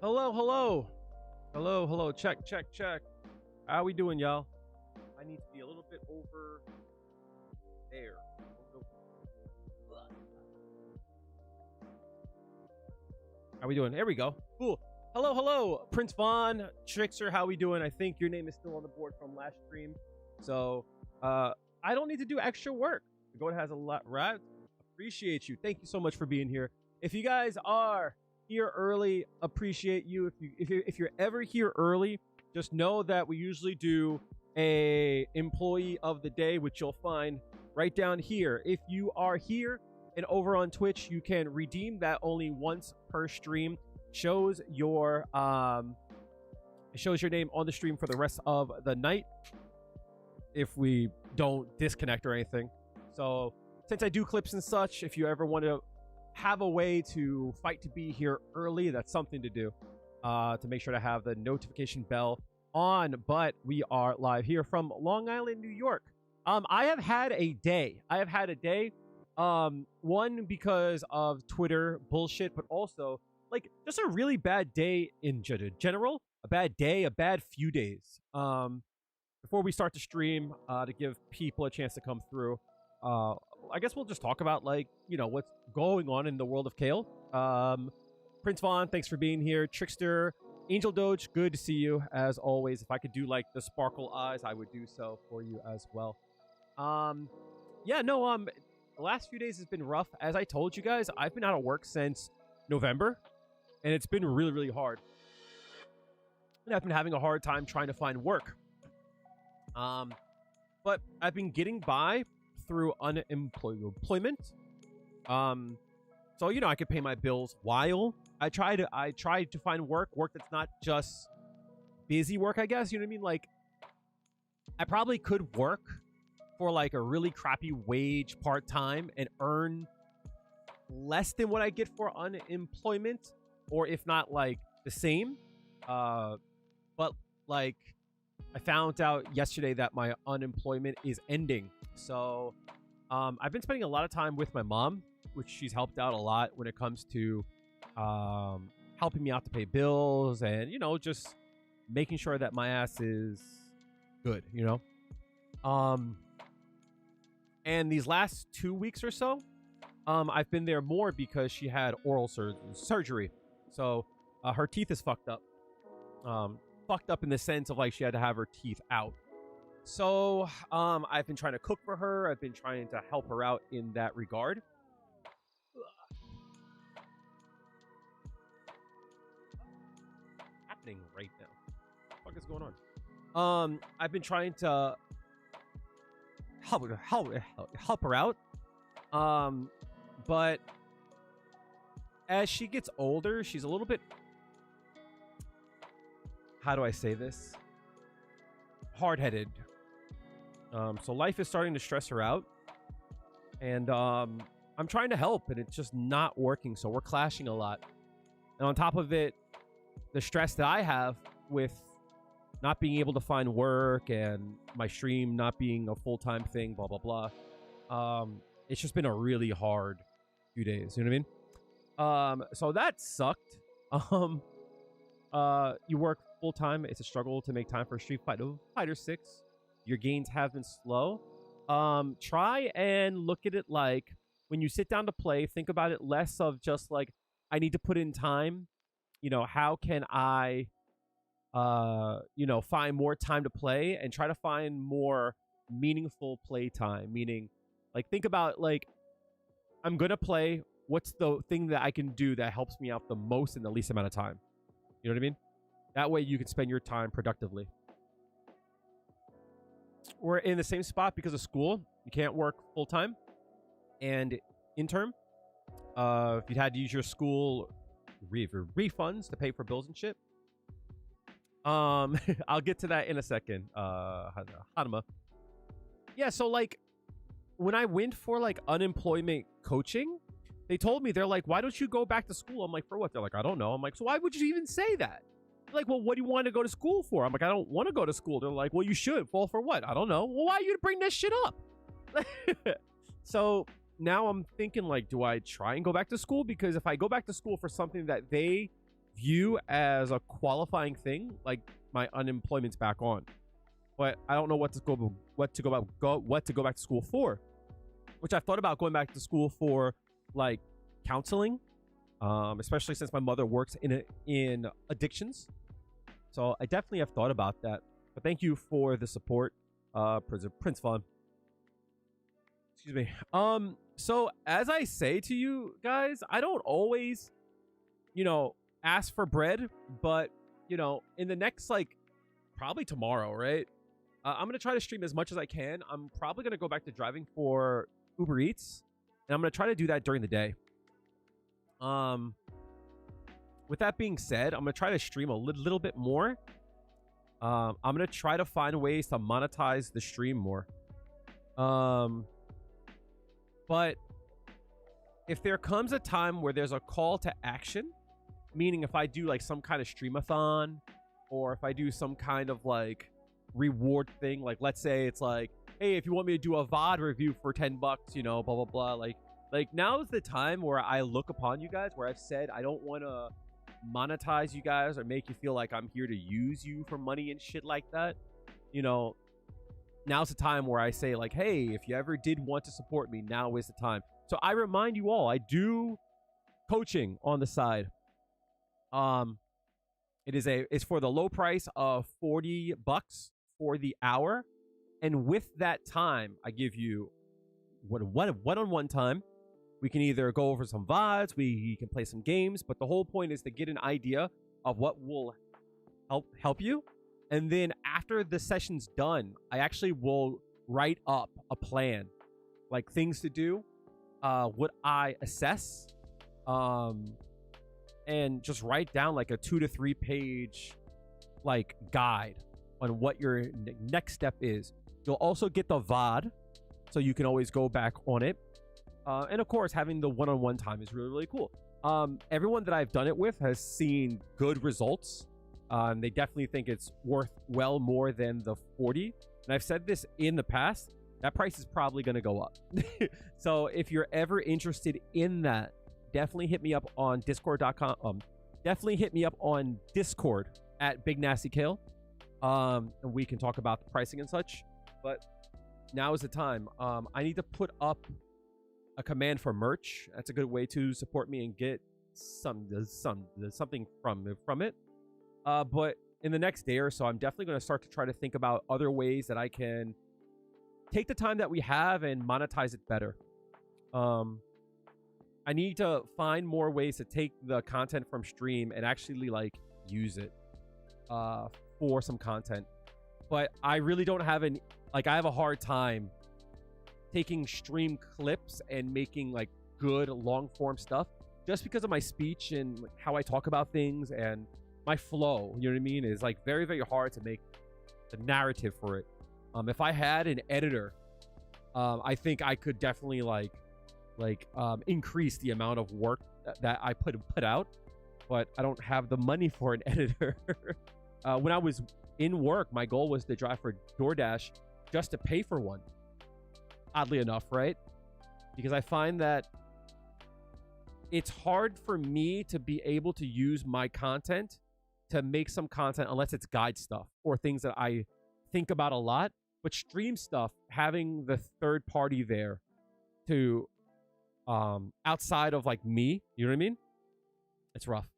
Hello, hello. Hello, hello. Check, check, check. How we doing, y'all? I need to be a little bit over there. How we doing? There we go. Cool. Hello, hello. Prince Vaughn, Trickster, how we doing? I think your name is still on the board from last stream. So, I don't need to do extra work. The goat has a lot, right? Appreciate you. Thank you so much for being here. If you guys are here early, appreciate you. If you're ever here early, just know that we usually do a employee of the day, which you'll find right down here. If you are here and over on Twitch, you can redeem that only once per stream. Shows your it shows your name on the stream for the rest of the night if we don't disconnect or anything. So since I do clips and such, if you ever want to have a way to fight to be here early, that's something to do, to make sure to have the notification bell on. But we are live here from Long Island, New York. I have had a day. One, because of Twitter bullshit, but also like just a really bad day in general. A bad day, a bad few days. Before we start the stream, to give people a chance to come through, I guess we'll just talk about, like, you know, what's going on in the world of Kale. Prince Vaughn, thanks for being here. Trickster, Angel Doge, good to see you as always. If I could do like the sparkle eyes, I would do so for you as well. Yeah, no, the last few days has been rough. As I told you guys, I've been out of work since November, and it's been really, really hard. And I've been having a hard time trying to find work. But I've been getting by through unemployment. So, you know, I could pay my bills while I try to find work that's not just busy work, I guess. You know what I mean? Like, I probably could work for like a really crappy wage part-time and earn less than what I get for unemployment, or if not like the same. But like, I found out yesterday that my unemployment is ending. So I've been spending a lot of time with my mom, which she's helped out a lot when it comes to helping me out to pay bills and, you know, just making sure that my ass is good, you know. And these last 2 weeks or so, I've been there more because she had oral surgery. So her teeth is fucked up. Fucked up in the sense of like she had to have her teeth out. So I've been trying to cook for her. I've been trying to help her out in that regard. Happening right now. What the fuck is going on? I've been trying to help her out. But as she gets older, she's a little bit, how do I say this? Hard-headed. So life is starting to stress her out. And I'm trying to help, and it's just not working. So we're clashing a lot. And on top of it, the stress that I have with not being able to find work and my stream not being a full-time thing, blah, blah, blah. It's just been a really hard few days. You know what I mean? So that sucked. You work full-time. It's a struggle to make time for Street Fighter 6. Your gains have been slow. Try and look at it like when you sit down to play, think about it less of just like, I need to put in time. You know, how can I, you know, find more time to play, and try to find more meaningful play time. Meaning, like, think about like, I'm going to play. What's the thing that I can do that helps me out the most in the least amount of time? You know what I mean? That way you can spend your time productively. We're in the same spot because of school. You can't work full-time and intern. If you had to use your school refunds to pay for bills and shit. I'll get to that in a second. Hanuma. Yeah, so like when I went for like unemployment coaching, they told me, they're like, why don't you go back to school? I'm like, for what? They're like, I don't know. I'm like, so why would you even say that? They're like, well, what do you want to go to school for? I'm like, I don't want to go to school. They're like, well, you should. Well, for what? I don't know. Well, why are you bring this shit up? So now I'm thinking, like, do I try and go back to school? Because if I go back to school for something that they view as a qualifying thing, like my unemployment's back on. But I don't know what to go back to school for. Which I've thought about going back to school for, like counseling, especially since my mother works in addictions. So I definitely have thought about that. But thank you for the support, Prince Fun. Excuse me. So as I say to you guys, I don't always, ask for bread, but in the next, like, probably tomorrow, right? I'm gonna try to stream as much as I can. I'm probably gonna go back to driving for Uber Eats, and I'm gonna try to do that during the day. With that being said, I'm gonna try to stream a little bit more. I'm gonna try to find ways to monetize the stream more. But if there comes a time where there's a call to action, meaning if I do like some kind of streamathon, or if I do some kind of like reward thing, like let's say it's like, hey, if you want me to do a VOD review for $10, blah blah blah, like now is the time where I look upon you guys, where I've said I don't want to monetize you guys or make you feel like I'm here to use you for money and shit like that. Now's the time where I say like, hey, if you ever did want to support me, now is the time. So I remind you all, I do coaching on the side. It's for the low price of $40 for the hour, and with that time, I give you one-on-one time. We can either go over some VODs, we can play some games, but the whole point is to get an idea of what will help you. And then after the session's done, I actually will write up a plan, like things to do, what I assess, and just write down like a 2 to 3 page like guide on what your next step is. You'll also get the VOD, so you can always go back on it. And of course, having the one-on-one time is really, really cool. Everyone that I've done it with has seen good results. They definitely think it's worth well more than the 40. And I've said this in the past, that price is probably going to go up. So if you're ever interested in that, definitely hit me up on discord.com. Definitely hit me up on Discord at Big Nasty Kale. And we can talk about the pricing and such. But now is the time. I need to put up a command for merch. That's a good way to support me and get something from it. But in the next day or so, I'm definitely going to start to try to think about other ways that I can take the time that we have and monetize it better. I need to find more ways to take the content from stream and actually like use it for some content. But I really don't have I have a hard time taking stream clips and making like good long form stuff, just because of my speech and how I talk about things and my flow, you know what I mean, is like very, very hard to make the narrative for it. If I had an editor, I think I could definitely increase the amount of work that I put out, but I don't have the money for an editor. When I was in work, my goal was to drive for DoorDash just to pay for one. Oddly enough, right? Because I find that it's hard for me to be able to use my content to make some content unless it's guide stuff or things that I think about a lot. But stream stuff, having the third party there to outside of like me, you know what I mean? It's rough.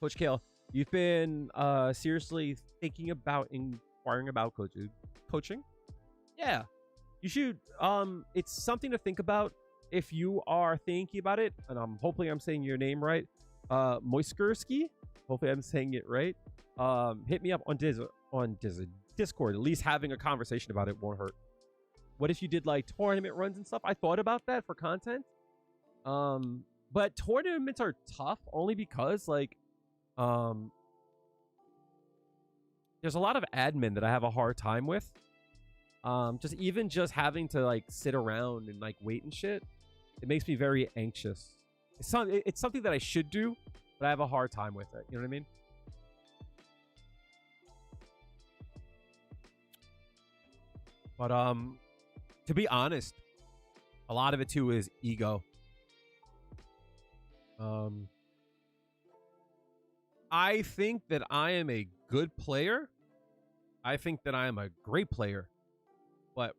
Coach Kale, you've been seriously thinking about inquiring about coaching? Yeah. You should. It's something to think about if you are thinking about it, and hopefully I'm saying your name right. Moiskurski. Hopefully I'm saying it right. Hit me up on Discord. At least having a conversation about it won't hurt. What if you did like tournament runs and stuff? I thought about that for content. But tournaments are tough only because like there's a lot of admin that I have a hard time with. Just having to like sit around and like wait and shit, it makes me very anxious. It's something that I should do, but I have a hard time with it. You know what I mean? But to be honest, a lot of it too is ego. I think that I am a good player. I think that I am a great player. But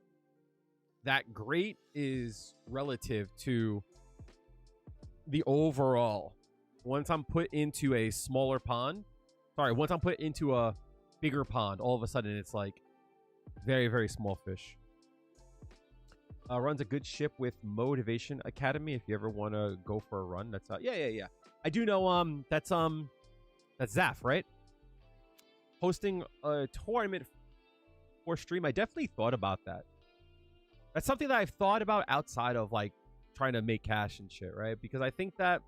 that great is relative to the overall. Once I'm put into a smaller pond, once I'm put into a bigger pond, all of a sudden it's like very, very small fish. Runs a good ship with Motivation Academy. If you ever want to go for a run, that's yeah. I do know that's Zaf, right? Hosting a tournament for stream. I definitely thought about that. That's something that I've thought about outside of like trying to make cash and shit, right? Because I think that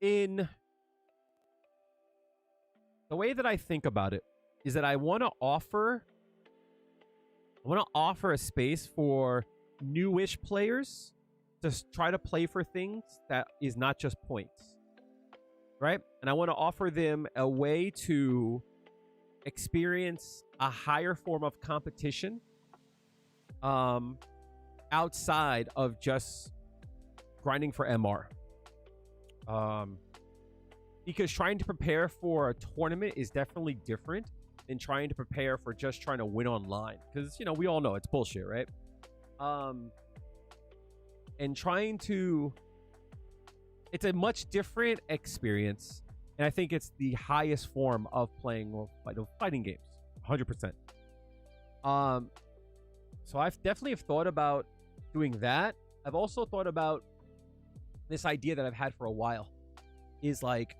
in the way that I think about it is that I want to offer a space for newish players to try to play for things that is not just points, right? And I want to offer them a way to experience a higher form of competition outside of just grinding for MR. Because trying to prepare for a tournament is definitely different than trying to prepare for just trying to win online. Because, you know, we all know it's bullshit, right? And trying to... It's a much different experience. And I think it's the highest form of playing fighting games. 100%. So I've definitely thought about doing that. I've also thought about this idea that I've had for a while. Is like...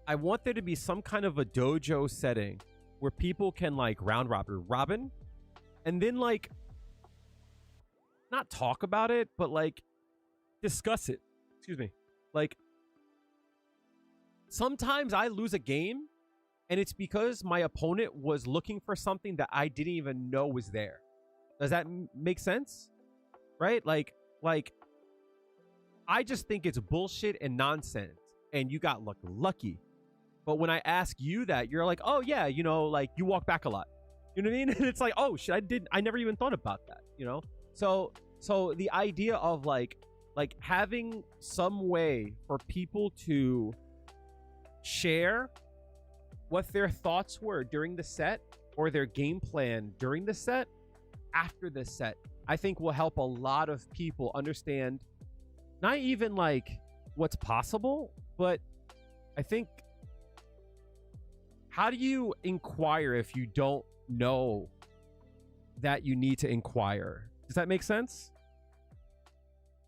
I want there to be some kind of a dojo setting where people can like round robin and then like not talk about it, but like discuss it. Excuse me. Like sometimes I lose a game and it's because my opponent was looking for something that I didn't even know was there. Does that make sense? Right? Like I just think it's bullshit and nonsense and you got lucky. But when I ask you that, you're like, oh yeah, you know, like you walk back a lot. You know what I mean? And it's like, oh shit, I never even thought about that, you know? So the idea of like having some way for people to share what their thoughts were during the set or their game plan during the set, after the set, I think will help a lot of people understand not even like what's possible, but I think how do you inquire if you don't know that you need to inquire? Does that make sense?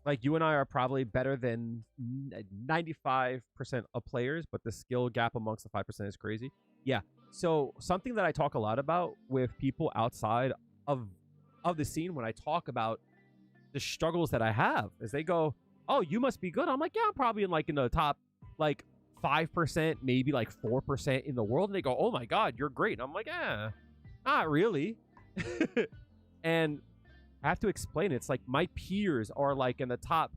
Like you and I are probably better than 95% of players, but the skill gap amongst the 5% is crazy. Yeah. So something that I talk a lot about with people outside of the scene when I talk about the struggles that I have is they go, oh, you must be good. I'm like, yeah, I'm probably in the top like 5%, maybe like 4% in the world. And they go, oh my God, you're great. And I'm like, not really. And I have to explain it. It's like my peers are like in the top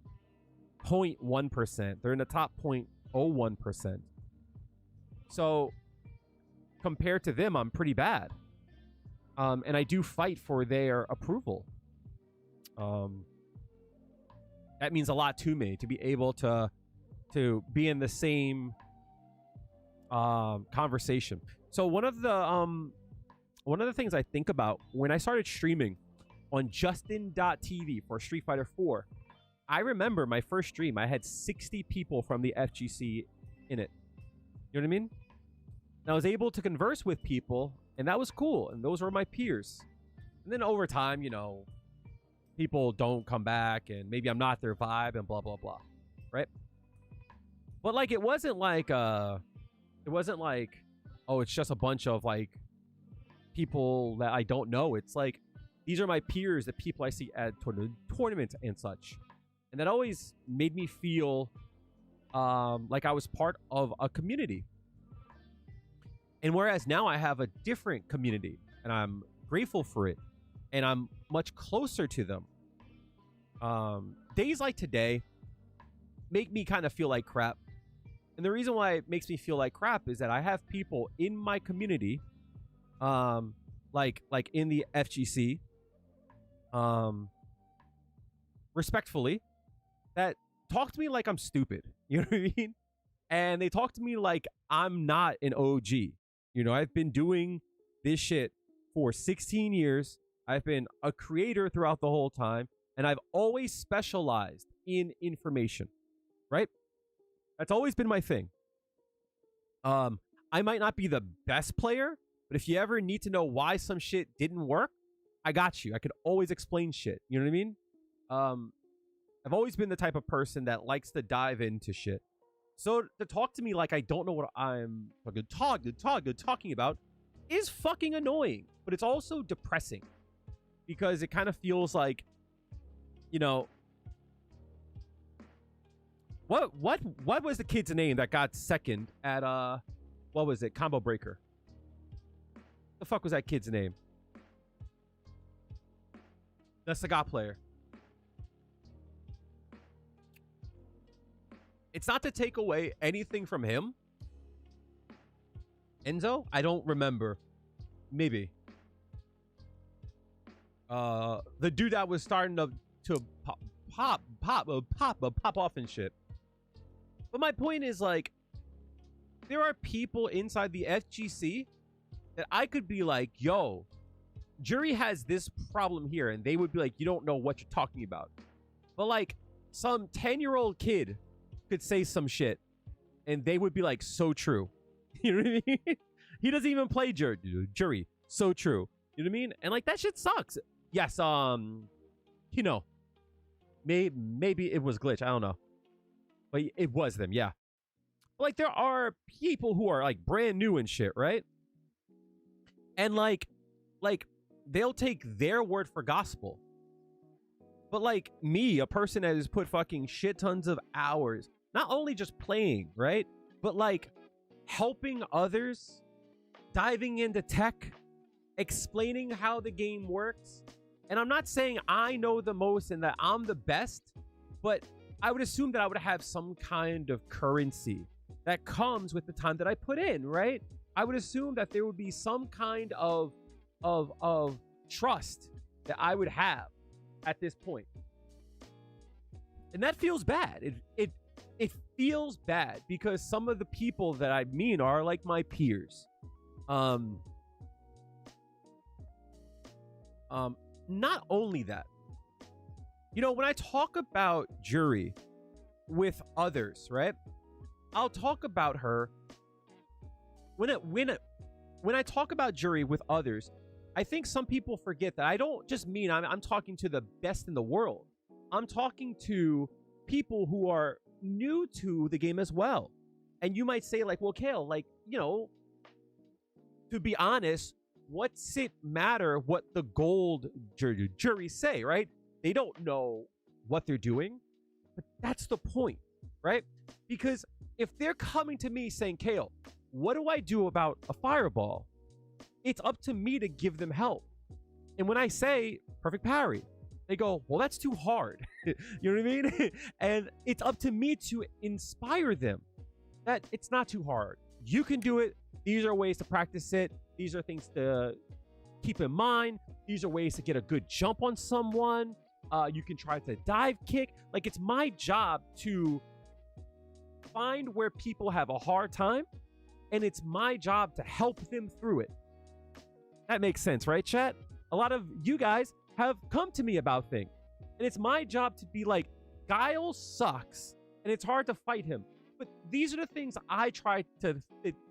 0.1%. They're in the top 0.01%. So compared to them, I'm pretty bad. And I do fight for their approval. That means a lot to me to be able to be in the same conversation. So one of the things I think about when I started streaming on Justin.tv for Street Fighter 4, I remember my first stream, I had 60 people from the FGC in it. You know what I mean? And I was able to converse with people, and that was cool. And those were my peers. And then over time, you know, people don't come back, and maybe I'm not their vibe, and blah, blah, blah. Right? But like, it wasn't like, oh, it's just a bunch of like people that I don't know. It's like, these are my peers, the people I see at tournaments and such. And that always made me feel like I was part of a community. And whereas now I have a different community and I'm grateful for it and I'm much closer to them. Days like today make me kind of feel like crap. And the reason why it makes me feel like crap is that I have people in my community, like in the FGC, respectfully, that talk to me like I'm stupid. You know what I mean? And they talk to me like I'm not an OG. You know, I've been doing this shit for 16 years. I've been a creator throughout the whole time, and I've always specialized in information, right? That's always been my thing. I might not be the best player, but if you ever need to know why some shit didn't work, I got you. I could always explain shit. You know what I mean? I've always been the type of person that likes to dive into shit. So to talk to me like I don't know what I'm talking about is fucking annoying, but it's also depressing because it kind of feels like, you know, what was the kid's name that got second at what was it, Combo Breaker? The fuck was that kid's name? The Sagat player. It's not to take away anything from him. Enzo? I don't remember. Maybe. The dude that was starting to pop off and shit. But my point is, like, there are people inside the FGC that I could be like, yo, Juri has this problem here, and they would be like, you don't know what you're talking about. But like some 10-year-old kid could say some shit and they would be like, so true. You know what I mean? He doesn't even play Juri. So true. You know what I mean? And like that shit sucks. Yes, you know, maybe it was Glitch. I don't know. But it was them, yeah. But like there are people who are like brand new and shit, right? And like they'll take their word for gospel. But like me, a person that has put fucking shit tons of hours, not only just playing, right? But like helping others, diving into tech, explaining how the game works. And I'm not saying I know the most and that I'm the best, but I would assume that I would have some kind of currency that comes with the time that I put in, right? I would assume that there would be some kind of trust that I would have at this point. And that feels bad. It feels bad because some of the people that I mean are like my peers. Not only that, you know, when I talk about Juri with others, right? I'll talk about her when I talk about Juri with others. I think some people forget that I don't just mean I'm talking to the best in the world. I'm talking to people who are new to the game as well. And you might say like, well, Kale, like, you know, to be honest, what's it matter what the gold jury say, right? They don't know what they're doing, but that's the point, right? Because if they're coming to me saying, Kale, what do I do about a fireball? It's up to me to give them help. And when I say perfect parry, they go, well, that's too hard. You know what I mean? And it's up to me to inspire them that it's not too hard. You can do it. These are ways to practice it. These are things to keep in mind. These are ways to get a good jump on someone. You can try to dive kick. Like, it's my job to find where people have a hard time, and it's my job to help them through it. That makes sense, right, chat? A lot of you guys have come to me about things, and it's my job to be like, Guile sucks, and it's hard to fight him. But these are the things I try to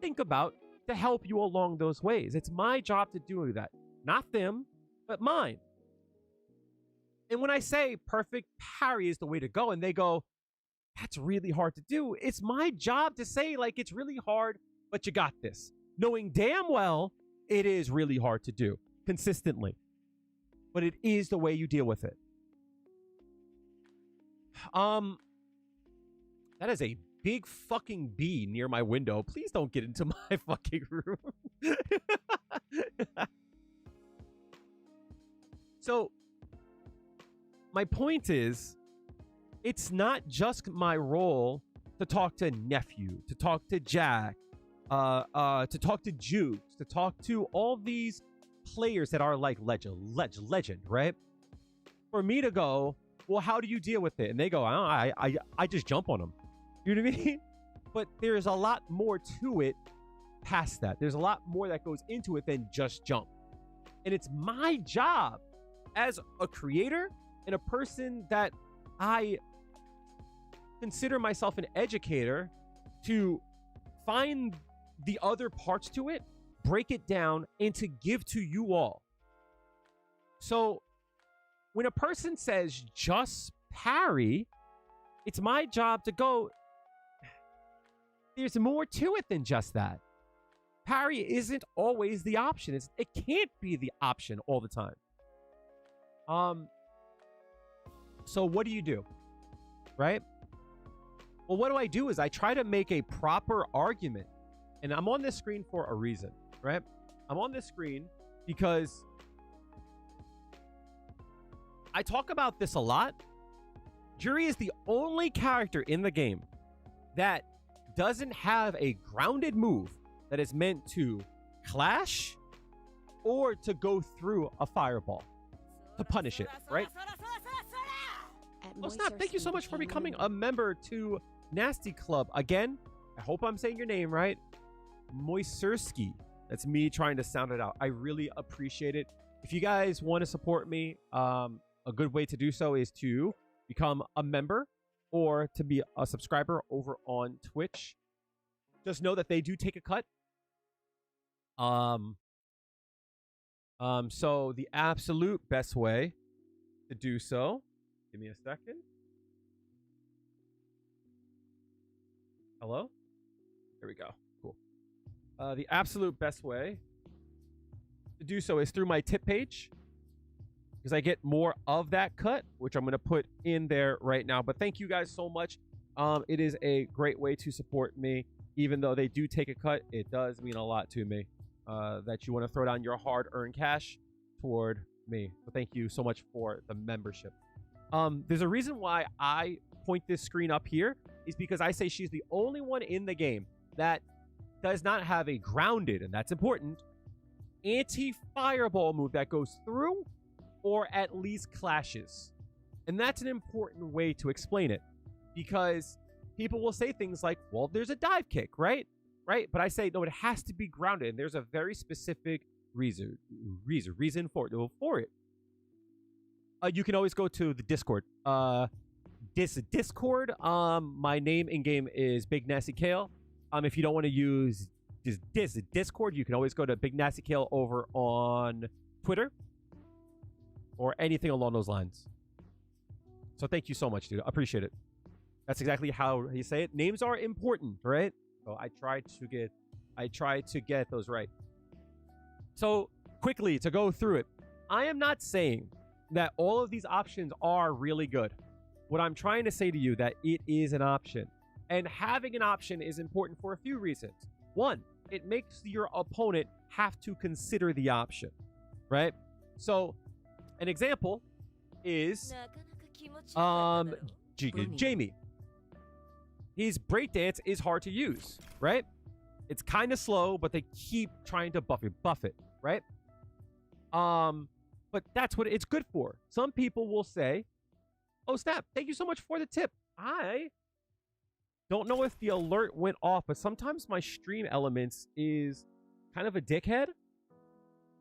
think about to help you along those ways. It's my job to do that. Not them, but mine. And when I say perfect parry is the way to go, and they go, that's really hard to do, it's my job to say, like, it's really hard, but you got this. Knowing damn well it is really hard to do consistently. But it is the way you deal with it. That is a big fucking bee near my window. Please don't get into my fucking room. So, my point is, it's not just my role to talk to Nephew, to talk to Jack, to talk to Jukes, to talk to all these players that are like legend, right? For me to go, well, how do you deal with it? And they go, I just jump on them. You know what I mean? But there's a lot more to it past that. There's a lot more that goes into it than just jump. And it's my job as a creator and a person that I consider myself an educator to find the other parts to it, break it down, and to give to you all. So when a person says just parry, it's my job to go, there's more to it than just that. Parry isn't always the option. It can't be the option all the time. So what do? Right? Well, what I do is I try to make a proper argument. And I'm on this screen for a reason, right? I'm on this screen because I talk about this a lot. Juri is the only character in the game that doesn't have a grounded move that is meant to clash or to go through a fireball to punish it, right? Oh, snap. Thank you so much for becoming a member to Nasty Club. Again, I hope I'm saying your name right. Moisurski. That's me trying to sound it out. I really appreciate it. If you guys want to support me, a good way to do so is to become a member or to be a subscriber over on Twitch. Just know that they do take a cut. So the absolute best way to do so, give me a second. Hello? There we go. Cool. The absolute best way to do so is through my tip page, because I get more of that cut, which I'm going to put in there right now. But thank you guys so much. It is a great way to support me. Even though they do take a cut, it does mean a lot to me that you want to throw down your hard-earned cash toward me. So thank you so much for the membership. There's a reason why I point this screen up here is because I say she's the only one in the game that does not have a grounded, and that's important, anti-fireball move that goes through or at least clashes. And that's an important way to explain it, because people will say things like, well, there's a dive kick, right? But I say, no, it has to be grounded. And there's a very specific reason for it. You can always go to the Discord. Discord. My name in game is Big Nasty Kale. If you don't want to use Discord, you can always go to Big Nasty Kale over on Twitter or anything along those lines. So thank you so much, dude. I appreciate it. That's exactly how you say it. Names are important, right? So I try to get those right. So quickly to go through it, I am not saying that all of these options are really good. What I'm trying to say to you that it is an option, and having an option is important for a few reasons. One, it makes your opponent have to consider the option, right? So an example is Jamie. His breakdance is hard to use, right? It's kind of slow, but they keep trying to buff it, right? But that's what it's good for. Some people will say, oh, snap, thank you so much for the tip. I don't know if the alert went off, but sometimes my stream elements is kind of a dickhead.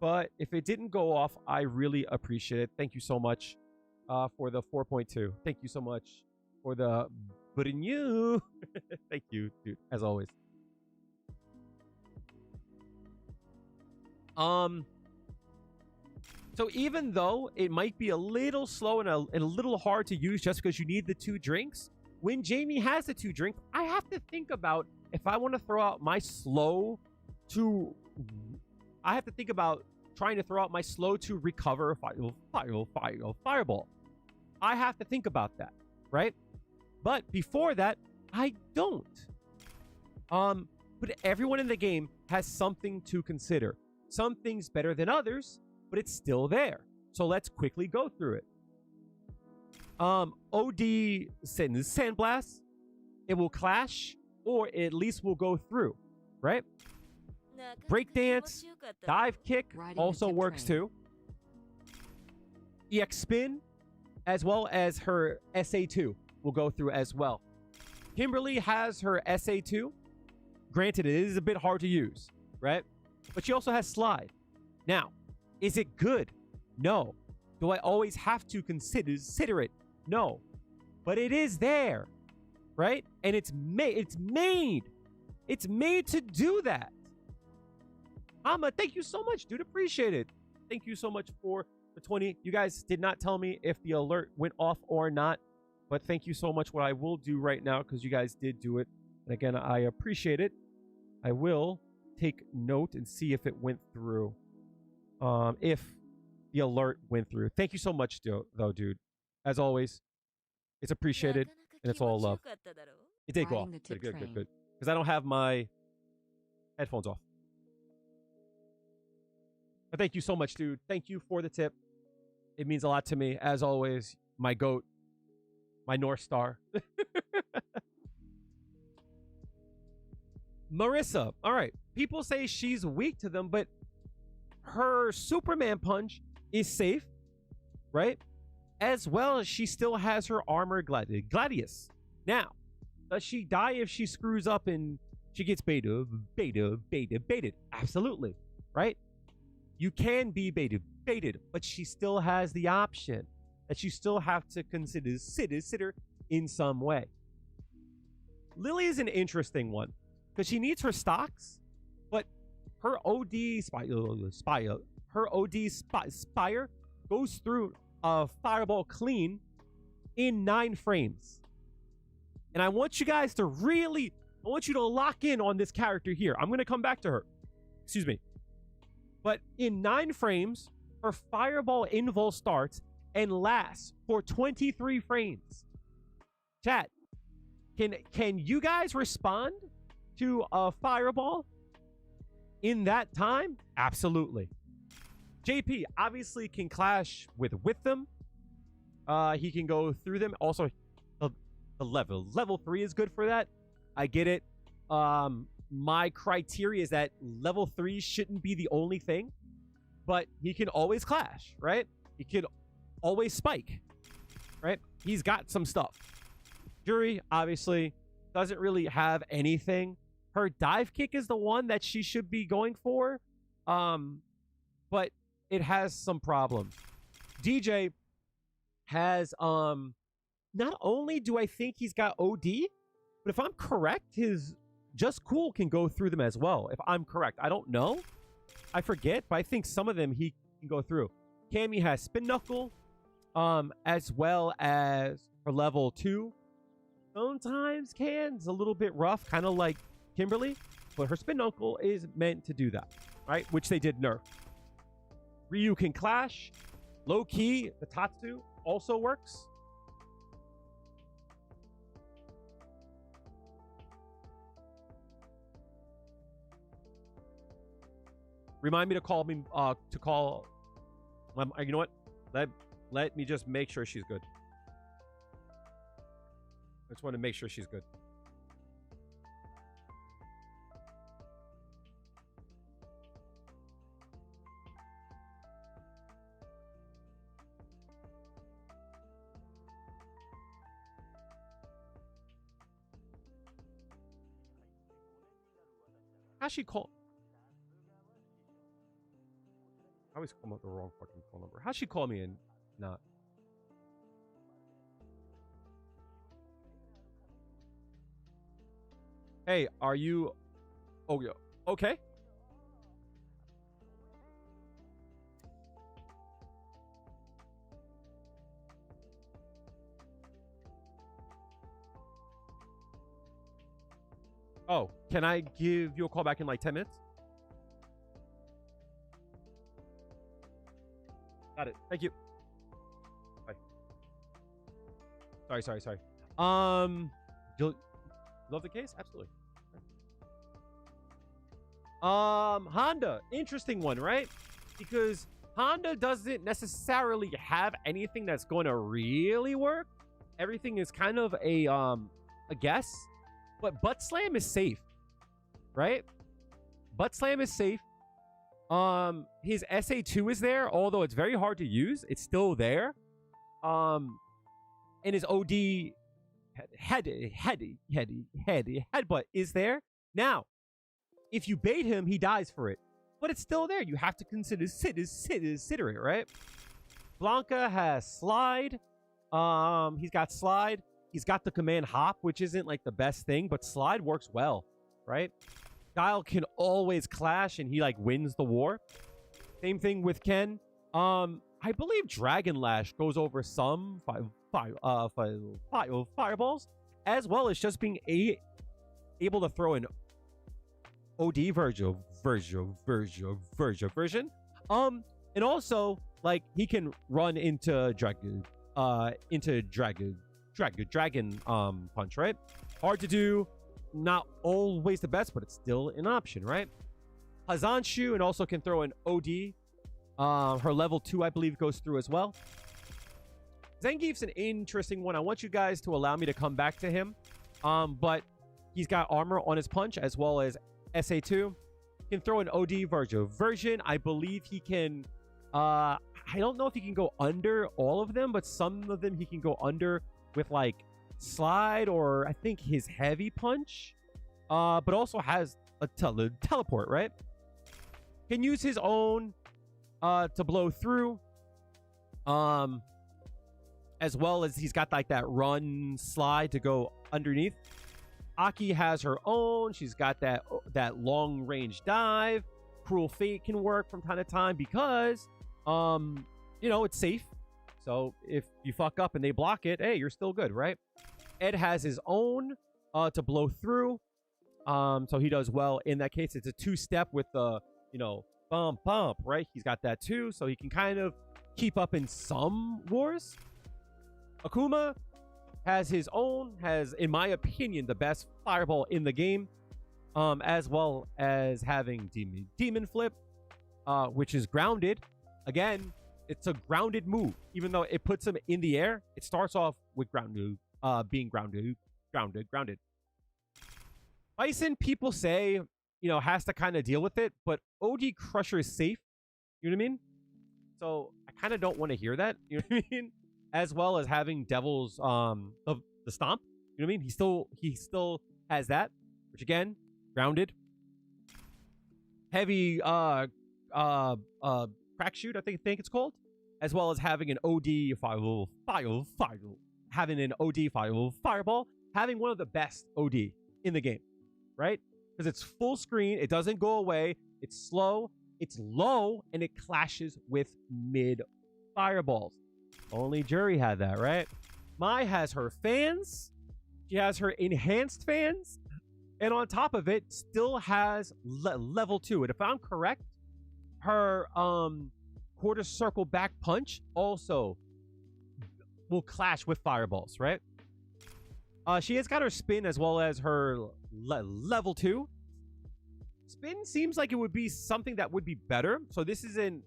But if it didn't go off, I really appreciate it. Thank you so much for the 4.2. Thank you so much for the new. Thank you, dude, as always. So even though it might be a little slow and a little hard to use just because you need the 2 drinks, when Jamie has the 2 drinks, I have to think about if I want to throw out my slow to... I have to think about trying to throw out my slow to recover fireball. I have to think about that, right? But before that, I don't. But everyone in the game has something to consider. Some things better than others, but it's still there. So let's quickly go through it. OD Sandblast, it will clash, or at least will go through, right? Breakdance, dive kick also works too. EX spin, as well as her SA2 will go through as well. Kimberly has her SA2. Granted, it is a bit hard to use, right? But she also has slide. Now, is it good? No. Do I always have to consider it? No. But it is there, right? And it's made to do that. Amma, thank you so much, dude. Appreciate it. Thank you so much for the 20. You guys did not tell me if the alert went off or not, but thank you so much. What I will do right now, because you guys did do it, and again, I appreciate it, I will take note and see if it went through. If the alert went through. Thank you so much, though, dude. As always, it's appreciated, and it's all love. It did go off. Good. Because I don't have my headphones off. But thank you so much, dude. Thank you for the tip. It means a lot to me. As always, my GOAT, my North Star. Marissa. All right. People say she's weak to them, but her Superman punch is safe, right? As well as she still has her armor Gladius. Now, does she die if she screws up and she gets baited? Absolutely, right? You can be baited, but she still has the option that you still have to consider in some way. Lily is an interesting one because she needs her stocks, but her OD Spire goes through a fireball clean in 9 frames. And I want you guys to I want you to lock in on this character here. I'm going to come back to her. Excuse me. But in 9 frames, her fireball invul starts and lasts for 23 frames. Chat, can you guys respond to a fireball in that time? Absolutely. JP obviously can clash with them. He can go through them. Also, the level 3 is good for that. I get it. My criteria is that level 3 shouldn't be the only thing, but he can always clash, right? He can always spike, right? He's got some stuff. Juri obviously doesn't really have anything. Her dive kick is the one that she should be going for, but it has some problems. DJ has not only do I think he's got OD, but if I'm correct, his Just Cool can go through them as well. If I'm correct, I don't know. I forget, but I think some of them he can go through. Cammy has Spin Knuckle, as well as for level 2. Sometimes Can's a little bit rough, kind of like Kimberly, but her Spin Knuckle is meant to do that, right? Which they did nerf. Ryu can clash. Low key, the Tatsu also works. Remind me to call me you know what? Let me just make sure she's good. I just want to make sure she's good. How's she call? I always come up with the wrong fucking phone number. How'd she call me and not? Hey, are you... Oh, yeah. Okay. Oh, can I give you a call back in like 10 minutes? Got it. Thank you. Bye. Sorry. You love the case? Absolutely. Honda. Interesting one, right? Because Honda doesn't necessarily have anything that's going to really work. Everything is kind of a guess. But Butt Slam is safe, right? Butt Slam is safe. His SA2 is there, although it's very hard to use. It's still there. And his OD headbutt is there. Now, if you bait him, he dies for it. But it's still there. You have to consider it, right? Blanca has slide. He's got slide. He's got the command hop, which isn't like the best thing, but slide works well, right? Guile can always clash, and he like wins the war. Same thing with Ken. I believe Dragon Lash goes over some fireballs, as well as just being able to throw an OD version. And also like he can run into dragon punch, right? Hard to do, not always the best, but it's still an option, right? Hazanshu, and also can throw an OD. Her level 2, I believe, goes through as well. Zangief's an interesting one. I want you guys to allow me to come back to him. But he's got armor on his punch as well as SA2. Can throw an OD version. I believe he can... I don't know if he can go under all of them, but some of them he can go under with like slide or I think his heavy punch. But also has a teleport, right? Can use his own to blow through. As well as he's got like that run slide to go underneath. Aki has her own. She's got that long range dive. Cruel Fate can work from time to time because you know, it's safe. So if you fuck up and they block it, hey, you're still good, right? Ed has his own to blow through. So he does well in that case. It's a 2-step with the, you know, bump, right? He's got that too, so he can kind of keep up in some wars. Akuma has his own, has, in my opinion, the best fireball in the game, as well as having demon flip, which is grounded. Again, it's a grounded move. Even though it puts him in the air, it starts off with being grounded. Bison, people say, you know, has to kind of deal with it, but OD Crusher is safe. You know what I mean? So I kind of don't want to hear that. You know what I mean? As well as having Devil's the stomp. You know what I mean? He still has that, which again, grounded. Heavy crack shoot, I think it's called, as well as having an OD fireball, having one of the best OD in the game, right? Because it's full screen, it doesn't go away, it's slow, it's low, and it clashes with mid fireballs. Only Juri had that, right? Mai has her fans, she has her enhanced fans, and on top of it, still has level 2. And if I'm correct, her quarter circle back punch also will clash with fireballs, right? She has got her spin as well as her level 2. Spin seems like it would be something that would be better. So this is an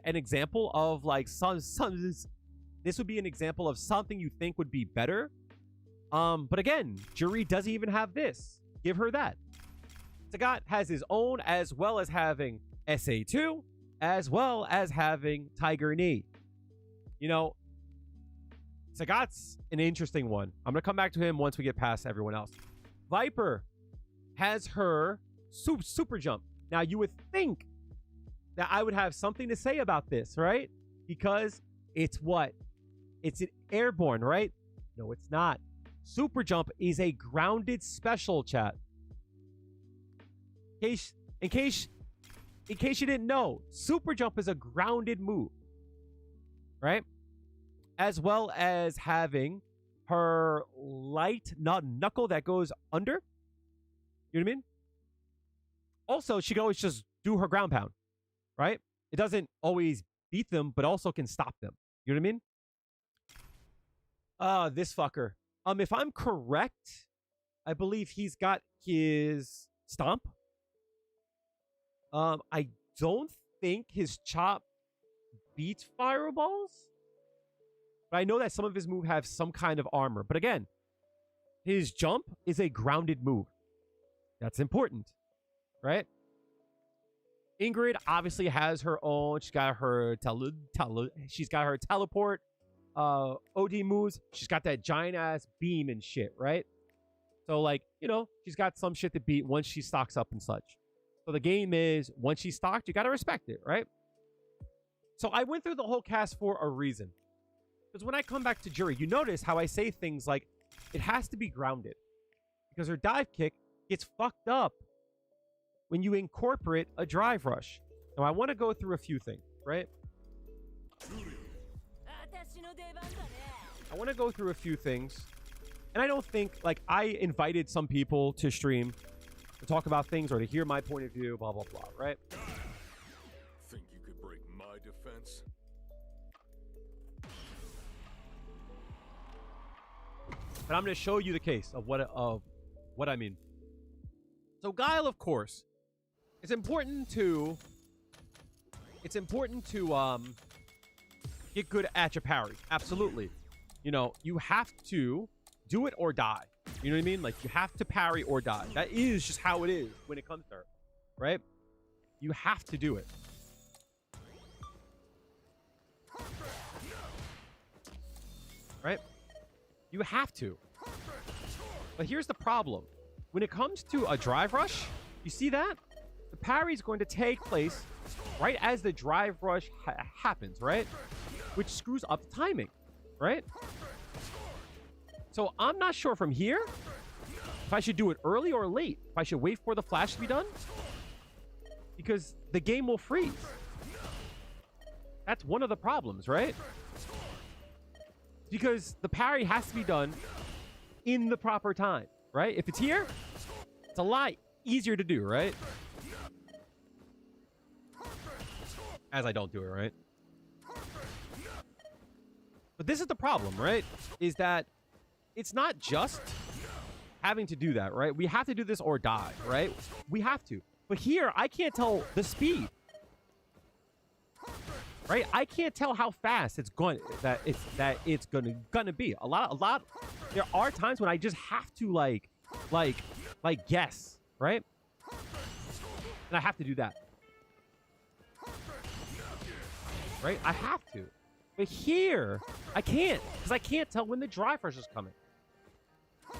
example of like this would be an example of something you think would be better. But again, Juri doesn't even have this. Give her that. Sagat has his own, as well as having SA2, as well as having Tiger Knee. You know, Sagat's an interesting one. I'm going to come back to him once we get past everyone else. Viper has her super jump. Now, you would think that I would have something to say about this, right? Because it's what? It's an airborne, right? No, it's not. Super jump is a grounded special, chat. In case you didn't know, super jump is a grounded move, right? As well as having her light knuckle that goes under. You know what I mean? Also, she can always just do her ground pound, right? It doesn't always beat them, but also can stop them. You know what I mean? This fucker. If I'm correct, I believe he's got his stomp. I don't think his chop beats fireballs, but I know that some of his moves have some kind of armor. But again, his jump is a grounded move. That's important, right? Ingrid obviously has her own. She's got her teleport. OD moves, she's got that giant ass beam and shit, right? So like, you know, she's got some shit to beat once she stocks up and such. So the game is, once she's stocked, you gotta respect it, right? So I went through the whole cast for a reason. Because when I come back to Juri, you notice how I say things like, it has to be grounded. Because her dive kick gets fucked up when you incorporate a drive rush. Now I want to go through a few things, right? I want to go through a few things. And I don't think, like, I invited some people to stream to talk about things or to hear my point of view, blah, blah, blah, right? Think you could break my defense? But I'm going to show you the case of what I mean. So Guile, of course, it's important to get good at your parry. Absolutely. You know, you have to do it or die. You know what I mean? Like, you have to parry or die. That is just how it is when it comes to her, right? You have to do it. Right? You have to. But here's the problem. When it comes to a drive rush, you see that? The parry is going to take place right as the drive rush happens, right? Which screws up the timing, right? So I'm not sure from here if I should do it early or late. If I should wait for the flash to be done. Because the game will freeze. That's one of the problems, right? Because the parry has to be done in the proper time, right? If it's here, it's a lot easier to do, right? As I don't do it, right? But this is the problem, right? Is that it's not just having to do that, right? We have to do this or die, right? We have to. But here, I can't tell the speed. Right? I can't tell how fast it's going gonna be. A lot there are times when I just have to like guess, right? And I have to do that. Right? I have to. But here, I can't, because I can't tell when the drive rush is coming.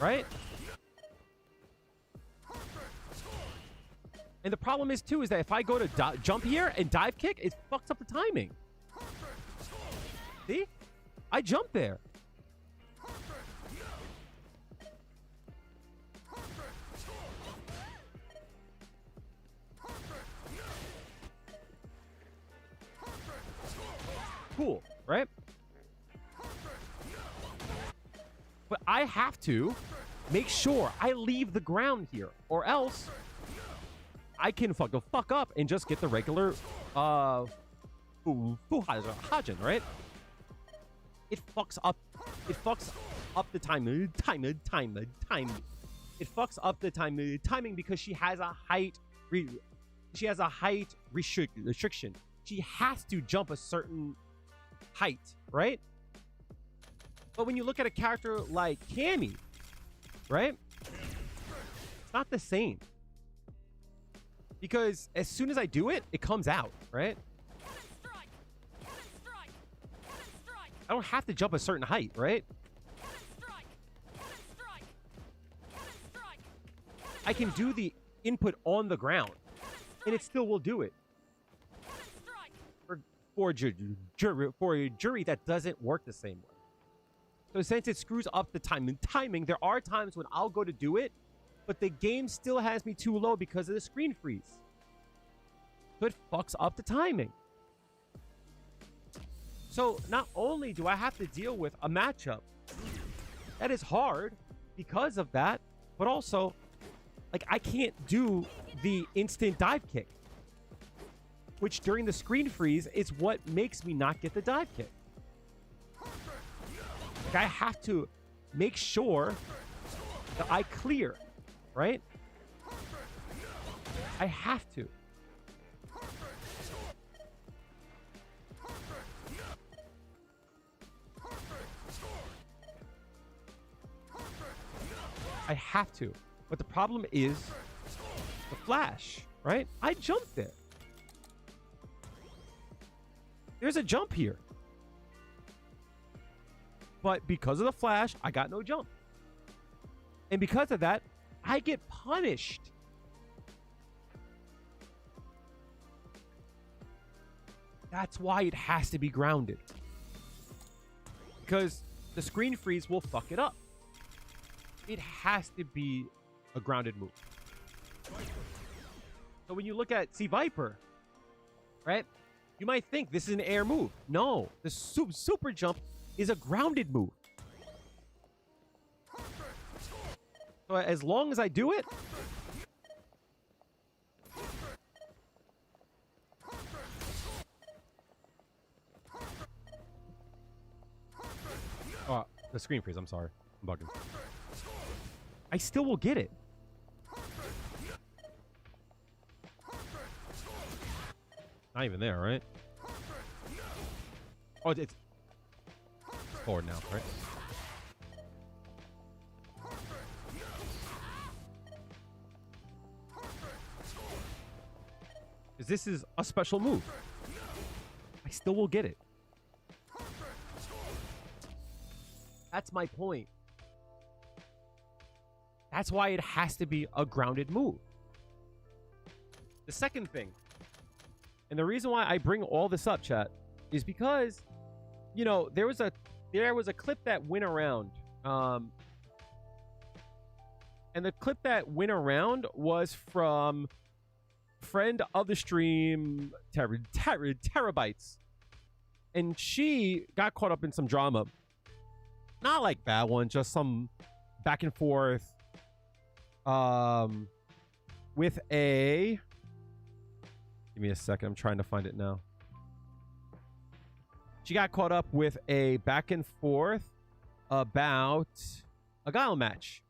Right? And the problem is, too, is that if I go to jump here and dive kick, it fucks up the timing. See? I jump there. Cool, right? But I have to make sure I leave the ground here, or else I can fuck the fuck up and just get the regular Hajin, right? It fucks up the timing. It fucks up the timing because she has a height restriction. She has to jump a certain height, right? But when you look at a character like Cammy, right? It's not the same. Because as soon as I do it, it comes out, right? I don't have to jump a certain height, right? I can do the input on the ground, and it still will do it. For a Juri, that doesn't work the same way. So since it screws up the timing, there are times when I'll go to do it, but the game still has me too low because of the screen freeze. So it fucks up the timing. So not only do I have to deal with a matchup that is hard because of that, but also, like, I can't do the instant dive kick, which during the screen freeze is what makes me not get the dive kick. Like, I have to make sure that I clear, right? I have to. I have to. But the problem is the flash, right? I jumped there. There's a jump here. But because of the flash, I got no jump. And because of that, I get punished. That's why it has to be grounded. Because the screen freeze will fuck it up. It has to be a grounded move. So when you look at Viper, right? You might think this is an air move. No, the super jump is a grounded move. So as long as I do it, oh, the screen freeze, I'm sorry. I'm bugging. I still will get it. Not even there, right? Oh, it's forward now, right? Because this is a special move. I still will get it. That's my point. That's why it has to be a grounded move. The second thing, and the reason why I bring all this up, chat, is because, you know, there was a clip that went around, and the clip that went around was from friend of the stream, Terabytes, and she got caught up in some drama. Not like bad one, just some back and forth, with a. Give me a second. I'm trying to find it now. She got caught up with a back and forth about a Guile match.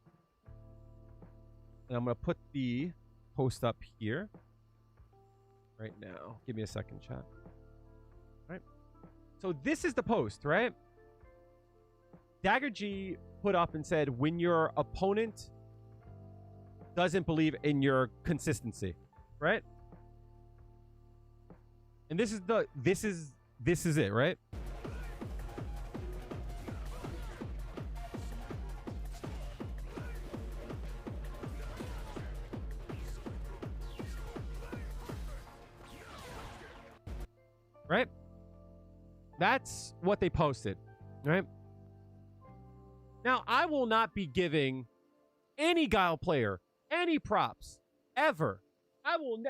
And I'm going to put the post up here right now. Give me a second, chat. All right. So this is the post, right? Dagger G put up and said, when your opponent doesn't believe in your consistency, right? And this is it, right? Right? That's what they posted, right? Now, I will not be giving any Guile player any props ever. I will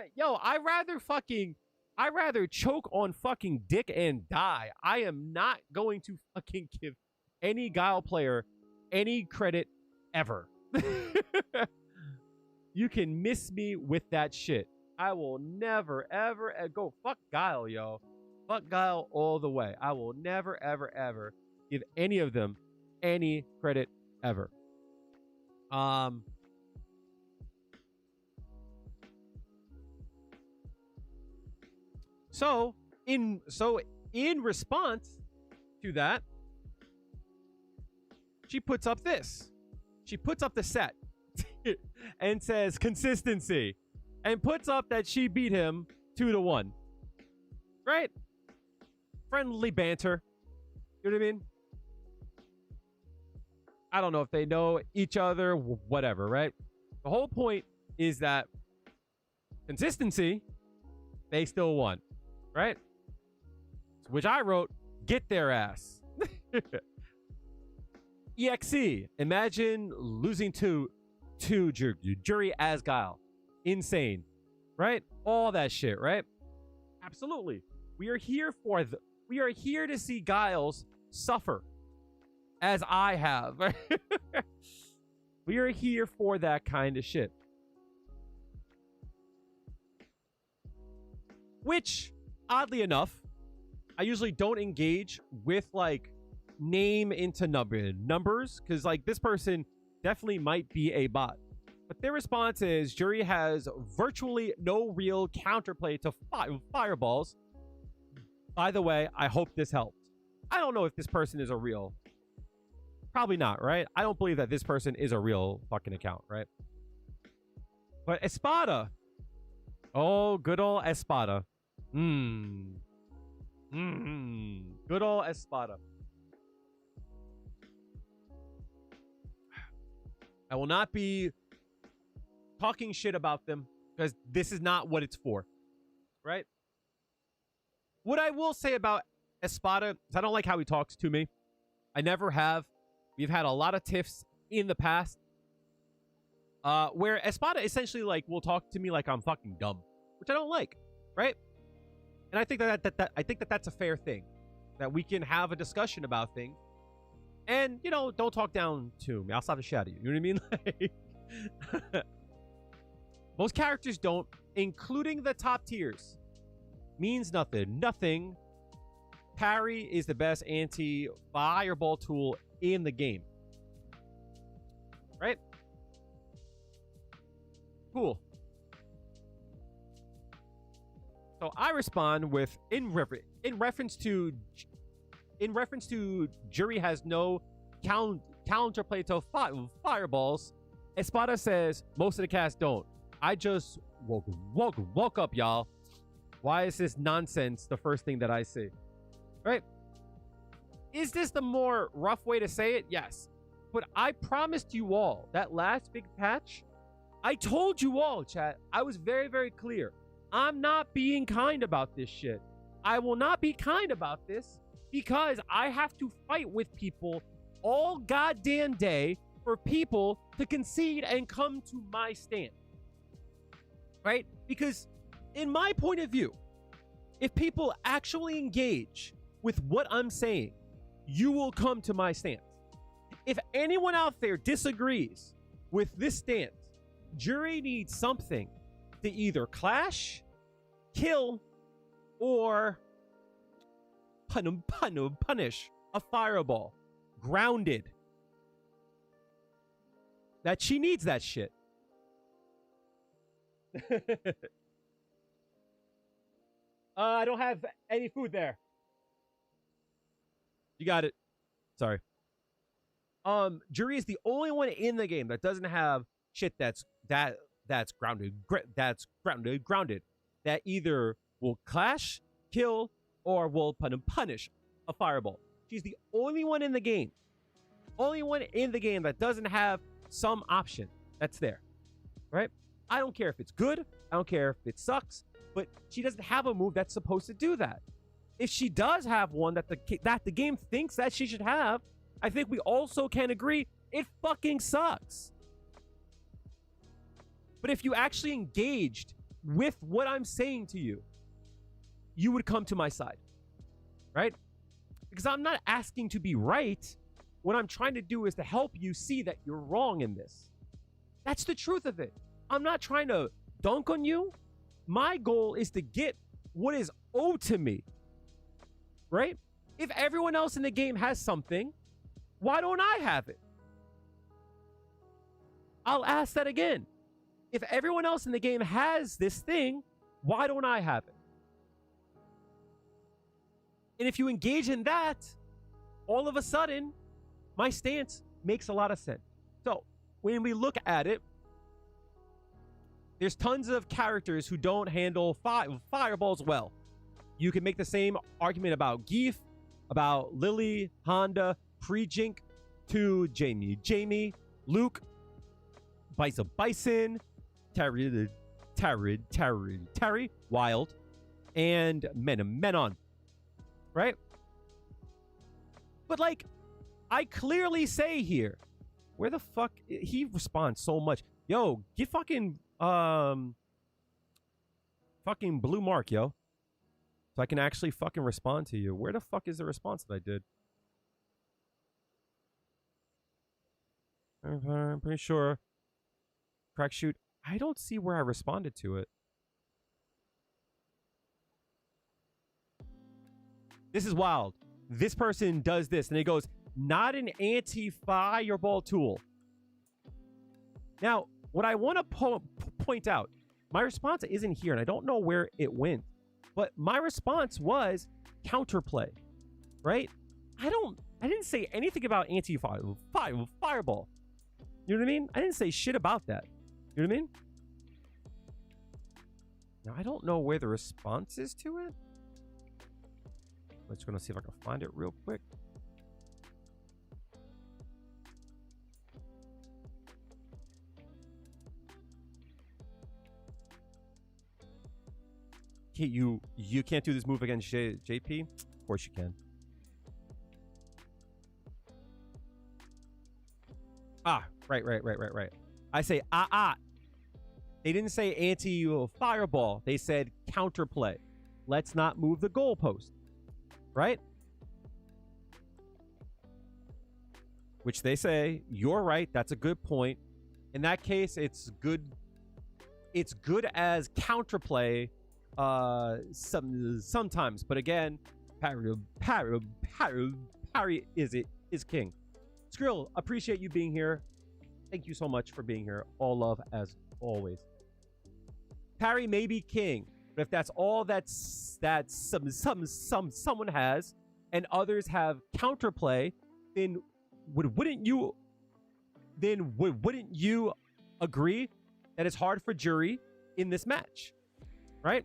I'd rather choke on fucking dick and die. I am not going to fucking give any Guile player any credit ever. You can miss me with that shit. I will never, ever go fuck Guile, yo. Fuck Guile all the way. I will never, ever, ever give any of them any credit ever. So in response to that, she puts up this. She puts up the set and says consistency, and puts up that she beat him 2-1. Right? Friendly banter. You know what I mean? I don't know if they know each other, whatever, right? The whole point is that consistency, they still won, right? Which I wrote, get their ass. EXE, imagine losing to Juri as Guile. Insane, right? All that shit, right? Absolutely. We are here to see Guiles suffer, as I have. We are here for that kind of shit. Which, oddly enough, I usually don't engage with like name into numbers, because like this person definitely might be a bot. But their response is Juri has virtually no real counterplay to fireballs. By the way, I hope this helped. I don't know if this person is a real. Probably not, right? I don't believe that this person is a real fucking account, right? But Espada. Oh, good old Espada. Good old Espada. I will not be talking shit about them because this is not what it's for, right? What I will say about Espada is I don't like how he talks to me. I never have. We've had a lot of tiffs in the past where Espada essentially like will talk to me like I'm fucking dumb, which I don't like, right? And I think that that's a fair thing, that we can have a discussion about things, and you know, don't talk down to me. I'll slap the shit out of you. You know what I mean? Like, most characters don't, including the top tiers. Means nothing. Nothing. Parry is the best anti-fireball tool in the game. Right? Cool. So I respond with in reference to Juri has no counterplay to fireballs. Espada says most of the cast don't. I just woke up, y'all. Why is this nonsense the first thing that I see? Right? Is this the more rough way to say it? Yes. But I promised you all that last big patch, I told you all, chat, I was very, very clear. I'm not being kind about this shit. I will not be kind about this because I have to fight with people all goddamn day for people to concede and come to my stand. Right? Because in my point of view, if people actually engage with what I'm saying, you will come to my stance. If anyone out there disagrees with this stance, Juri needs something to either clash, kill, or punish a fireball. Grounded. That she needs that shit. I don't have any food there. You got it. Sorry. Juri is the only one in the game that doesn't have shit that's grounded. That either will clash, kill, or will punish a fireball. She's the only one in the game. Only one in the game that doesn't have some option that's there. Right? I don't care if it's good. I don't care if it sucks. But she doesn't have a move that's supposed to do that. If she does have one that the game thinks that she should have, I think we also can agree it fucking sucks. But if you actually engaged with what I'm saying to you, you would come to my side. Right? Because I'm not asking to be right. What I'm trying to do is to help you see that you're wrong in this. That's the truth of it. I'm not trying to dunk on you. My goal is to get what is owed to me. Right? If everyone else in the game has something, why don't I have it? I'll ask that again. If everyone else in the game has this thing, why don't I have it? And if you engage in that, all of a sudden, my stance makes a lot of sense. So when we look at it, there's tons of characters who don't handle fireballs well. You can make the same argument about Geef, about Lily, Honda, Pre-Jink, to Jamie, Luke, Bison, Terry, Wild, and Menon. Right? But like, I clearly say here, where the fuck he responds so much. Yo, get fucking blue mark, yo. So I can actually fucking respond to you. Where the fuck is the response that I did? I'm pretty sure. Crack shoot. I don't see where I responded to it. This is wild. This person does this, and it goes, not an anti-fireball tool. Now, what I want to point out, my response isn't here, and I don't know where it went. But my response was counterplay, right? I didn't say anything about anti-fireball. You know what I mean? I didn't say shit about that. You know what I mean? Now, I don't know where the response is to it. I'm just going to see if I can find it real quick. you can't do this move against JP? Of course you can. Right. I say They didn't say anti-fireball. They said counterplay. Let's not move the goalpost. Right? Which they say, you're right. That's a good point. In that case, it's good. It's good as counterplay sometimes. But again, parry is king. Skrill, appreciate you being here. Thank you so much for being here. All love as always. Parry may be king, but if that's all someone has, and others have counterplay, then wouldn't you agree that it's hard for Juri in this match, right?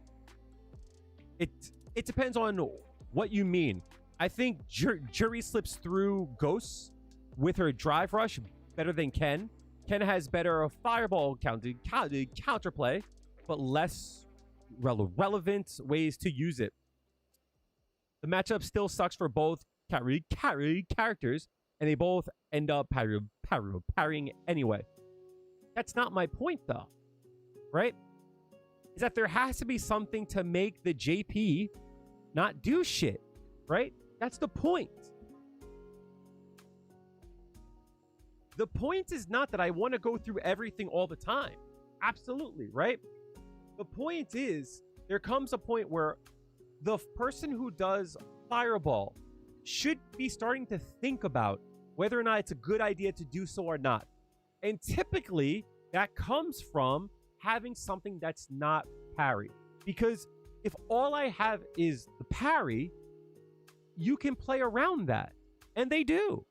It depends on what you mean. I think Juri slips through ghosts with her drive rush better than Ken. Ken has better fireball counterplay, but less relevant ways to use it. The matchup still sucks for both carry characters, and they both end up parrying anyway. That's not my point, though, right? Is that there has to be something to make the JP not do shit, right? That's the point. The point is not that I want to go through everything all the time. Absolutely, right? The point is there comes a point where the person who does fireball should be starting to think about whether or not it's a good idea to do so or not. And typically that comes from having something that's not parry. Because if all I have is the parry, you can play around that. And they do.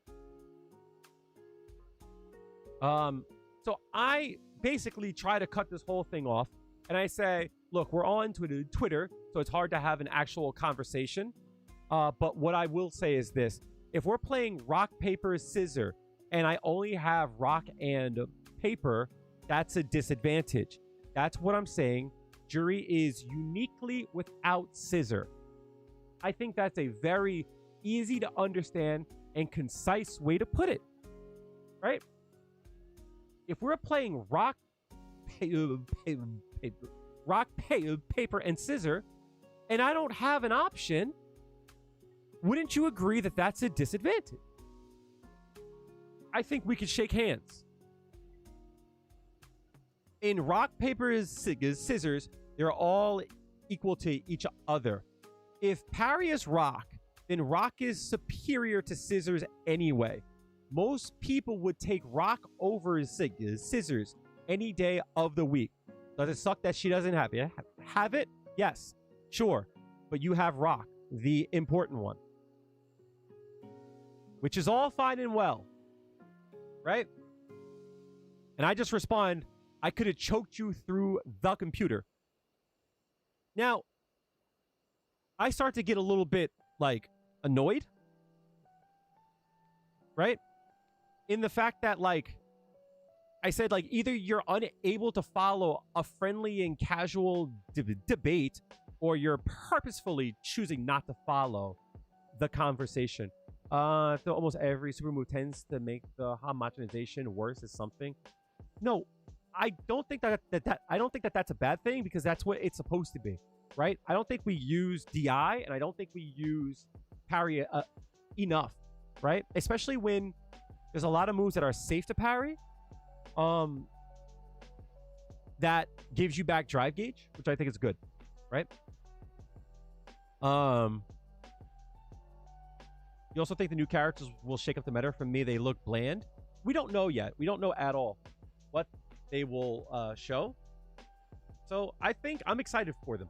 So I basically try to cut this whole thing off, and I say, look, we're on Twitter, so it's hard to have an actual conversation. But what I will say is this: if we're playing rock, paper, scissors, and I only have rock and paper, that's a disadvantage. That's what I'm saying. Juri is uniquely without scissor. I think that's a very easy to understand and concise way to put it, right? If we're playing rock, paper, and scissors, and I don't have an option, wouldn't you agree that that's a disadvantage? I think we could shake hands. In rock, paper, scissors, they're all equal to each other. If parry is rock, then rock is superior to scissors anyway. Most people would take rock over scissors any day of the week. Does it suck that she doesn't have it? Have it? Yes, sure. But you have rock, the important one. Which is all fine and well. Right? And I just respond, I could have choked you through the computer. Now, I start to get a little bit, like, annoyed. Right? In the fact that, like, I said, like, either you're unable to follow a friendly and casual debate, or you're purposefully choosing not to follow the conversation. So almost every super move tends to make the homogenization worse is something. No, I don't think that's a bad thing, because that's what it's supposed to be, right? I don't think we use DI, and I don't think we use parry enough, right? Especially when there's a lot of moves that are safe to parry. That gives you back drive gauge, which I think is good, right? You also think the new characters will shake up the meta? For me, they look bland. We don't know yet. We don't know at all what they will show. So I think I'm excited for them.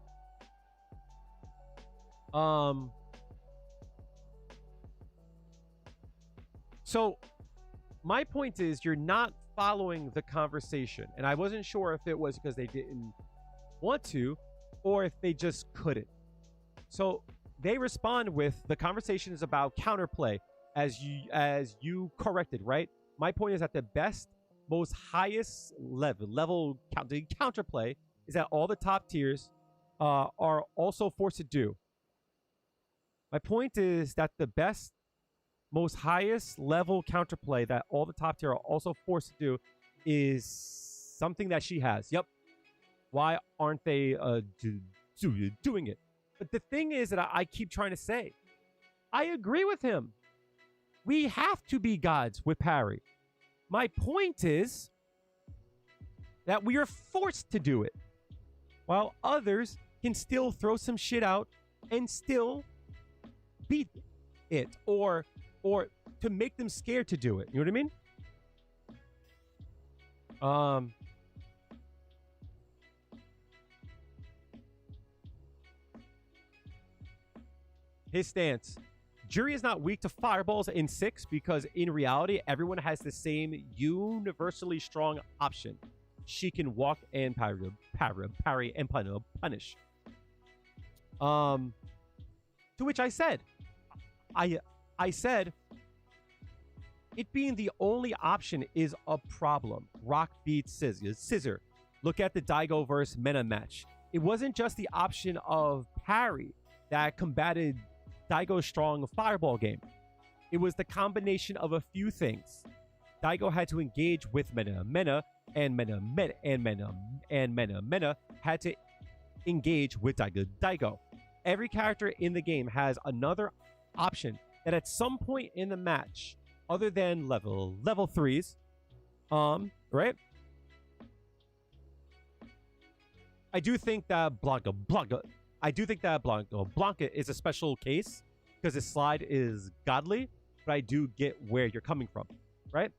So my point is, you're not following the conversation. And I wasn't sure if it was because they didn't want to, or if they just couldn't. So they respond with, the conversation is about counterplay, as you corrected, right? My point is that the best, most highest level counterplay is at all the top tiers, are also forced to do. My point is that the best, most highest level counterplay that all the top tier are also forced to do is something that she has. Yep. Why aren't they doing it? But the thing is that I keep trying to say, I agree with him. We have to be gods with parry. My point is that we are forced to do it, while others can still throw some shit out and still beat it, or to make them scared to do it. You know what I mean? His stance. Juri is not weak to fireballs in 6 because in reality, everyone has the same universally strong option. She can walk and parry and punish. To which I said, I said, it being the only option is a problem. Rock beats scissor. Look at the Daigo versus Mena match. It wasn't just the option of parry that combated Daigo's strong fireball game. It was the combination of a few things. Daigo had to engage with Mena, and Mena had to engage with Daigo. Every character in the game has another option that at some point in the match, other than level 3s, right? I do think that Blanca is a special case because his slide is godly, but I do get where you're coming from, right?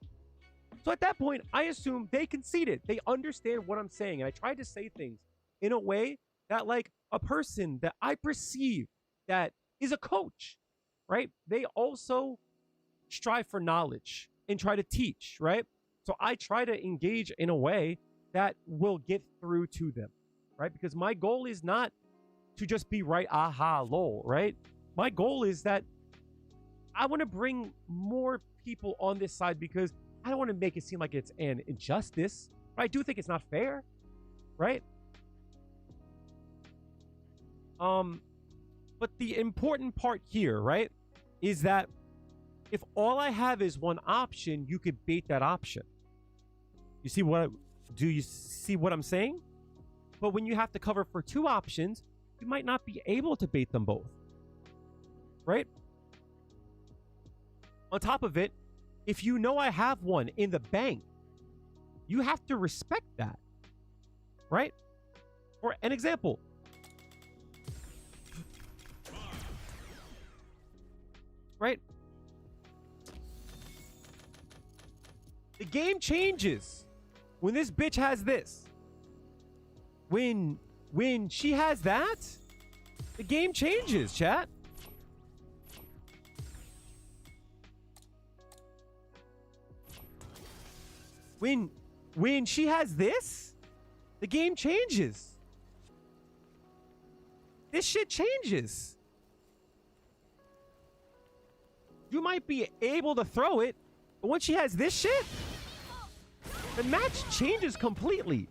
So at that point, I assume they conceded. They understand what I'm saying. And I tried to say things in a way that, like, a person that I perceive that is a coach, right? They also strive for knowledge and try to teach, right? So I try to engage in a way that will get through to them, right? Because my goal is not to just be right, aha, lol, right? My goal is that I want to bring more people on this side because I don't want to make it seem like it's an injustice, but I do think it's not fair, right? But the important part here, right, is that if all I have is one option, you could bait that option. You see what? Do you see what I'm saying? But when you have to cover for 2 options, you might not be able to bait them both, right? On top of it, if you know I have one in the bank, you have to respect that, right? For an example, right? The game changes when this bitch has this. When she has that, the game changes, chat. When she has this, the game changes. This shit changes. You might be able to throw it, but when she has this shit, the match changes completely.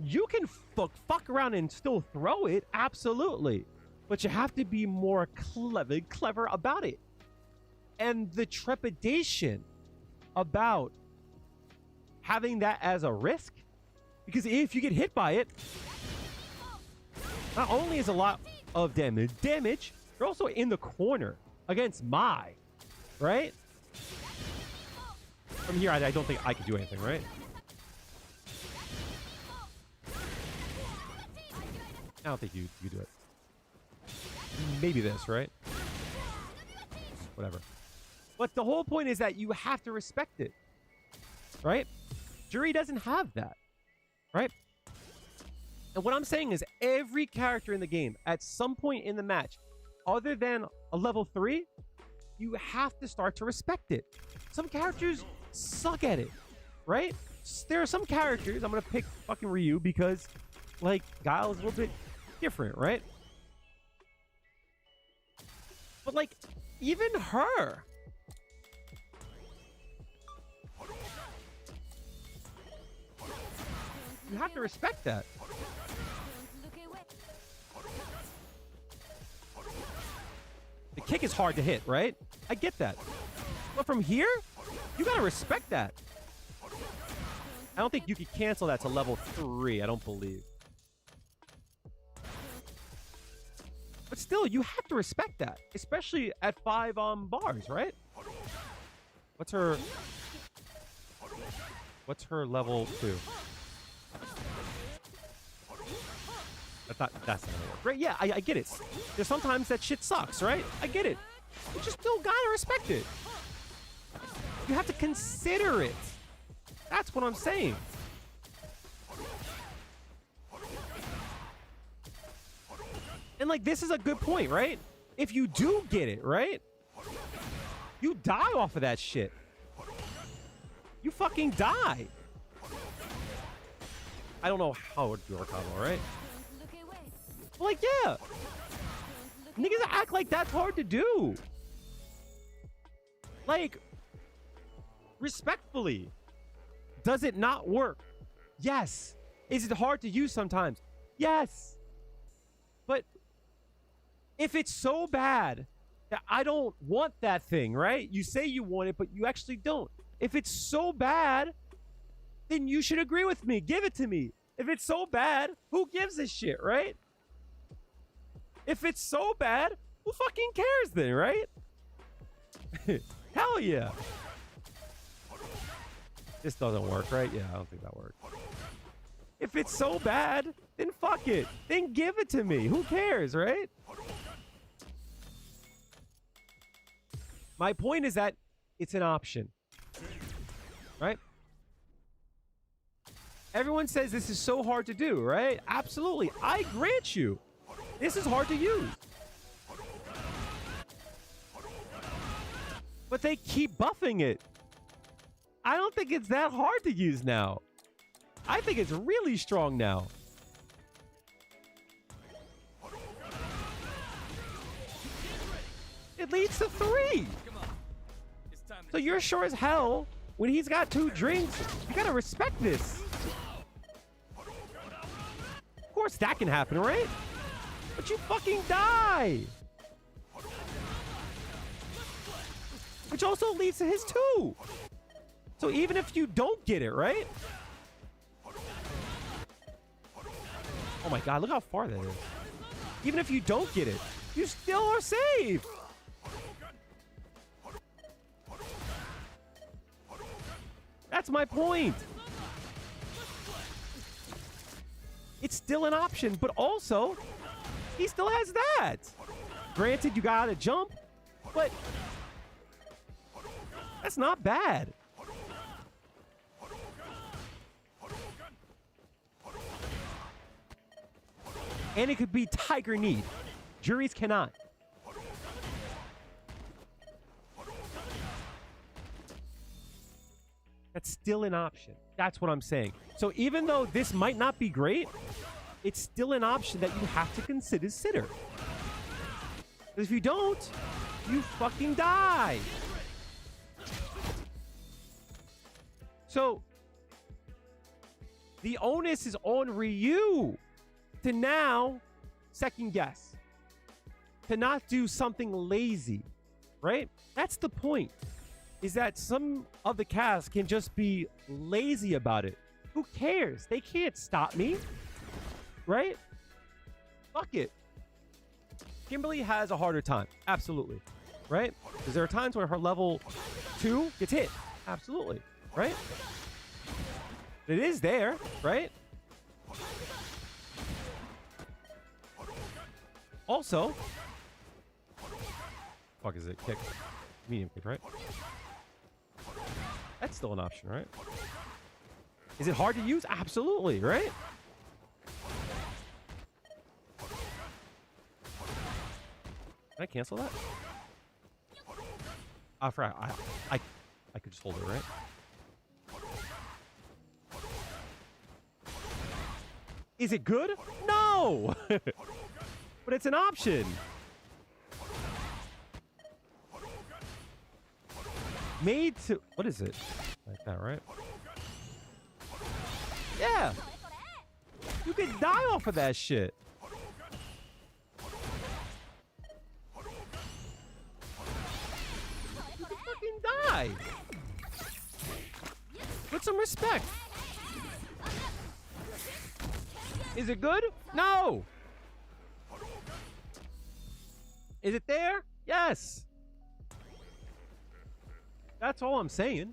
You can fuck around and still throw it, absolutely. But you have to be more clever about it. And the trepidation about having that as a risk, because if you get hit by it, not only is a lot of damage, you're also in the corner against Mai, right? From here, I don't think I can do anything, right? I don't think you do it. Maybe this, right? Whatever. But the whole point is that you have to respect it, right? Juri doesn't have that, right? And what I'm saying is every character in the game, at some point in the match, other than a level 3, you have to start to respect it. Some characters suck at it, right? There are some characters, I'm going to pick fucking Ryu because, like, Guile is a little bit different, right? But, like, even her, you have to respect that. kick is hard to hit, right? I get that. But from here, you gotta respect that. I don't think you could cancel that to level 3. I don't believe. But still, you have to respect that, especially at 5 bars, right? What's her level 2? I thought that's not gonna work. Right? Yeah, I get it. There's sometimes that shit sucks, right? I get it. You just still gotta respect it. You have to consider it. That's what I'm saying. And like, this is a good point, right? If you do get it, right? You die off of that shit. You fucking die. I don't know how it would work out, all right? Like, yeah. Niggas act like that's hard to do. Like, respectfully, does it not work? Yes. Is it hard to use sometimes? Yes. But if it's so bad that I don't want that thing, right? You say you want it, but you actually don't. If it's so bad, then you should agree with me. Give it to me. If it's so bad, who gives a shit, right? If it's so bad, who fucking cares then, right? Hell yeah. This doesn't work, right? Yeah, I don't think that worked. If it's so bad, then fuck it. Then give it to me. Who cares, right? My point is that it's an option, right? Everyone says this is so hard to do, right? Absolutely. I grant you. This is hard to use. But they keep buffing it. I don't think it's that hard to use now. I think it's really strong now. It leads to 3. So you're sure as hell when he's got 2 drinks, you gotta respect this. Of course that can happen, right? But you fucking die. Which also leads to his 2. So even if you don't get it, right? Oh my God, look how far that is. Even if you don't get it, you still are safe. That's my point. It's still an option, but also, he still has that. Granted, you gotta jump, but that's not bad. And it could be Tiger Need. Juries cannot. That's still an option. That's what I'm saying. So even though this might not be great, it's still an option that you have to consider. Because if you don't, you fucking die. So the onus is on Ryu to now second guess, to not do something lazy, right? That's the point, is that some of the cast can just be lazy about it. Who cares? They can't stop me, right? Fuck it. Kimberly has a harder time, absolutely, right? Because there are times where her level 2 gets hit, absolutely, right? It is there, right? Also, fuck is it? Kick. Medium kick, right? That's still an option, right? Is it hard to use? Absolutely, right? Can I cancel that? I forgot. I could just hold it, right? Is it good? No! But it's an option. Made to... What is it? Like that, right? Yeah! You could die off of that shit. fucking die. Put some respect. Is it good? No. Is it there? Yes. That's all I'm saying.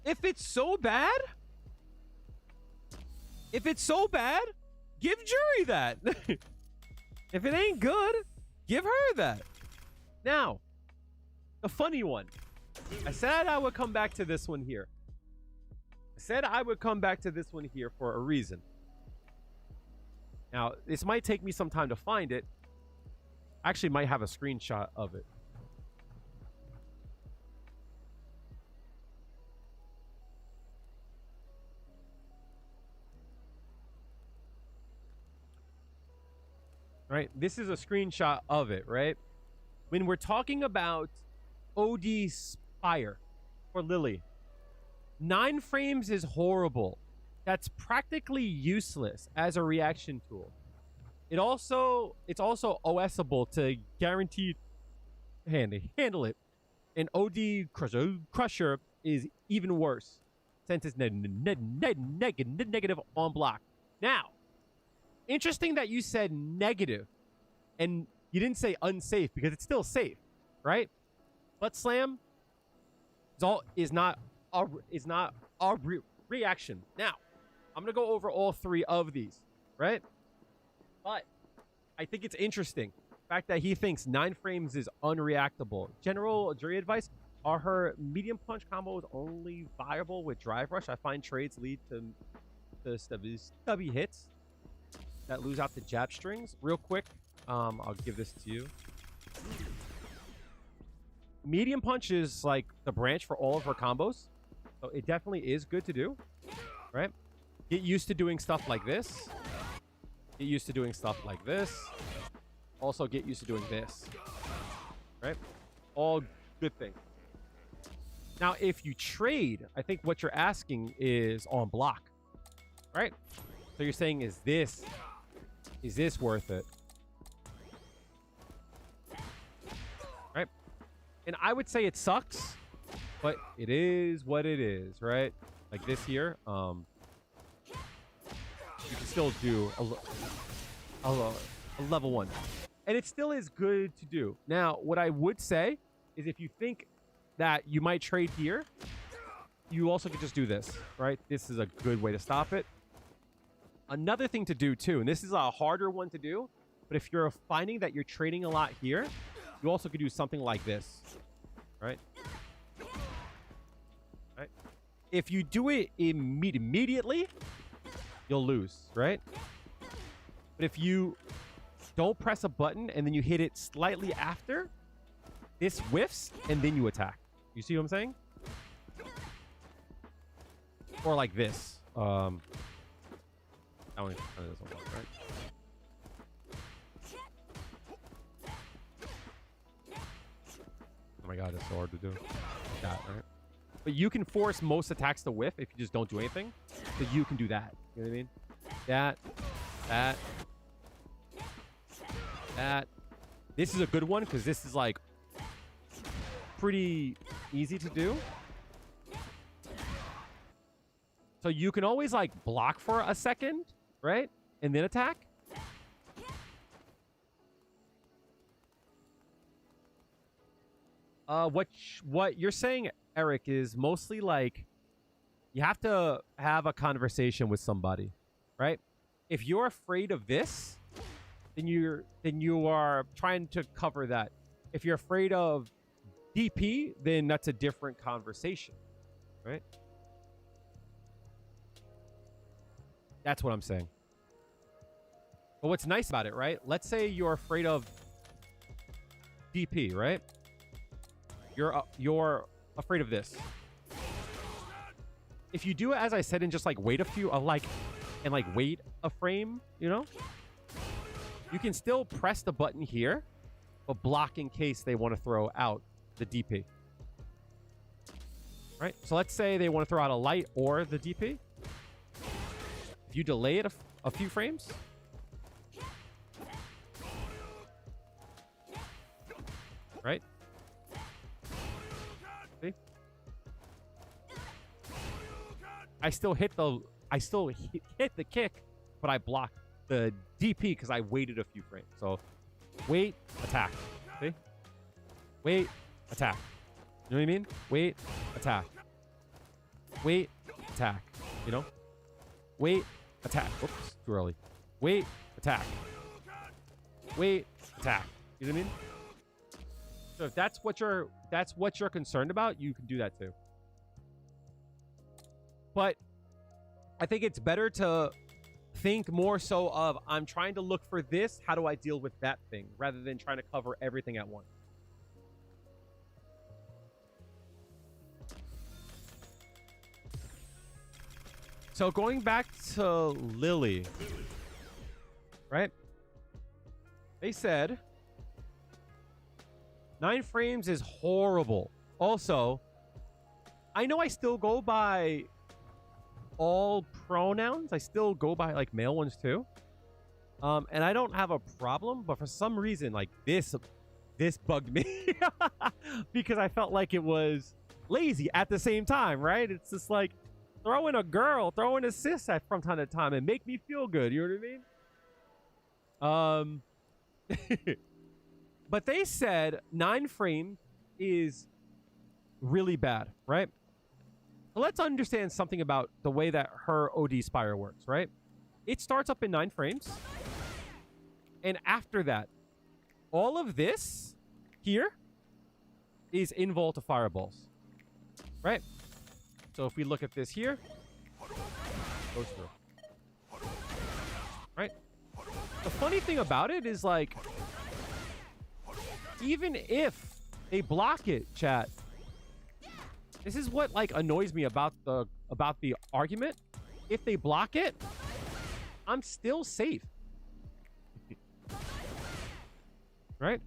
If it's so bad, give Juri that. If it ain't good, give her that. Now, the funny one. I said I would come back to this one here. For a reason. Now, this might take me some time to find it. Actually, might have a screenshot of it. Right? This is a screenshot of it, right? When we're talking about OD Spire for Lily, 9 frames is horrible. That's practically useless as a reaction tool. It's also OSable to guaranteed handle it. And OD Crusher is even worse since it's negative on block. Now, interesting that you said negative and you didn't say unsafe because it's still safe, right? Butt slam is not a reaction. Now, I'm going to go over all 3 of these, right? But I think it's interesting. The fact that he thinks 9 frames is unreactable. General Juri advice, are her medium punch combos only viable with drive rush? I find trades lead to stubby hits that lose out the jab strings. Real quick, I'll give this to you. Medium punch is like the branch for all of her combos. So it definitely is good to do, right? Get used to doing stuff like this. Get used to doing stuff like this. Also get used to doing this, right? All good things. Now, if you trade, I think what you're asking is on block, right? So you're saying, is this worth it? Right? And I would say it sucks, but it is what it is, right? Like this here, you can still do a level 1. And it still is good to do. Now, what I would say is if you think that you might trade here, you also could just do this, right? This is a good way to stop it. Another thing to do too, and this is a harder one to do, but if you're finding that you're trading a lot here, you also could do something like this, right? Right? If you do it immediately, you'll lose, right? But if you don't press a button and then you hit it slightly after, this whiffs and then you attack. You see what I'm saying? Or like this. That one kind of doesn't work, right? Oh my god, it's so hard to do. That, right? But you can force most attacks to whiff if you just don't do anything. So you can do that. You know what I mean? That. This is a good one because this is like pretty easy to do. So you can always like block for a second, right? And then attack. What you're saying, Eric, is mostly like you have to have a conversation with somebody, right? If you're afraid of this, then you are trying to cover that. If you're afraid of DP, then that's a different conversation, right? That's what I'm saying. But what's nice about it, right? Let's say you're afraid of DP, right? You're afraid of this. If you do it as I said and just like wait a few, wait a frame, you know, you can still press the button here, but block in case they want to throw out the DP. Right? So let's say they want to throw out a light or the DP. If you delay it a few frames, Right? See? I still hit the kick, but I blocked the DP because I waited a few frames. So wait, attack. See? Wait, attack. You know what I mean? Wait, attack. Wait, attack. You know? Wait, attack. Oops, too early. Wait, attack. Wait, attack. You know what I mean? So if that's what you're concerned about, you can do that too. But I think it's better to think more so of, I'm trying to look for this, how do I deal with that thing, rather than trying to cover everything at once. So going back to Lily, right? They said 9 frames is horrible. Also, I know I still go by all pronouns. I still go by like male ones too. And I don't have a problem, but for some reason, like this bugged me because I felt like it was lazy at the same time, right? It's just like, throw in a girl, throw in a sis from time to time and make me feel good. You know what I mean? But they said 9 frames is really bad, right? So let's understand something about the way that her OD Spire works, right? It starts up in 9 frames. And after that, all of this here is invul to fireballs, right? So if we look at this here, goes through. Right? The funny thing about it is, like, even if they block it, chat, this is what like annoys me about the argument. If they block it, I'm still safe. Right?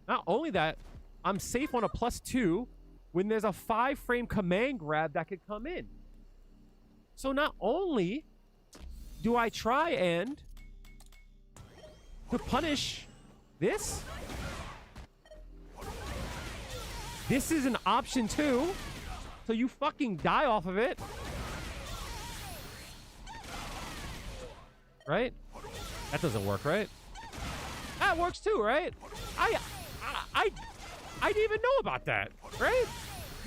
Not only that, I'm safe on a +2 when there's a 5-frame command grab that could come in. So not only do I try and to punish this, this is an option too. So you fucking die off of it. Right? That doesn't work, right? That works too, right? I didn't even know about that, right?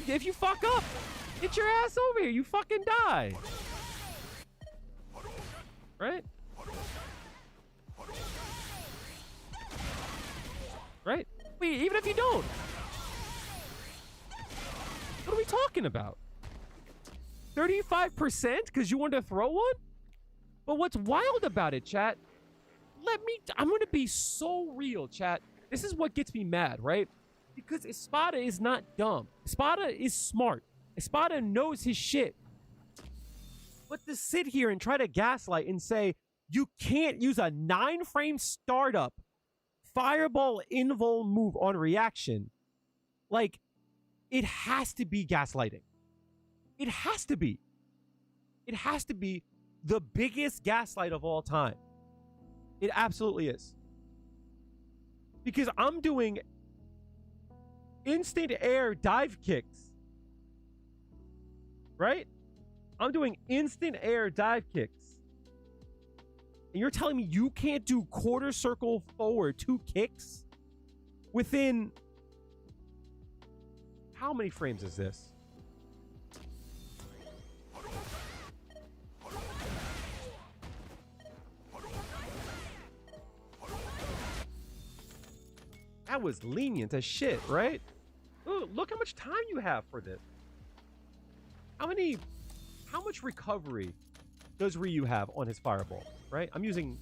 If you fuck up, get your ass over here. You fucking die. Right? Right? Wait, even if you don't. What are we talking about? 35% because you wanted to throw one? But what's wild about it, chat? I'm going to be so real, chat. This is what gets me mad, right? Because Espada is not dumb. Espada is smart. Espada knows his shit. But to sit here and try to gaslight and say, you can't use a 9-frame startup fireball invul move on reaction, like, it has to be gaslighting. It has to be. It has to be the biggest gaslight of all time. It absolutely is. Because I'm doing instant air dive kicks. Right? I'm doing instant air dive kicks. And you're telling me you can't do quarter circle forward 2 kicks within... How many frames is this? That was lenient as shit, right? Ooh, look how much time you have for this. How much recovery does Ryu have on his fireball, right? I'm using...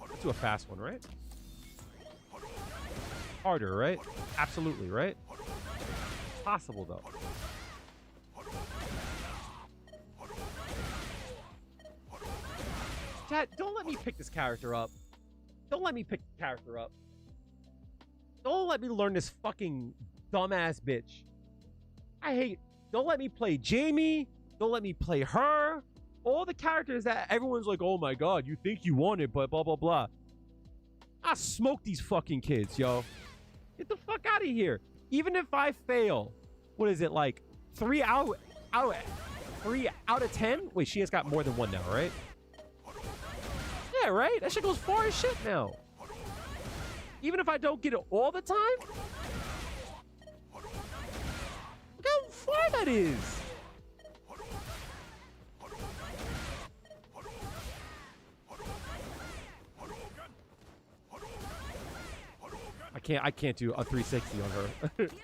Let's do a fast one, right? Harder, right? Absolutely, right? Possible, though. Chat, don't let me pick this character up. Don't let me pick the character up. Don't let me learn this fucking dumbass bitch. Don't let me play Jamie. Don't let me play her all the characters that everyone's like, oh my god, you think you won it, but blah blah blah. I smoke these fucking kids, yo. Get the fuck out of here. Even if I fail, what is it, like 3 out of 10? Wait, she has got more than one now, right? Yeah, right? That shit goes far as shit now. Even if I don't get it all the time? Look how far that is. I can't do a 360 on her.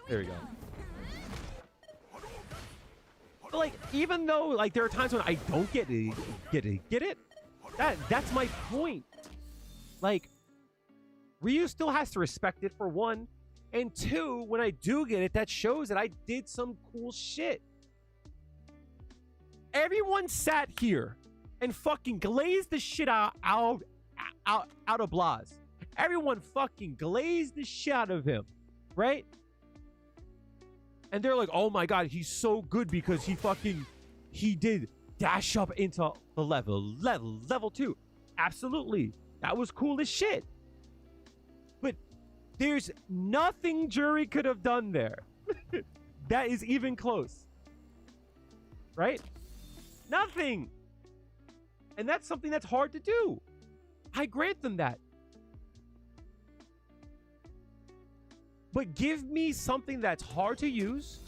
There we go. But like, even though like there are times when I don't get it, that's my point. Like, Ryu still has to respect it, for one, and two, when I do get it, that shows that I did some cool shit. Everyone sat here and fucking glazed the shit out of Blas. Everyone fucking glazed the shit out of him, right? And they're like, oh my god, he's so good because he did dash up into the level 2. Absolutely. That was cool as shit. But there's nothing Juri could have done there that is even close. Right? Nothing. And that's something that's hard to do. I grant them that. But give me something that's hard to use,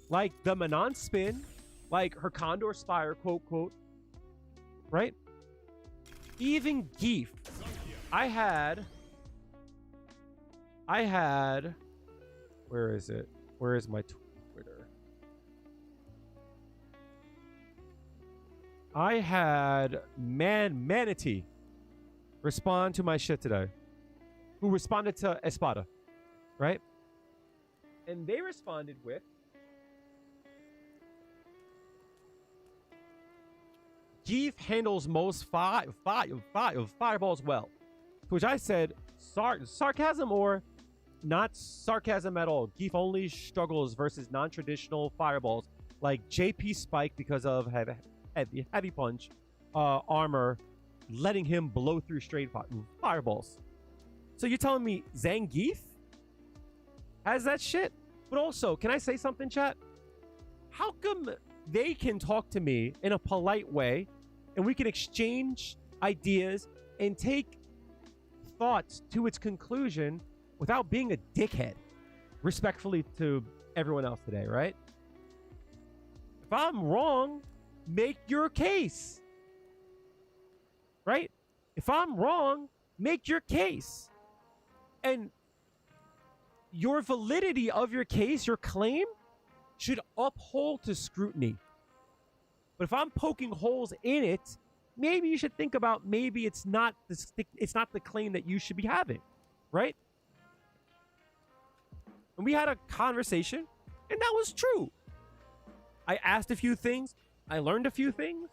like the Manon spin, like her Condor Spire, quote, quote, right? Even Geef. I had, where is it? Where is my Twitter? I had Manatee respond to my shit today, who responded to Espada. Right? And they responded with, Geef handles most fireballs well. To which I said, sarcasm or not sarcasm at all. Geef only struggles versus non-traditional fireballs like JP Spike because of heavy punch armor, letting him blow through straight fireballs. So you're telling me Zangief has that shit? But also, can I say something, chat? How come they can talk to me in a polite way and we can exchange ideas and take thoughts to its conclusion without being a dickhead? Respectfully to everyone else today, right? If I'm wrong, make your case. Right? If I'm wrong, make your case. And your validity of your case, your claim, should uphold to scrutiny. But if I'm poking holes in it, maybe you should think about maybe it's not the claim that you should be having, right? And we had a conversation, and that was true. I asked a few things. I learned a few things.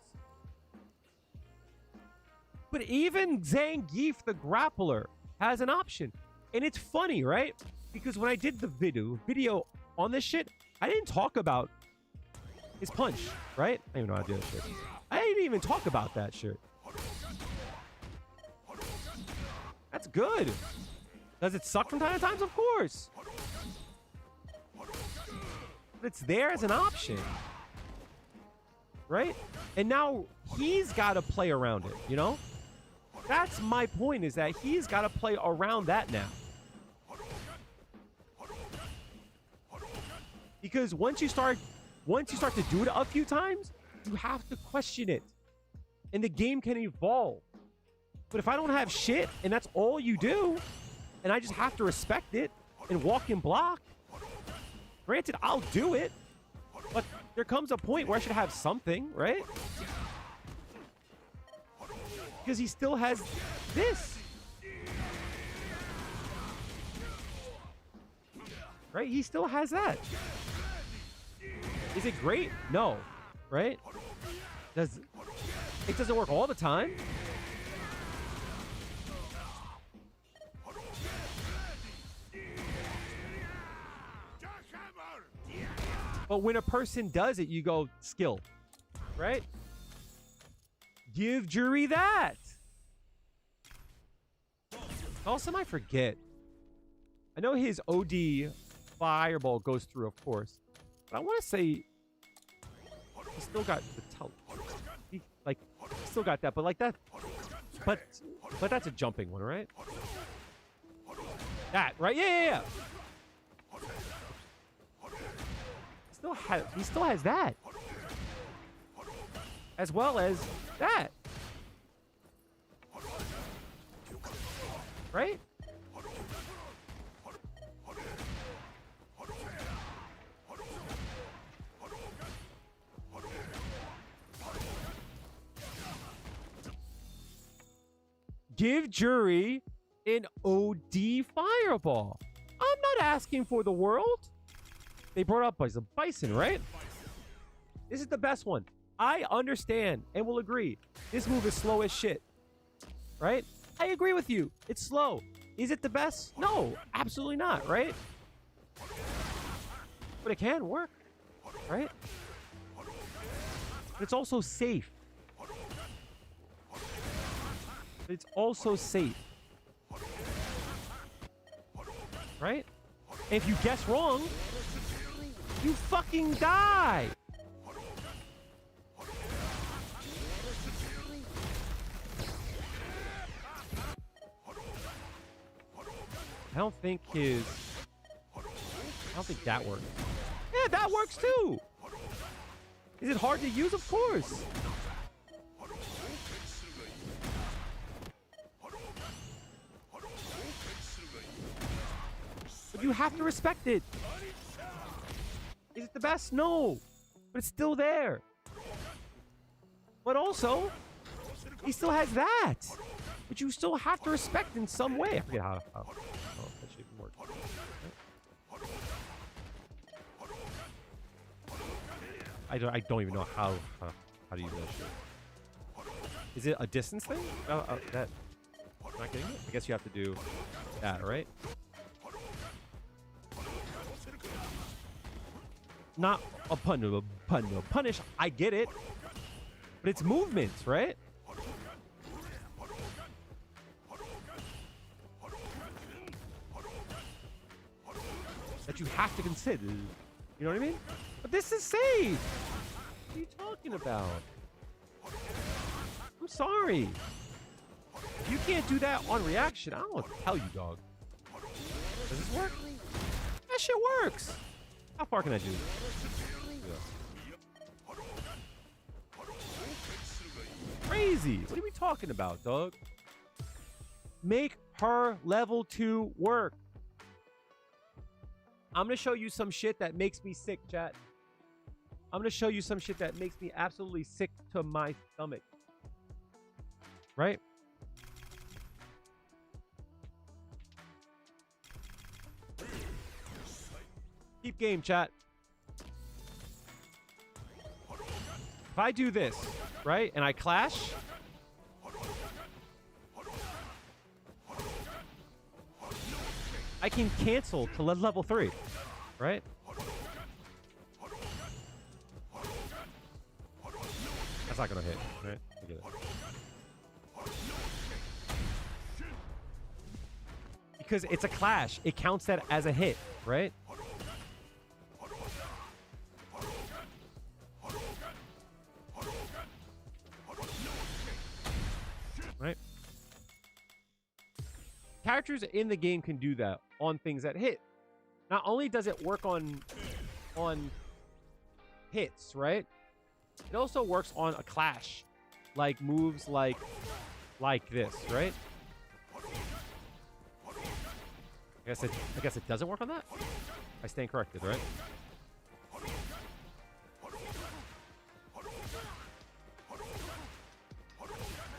But even Zangief, the grappler, has an option. And it's funny, right? Because when I did the video on this shit, I didn't talk about his punch, right? I don't even know how to do that shit. I didn't even talk about that shit. That's good. Does it suck from time to time? Of course. But it's there as an option. Right? And now he's got to play around it, you know? That's my point, is that he's got to play around that now. Because once you start to do it a few times, you have to question it. And the game can evolve. But if I don't have shit and that's all you do, and I just have to respect it and walk and block, granted, I'll do it. But there comes a point where I should have something, right? Because he still has this. Right? He still has that. Is it great? No. Right? It doesn't work all the time. But when a person does it, you go skill. Right? Give Juri that. Also, I forget. I know his OD fireball goes through, of course. But I want to say he still got the tell. He still got that, but like that. But that's a jumping one, right? That, right? Yeah. He still has that. As well as that. Right? Give Juri an OD fireball. I'm not asking for the world. They brought up as a bison, right? This is the best one. I understand and will agree. This move is slow as shit. Right? I agree with you. It's slow. Is it the best? No, absolutely not, right? But it can work, right? But it's also safe. It's also safe. Right? And if you guess wrong, you fucking die. I don't think that works. Yeah, that works too. Is it hard to use? Of course. But you have to respect it. Is it the best? No. But it's still there. But also, he still has that. But you still have to respect in some way. I forget how that should even work. I don't even know how to use that shit. Is it a distance thing? That. I'm not getting it? I guess you have to do that, right? Not a punish. I get it. But it's movements, right? That you have to consider. You know what I mean? But this is safe. What are you talking about? I'm sorry. If you can't do that on reaction, I don't know what to tell you, dog. Does this work? That shit works. How far can I do? Crazy. What are we talking about, dog? Make her level 2 work. I'm going to show you some shit that makes me sick, chat. I'm going to show you some shit that makes me absolutely sick to my stomach. Right? Keep game, chat. If I do this, right, and I clash, I can cancel to level 3, right? That's not gonna hit, right? I get it. Because it's a clash. It counts that as a hit, right? Right? Characters in the game can do that on things that hit. Not only does it work on hits, right? It also works on a clash. Like moves like this, right? I guess it doesn't work on that? I stand corrected, right?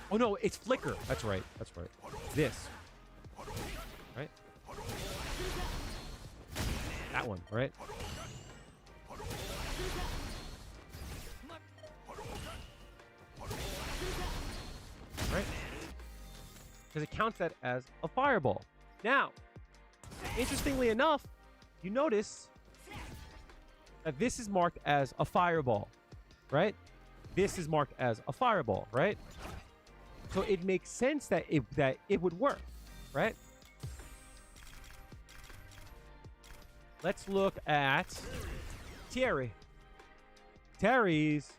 Oh no, it's flicker. That's right. That's right. This. Right? That one, right? Right? Because it counts that as a fireball. Now, interestingly enough, you notice that this is marked as a fireball, right? this is marked as a fireball, right? So it makes sense that it would work, right? Let's look at Terry. Terry's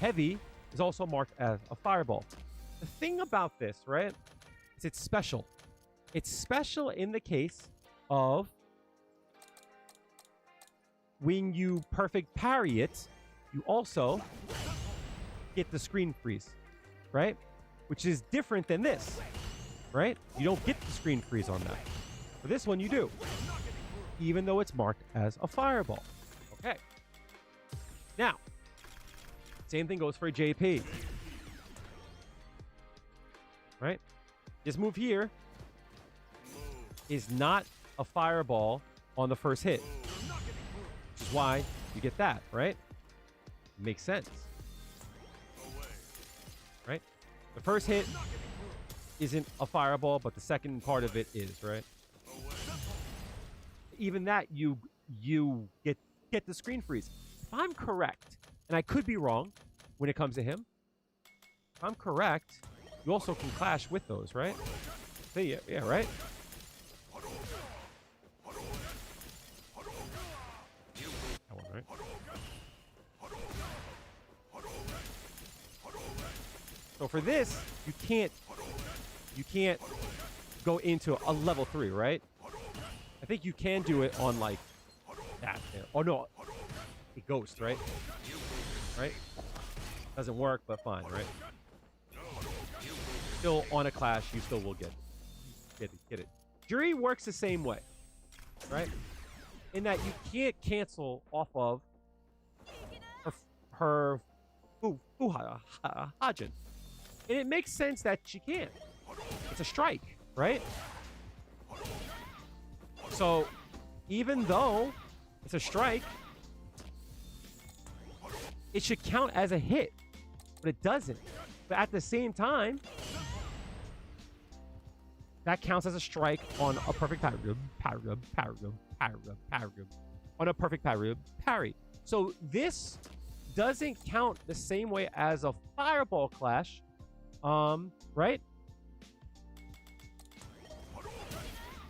heavy is also marked as a fireball. The thing about this, right, is it's special. It's special in the case of when you perfect parry it, you also get the screen freeze, right? Which is different than this, right? You don't get the screen freeze on that. For this one, you do, even though it's marked as a fireball. Okay. Now, same thing goes for a JP, right? This move here is not a fireball on the first hit, which is why you get that, right? Makes sense, right? The first hit isn't a fireball, but the second part of it is, right? Even that, you get the screen freeze. If I'm correct, and I could be wrong when it comes to him, if I'm correct, you also can clash with those, right? Yeah, right? That one, right? So for this, you can't go into a level 3, right? I think you can do it on like that. Yeah. Oh no, a ghost, right? Right? Doesn't work, but fine, right? Still on a clash, you still will get it. Juri works the same way, right? In that you can't cancel off of her Hajin. And it makes sense that she can't. It's a strike, right? So even though it's a strike, it should count as a hit, but it doesn't. But at the same time, that counts as a strike on a perfect parry, on a perfect parry. So this doesn't count the same way as a fireball clash, right?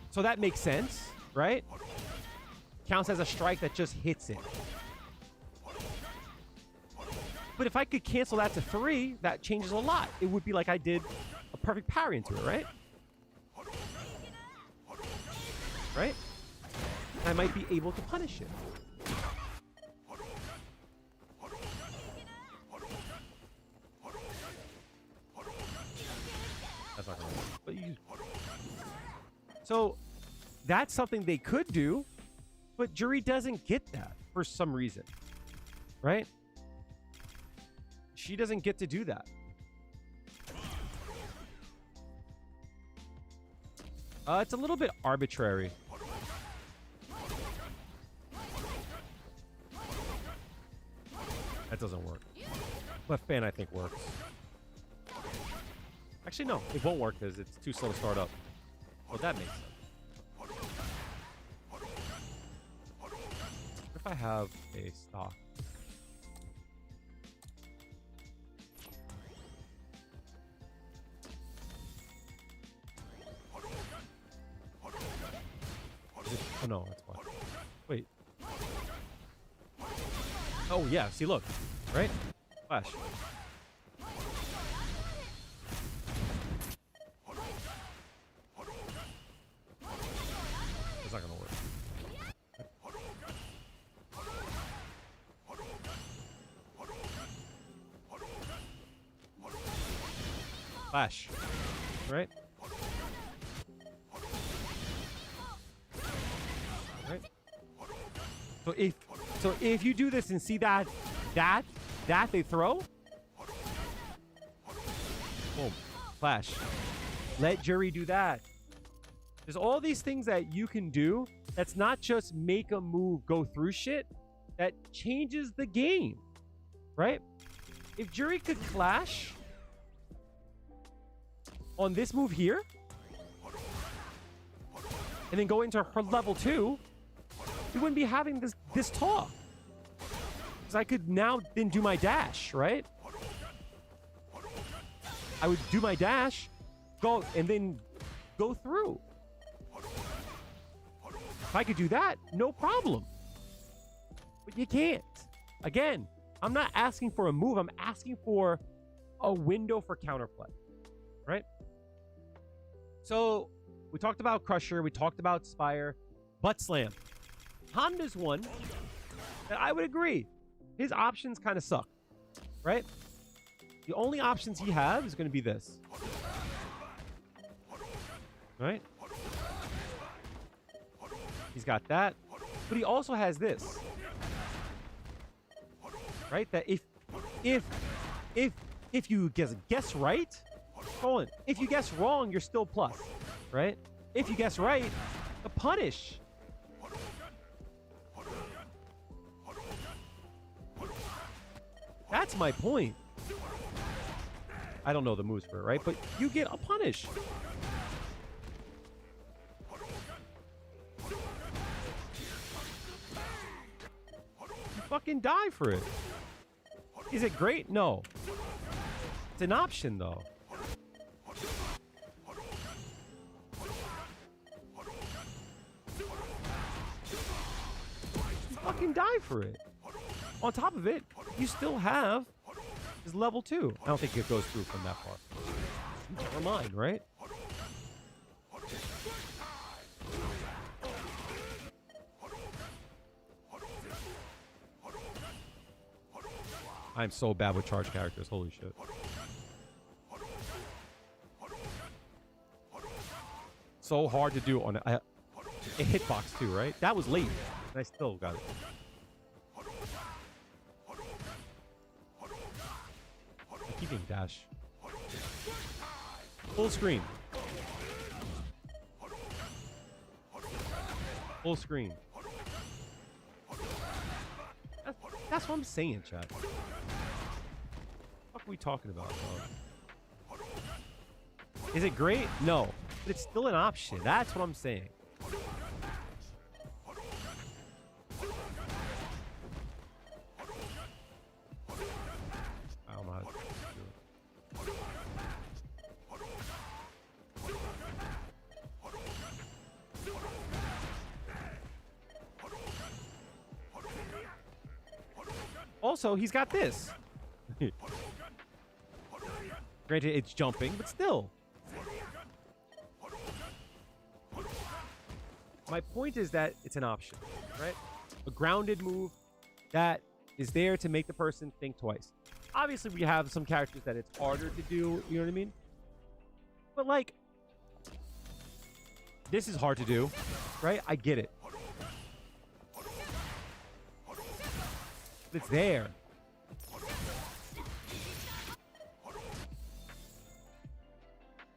So that makes sense, right? Counts as a strike that just hits it. But if I could cancel that to 3, that changes a lot. It would be like I did a perfect parry into it, right? Right? I might be able to punish it. That's not gonna work. But so that's something they could do, but Juri doesn't get that for some reason, right? She doesn't get to do that. It's a little bit arbitrary. That doesn't work. But fan, I think, works. Actually, no. It won't work because it's too slow to start up. Well, that makes sense. What if I have a stock? Oh no, that's fine. Wait. Oh yeah, see, look, right? Flash. That's not gonna work. Flash. Right? Right? So if you do this and see that they throw, boom, flash. Let Juri do that. There's all these things that you can do that's not just make a move go through shit, that changes the game, right? If Juri could clash on this move here and then go into her level 2, we wouldn't be having this talk. Because I could now then do my dash, right? I would do my dash, go, and then go through. If I could do that, no problem. But you can't. Again, I'm not asking for a move. I'm asking for a window for counterplay, right? So we talked about Crusher. We talked about Spire. Butt Slam. Honda's one that I would agree. His options kind of suck, right? The only options he has is going to be this. Right? He's got that. But he also has this. Right? That if you guess right, hold on. If you guess wrong, you're still plus. Right? If you guess right, the punish. That's my point. I don't know the moves for it, right? But you get a punish. You fucking die for it. Is it great? No. It's an option, though. You fucking die for it. On top of it, you still have his level 2. I don't think it goes through from that far. Never mind, right? I'm so bad with charge characters. Holy shit. So hard to do on a hitbox too, right? That was late, and I still got it. Keeping dash. Full screen. Full screen. That's what I'm saying, chat. What are we talking about, dog? Is it great? No. But it's still an option. That's what I'm saying. I don't know how to do it. Also, he's got this. Granted, it's jumping, but still. My point is that it's an option, right? A grounded move that is there to make the person think twice. Obviously, we have some characters that it's harder to do, you know what I mean? But, like, this is hard to do, right? I get it. It's there.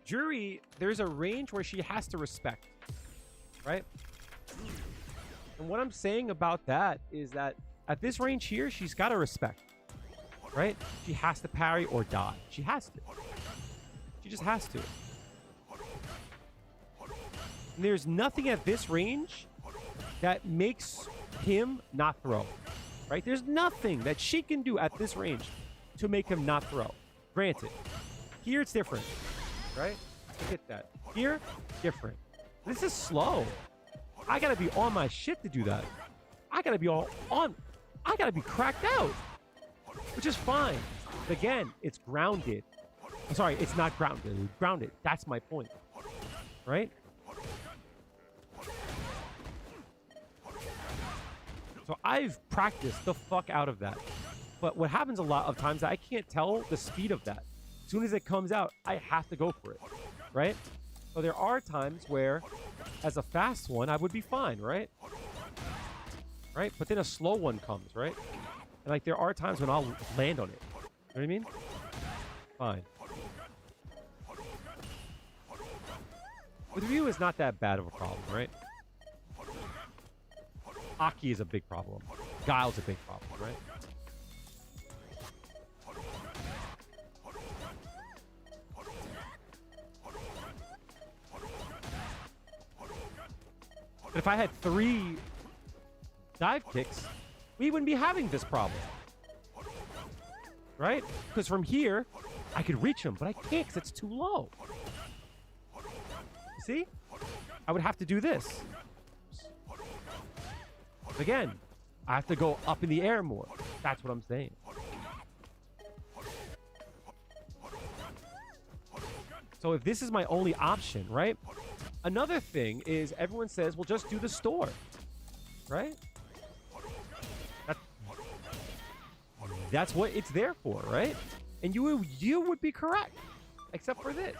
Juri, there's a range where she has to respect, right? And what I'm saying about that is that at this range here, she's got to respect, right? She has to parry or die. She has to. She just has to. And there's nothing at this range that makes him not throw. Right? There's nothing that she can do at this range to make him not throw. Granted, here it's different, right? I get that. Here, different. This is slow. I gotta be on my shit to do that. I gotta be all on. I gotta be cracked out, which is fine. But again, it's grounded. I'm sorry, it's not grounded. It's grounded. That's my point, right? So I've practiced the fuck out of that. But what happens a lot of times, I can't tell the speed of that. As soon as it comes out, I have to go for it, right? So there are times where, as a fast one, I would be fine, right? Right? But then a slow one comes, right? And like there are times when I'll land on it. You know what I mean? Fine. With Ryu, it's not that bad of a problem, right? Aki is a big problem. Guile's a big problem, right? But if I had 3 dive kicks, we wouldn't be having this problem. right? Because from here, I could reach him, but I can't because it's too low. See? I would have to do this. Again, I have to go up in the air more. That's what I'm saying. So if this is my only option, right? Another thing is everyone says, well, just do the store, right? That's what it's there for, right? And you would be correct, except for this.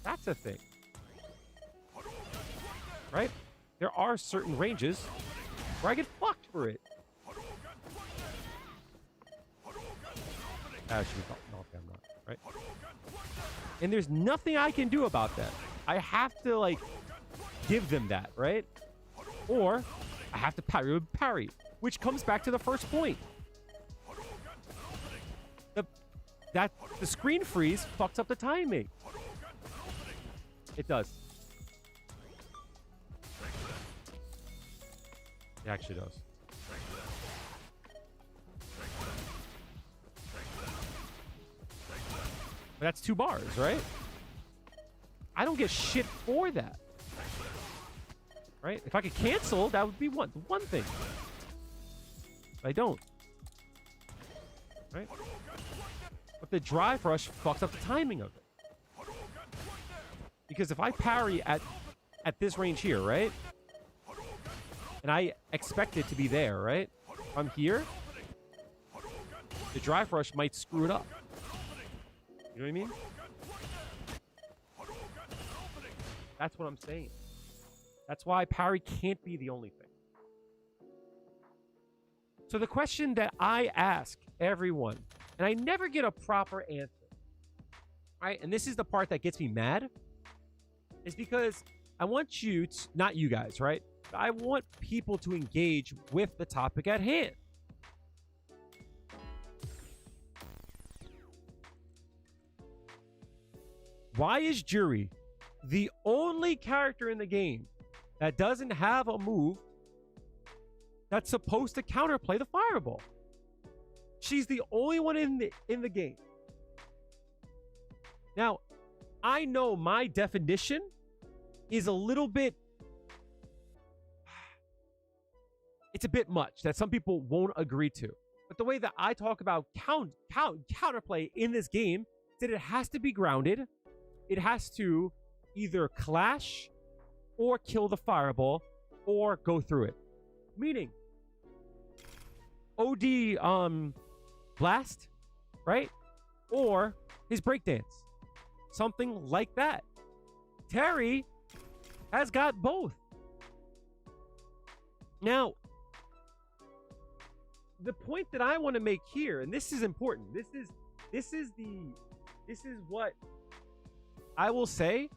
That's a thing, right? There are certain ranges where I get fucked for it. Actually, no, okay, I'm not, right? And there's nothing I can do about that. I have to, like, give them that, right? Or I have to parry with parry, which comes back to the first point. The screen freeze fucks up the timing. It does. It actually does. But that's 2 bars, right? I don't get shit for that. Right? If I could cancel, that would be one thing. But I don't. Right? But the drive rush fucks up the timing of it. Because if I parry at this range here, right? And I expect it to be there, right? If I'm here, the drive rush might screw it up. You know what I mean? That's what I'm saying. That's why parry can't be the only thing. So the question that I ask everyone, and I never get a proper answer, right? And this is the part that gets me mad, is because I want you to, not you guys, right? I want people to engage with the topic at hand. Why is Juri the only character in the game that doesn't have a move that's supposed to counterplay the fireball? She's the only one in the game. Now, I know my definition is a little bit, it's a bit much that some people won't agree to. But the way that I talk about counterplay in this game is that it has to be grounded. It has to either clash or kill the fireball or go through it. Meaning, OD blast, right? Or his breakdance. Something like that. Terry has got both. Now, the point that I want to make here, and this is important. This is what I will say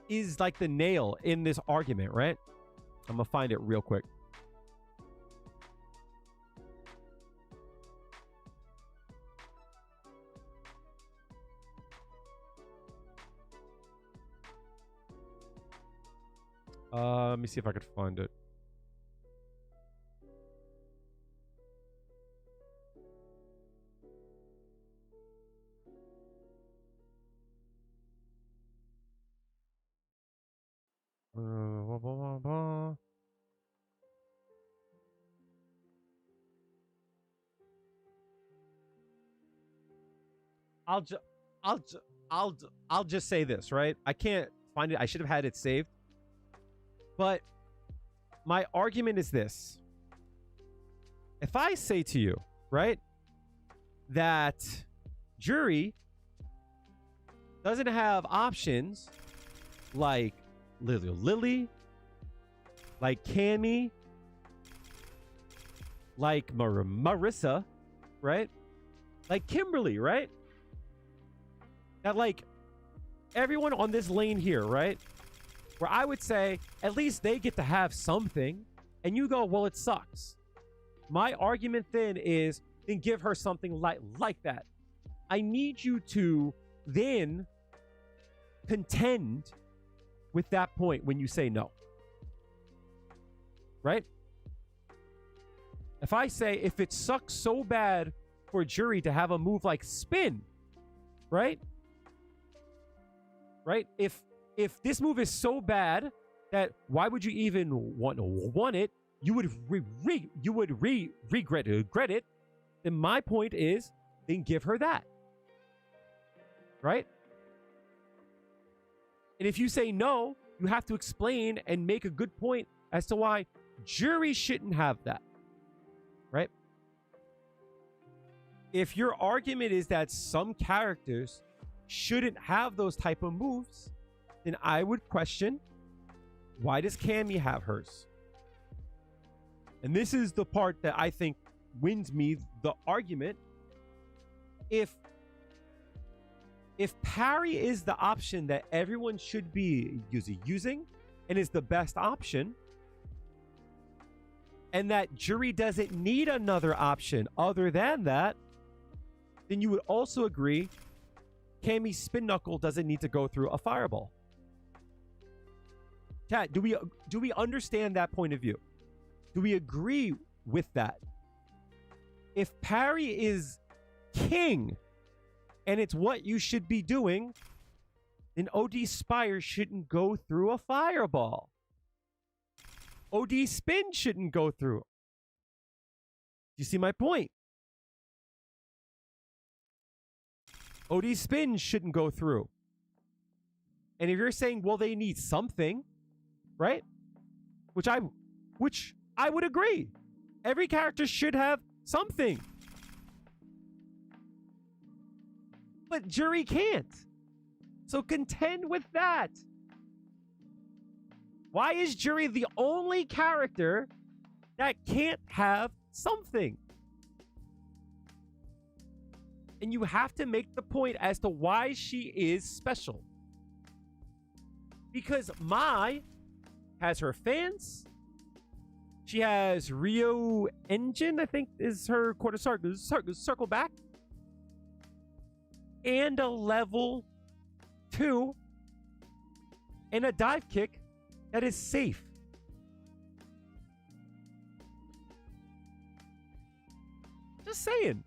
is like the nail in this argument, right? I'm gonna find it real quick. Let me see if I could find it. I'll just say this, right? I can't find it. I should have had it saved. But my argument is this. If I say to you, right, that Juri doesn't have options like Lily, like Cammy, like Marissa, right? Like Kimberly, right? That like everyone on this lane here, right? Where I would say at least they get to have something, and you go, well, it sucks. My argument then is, then give her something like that. I need you to then contend with that point when you say no. Right? If I say, if it sucks so bad for Juri to have a move like spin, right? Right? If this move is so bad that why would you even want it? You would regret it. Then my point is, then give her that. Right? And if you say no, you have to explain and make a good point as to why Juri shouldn't have that. Right? If your argument is that some characters shouldn't have those type of moves, then I would question, why does Cammy have hers? And this is the part that I think wins me the argument. If parry is the option that everyone should be using and is the best option, and that Juri doesn't need another option other than that, then you would also agree Cammy's spin knuckle doesn't need to go through a fireball. Chat, do we understand that point of view? Do we agree with that? If parry is king and it's what you should be doing, then OD Spire shouldn't go through a fireball. OD spin shouldn't go through. You see my point? OD spin shouldn't go through. And if you're saying, well, they need something, right? Which I would agree. Every character should have something. But Juri can't. So contend with that. Why is Juri the only character that can't have something? And you have to make the point as to why she is special. Because Mai has her fans. She has Rio Engine, I think is her quarter circle back. And a level 2. And a dive kick that is safe. Just saying,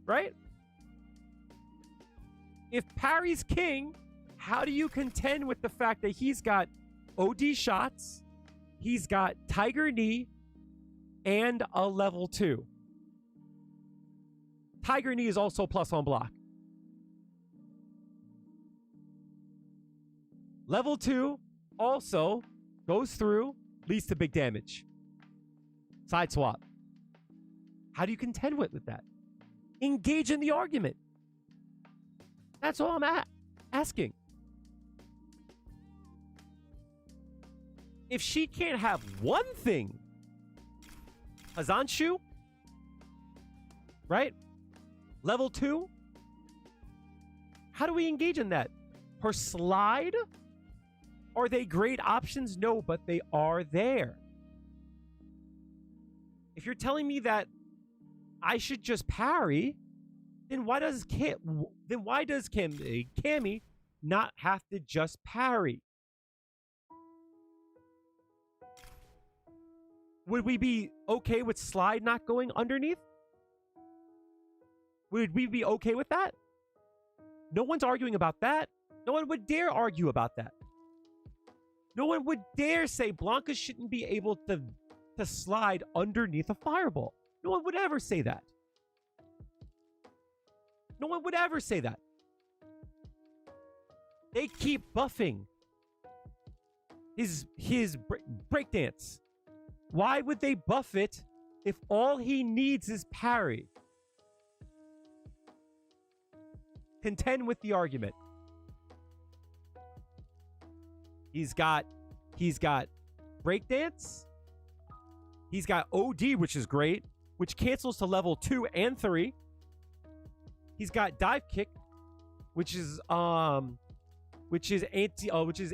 right? If parry's king, how do you contend with the fact that he's got OD shots, he's got Tiger Knee, and a level 2? Tiger Knee is also plus on block. Level 2 also goes through, leads to big damage. Side swap. How do you contend with that? Engage in the argument. That's all I'm asking. If she can't have one thing, Hazanshu, right? Level 2. How do we engage in that? Her slide? Are they great options? No, but they are there. If you're telling me that I should just parry, then why does Cammy not have to just parry? Would we be okay with slide not going underneath? Would we be okay with that? No one's arguing about that. No one would dare argue about that. No one would dare say Blanca shouldn't be able to slide underneath a fireball. No one would ever say that. No one would ever say that. They keep buffing his breakdance. Why would they buff it if all he needs is parry? Contend with the argument. He's got breakdance. He's got OD, which is great, which cancels to level 2 and 3. He's got dive kick, which is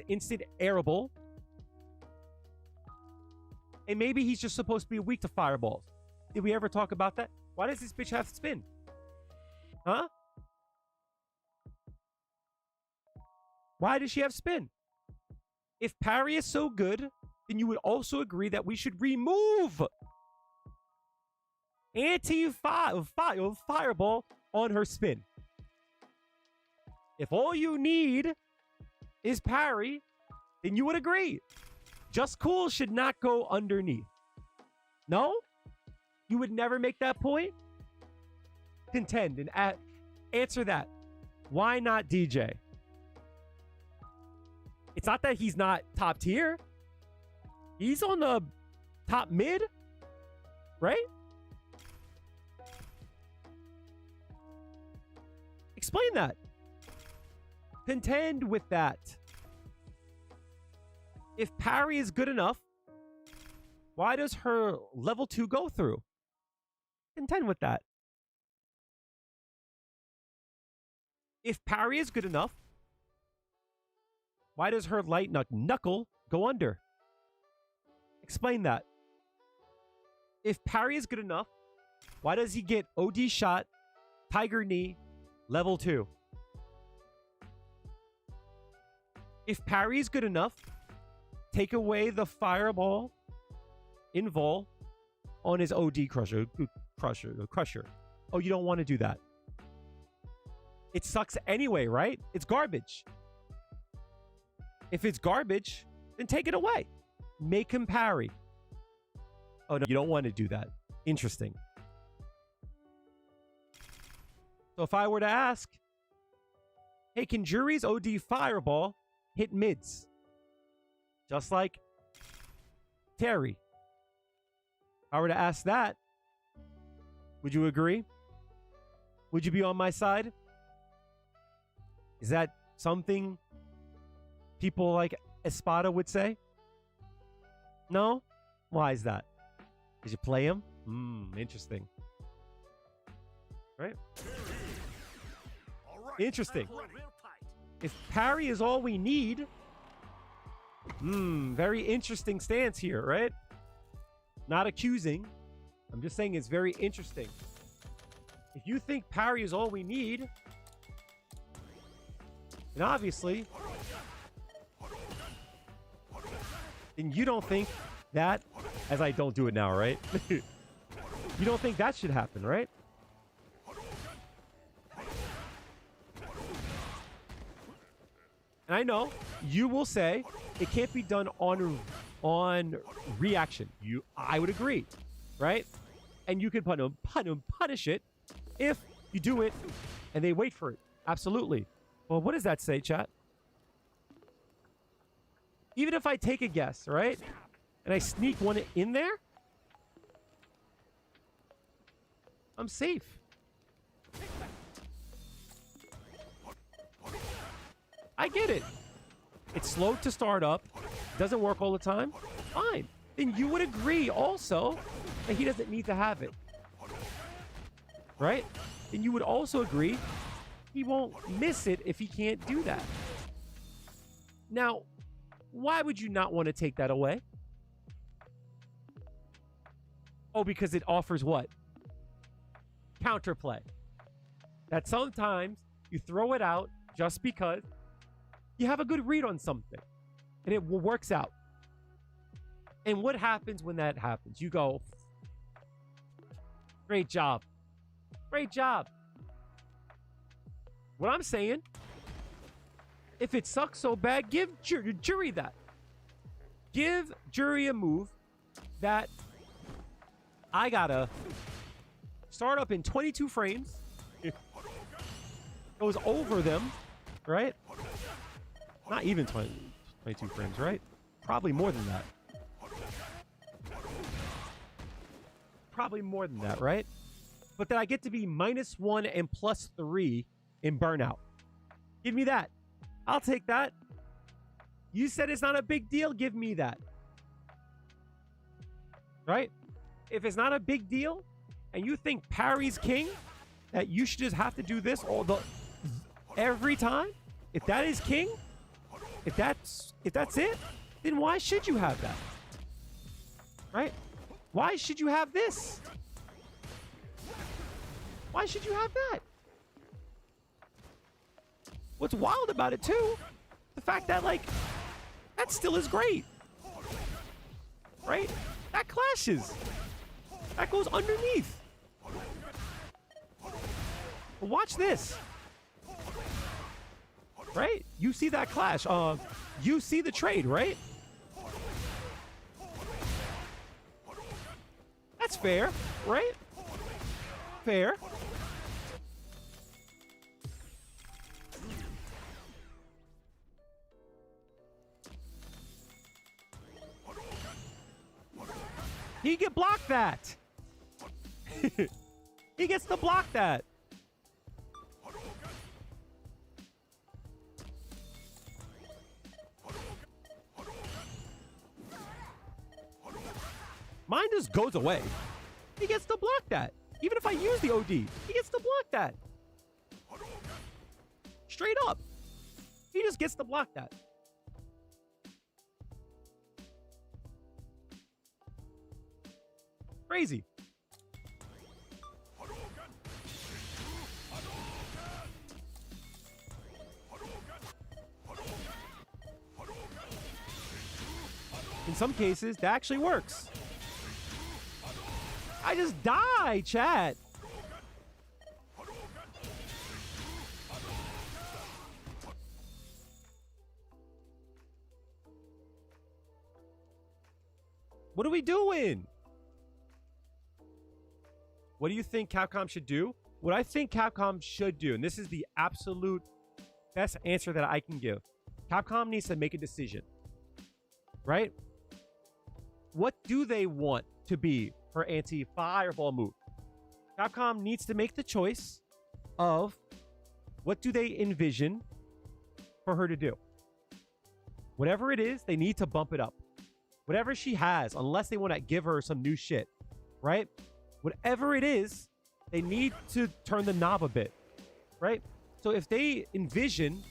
instant airable. And maybe he's just supposed to be weak to fireballs. Did we ever talk about that? Why does this bitch have spin? Huh? Why does she have spin? If parry is so good, then you would also agree that we should remove Anti-fireball on her spin. If all you need is parry, then you would agree. Just cool should not go underneath. No? You would never make that point? Contend and answer that. Why not DJ? It's not that he's not top tier. He's on the top mid, right? Explain that. Contend with that. If parry is good enough, why does her level 2 go through? Contend with that. If parry is good enough, why does her light knuckle go under? Explain that. If parry is good enough, why does he get OD shot, tiger knee, level 2? If parry is good enough, take away the fireball invul on his OD crusher. Oh, you don't want to do that. It sucks anyway, right? It's garbage. If it's garbage, then take it away. Make him parry. Oh, no, you don't want to do that. Interesting. So if I were to ask, hey, can Juri's OD fireball hit mids? Just like Terry. If I were to ask that, would you agree? Would you be on my side? Is that something people like Espada would say? No? Why is that? Did you play him? Interesting. Right? Interesting. If parry is all we need, very interesting stance here, right? Not accusing. I'm just saying it's very interesting. If you think parry is all we need, then obviously, then you don't think that, as I don't do it now, right? You don't think that should happen, right? And I know you will say it can't be done on reaction. I would agree, right? And you can punish it if you do it and they wait for it. Absolutely. Well, what does that say, chat? Even if I take a guess, right? And I sneak one in there, I'm safe. I get it. It's slow to start up. Doesn't work all the time. Fine. Then you would agree also that he doesn't need to have it. Right? Then you would also agree he won't miss it if he can't do that. Now, why would you not want to take that away? Oh, because it offers what? Counterplay. That sometimes you throw it out just because you have a good read on something and it works out. And what happens when that happens? You go, great job. Great job. What I'm saying, if it sucks so bad, give Juri that. Give Juri a move that I gotta start up in 22 frames. Goes over them, right? Not even 22 frames, right? Probably more than that. Probably more than that, right? But then I get to be -1 and +3 in burnout. Give me that. I'll take that. You said it's not a big deal. Give me that. Right? If it's not a big deal and you think parry's king, that you should just have to do this every time, if that is king, if that's it, then why should you have that? Right? Why should you have this? Why should you have that? What's wild about it too, the fact that like that still is great. Right? That clashes. That goes underneath. But watch this. Right? You see that clash. You see the trade, right? That's fair, right? Fair. He can block that. He gets to block that. Mine just goes away. He gets to block that. Even if I use the OD, he gets to block that. Straight up. He just gets to block that. Crazy. In some cases, that actually works. I just die, chat. What are we doing? What do you think Capcom should do? What I think Capcom should do, and this is the absolute best answer that I can give. Capcom needs to make a decision, right? What do they want to be her anti-fireball move? Capcom needs to make the choice of what do they envision for her to do. Whatever it is, they need to bump it up. Whatever she has, unless they want to give her some new shit, right? Whatever it is, they need to turn the knob a bit, right? So if they envision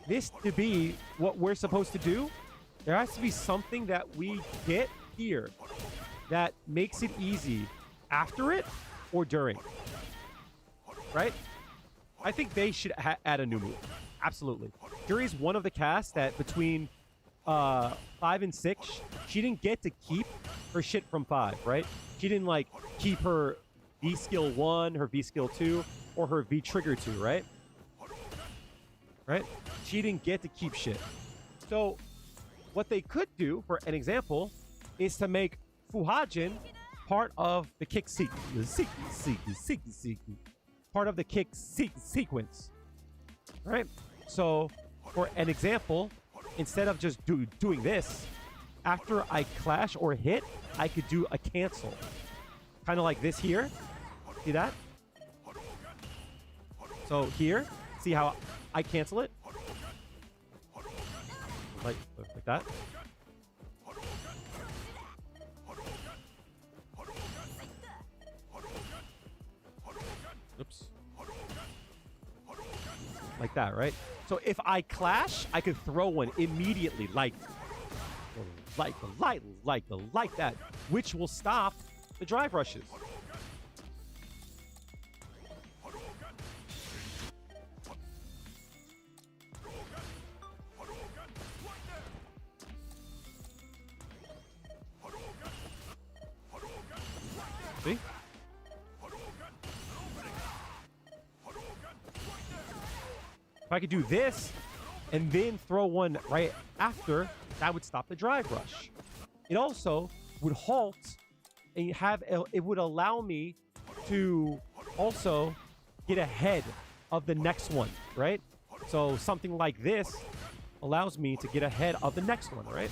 this to be what we're supposed to do, there has to be something that we get here that makes it easy after it or during, right? I think they should add a new move. Absolutely. Juri's one of the cast that between 5 and 6, she didn't get to keep her shit from 5, right? She didn't like keep her V skill 1, her V skill 2, or her V trigger 2, right? Right? She didn't get to keep shit. So what they could do, for an example, is to make Fuhajin part of the kick part of the kick sequence, right? So for an example, instead of just doing this, after I clash or hit, I could do a cancel. Kind of like this here. See that? So here, see how I cancel it? Like that. Oops. Like that, right? So if I clash, I could throw one immediately, like that, which will stop the drive rushes. See? If I could do this and then throw one right after, that would stop the drive rush. It also would halt and it would allow me to also get ahead of the next one, right? So something like this allows me to get ahead of the next one, right?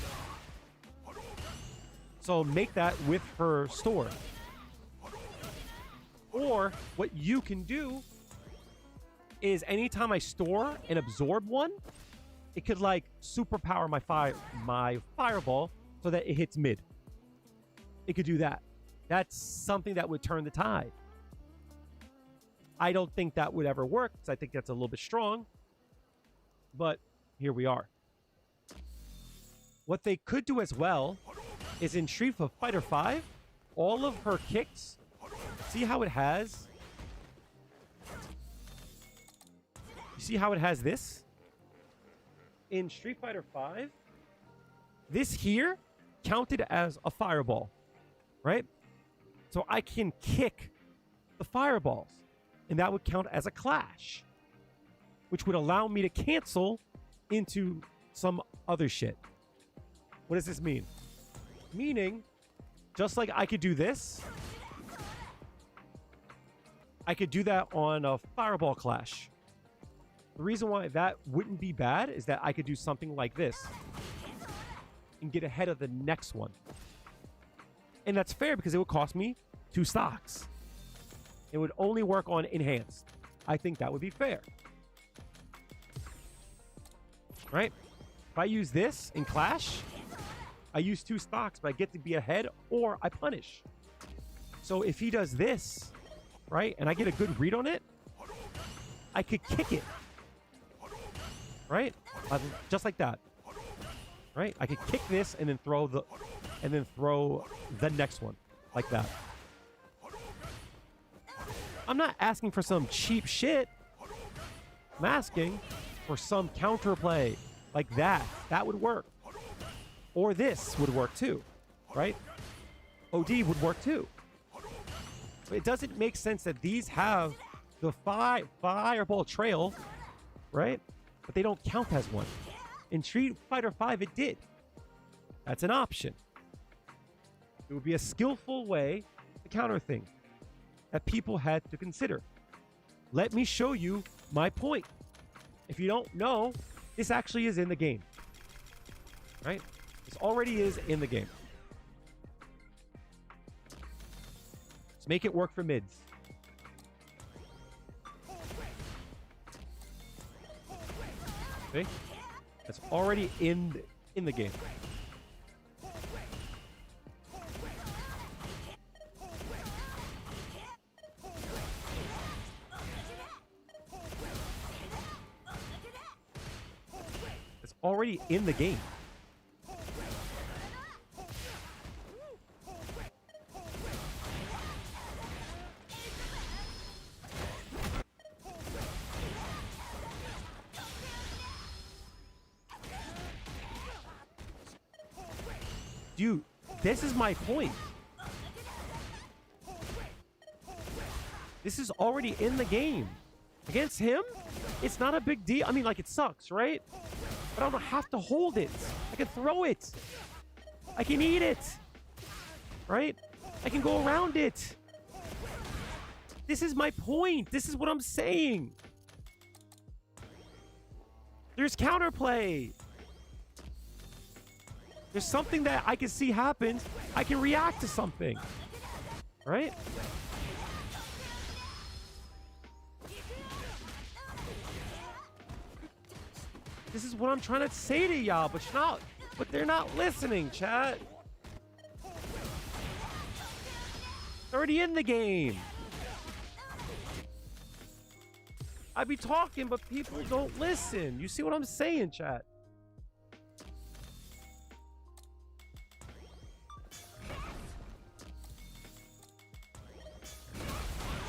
So make that with her store. Or what you can do is anytime I store and absorb one, it could like superpower my fireball so that it hits mid. It could do that. That's something that would turn the tide. I don't think that would ever work because I think that's a little bit strong. But here we are. What they could do as well is in Street Fighter V, all of her kicks, see how it has? You see how it has this? In Street Fighter V, this here counted as a fireball, right? So I can kick the fireballs. And that would count as a clash, which would allow me to cancel into some other shit. What does this mean? Meaning, just like I could do this, I could do that on a fireball clash. The reason why that wouldn't be bad is that I could do something like this and get ahead of the next one. And that's fair because it would cost me 2 stocks. It would only work on enhanced. I think that would be fair. Right? If I use this in Clash, I use 2 stocks, but I get to be ahead or I punish. So if he does this, right, and I get a good read on it, I could kick it. Right? Just like that. Right? I could kick this and then throw the next one like that. I'm not asking for some cheap shit. I'm asking for some counterplay like that. That would work. Or this would work too, right? OD would work too. But it doesn't make sense that these have the fireball trail, right? But they don't count as one. In Street Fighter V, it did. That's an option. It would be a skillful way to counter things that people had to consider. Let me show you my point. If you don't know, this actually is in the game. Right? This already is in the game. Let's make it work for mids. Okay? That's already in the game. It's already in the game. Dude, this is my point. This is already in the game. Against him, it's not a big deal. I mean, like, it sucks, right? But I don't have to hold it. I can throw it. I can eat it. Right? I can go around it. This is my point. This is what I'm saying. There's counterplay. There's something that I can see happens. I can react to something. Right? This is what I'm trying to say to y'all, but they're not listening, chat. It's already in the game. I be talking, but people don't listen. You see what I'm saying, chat?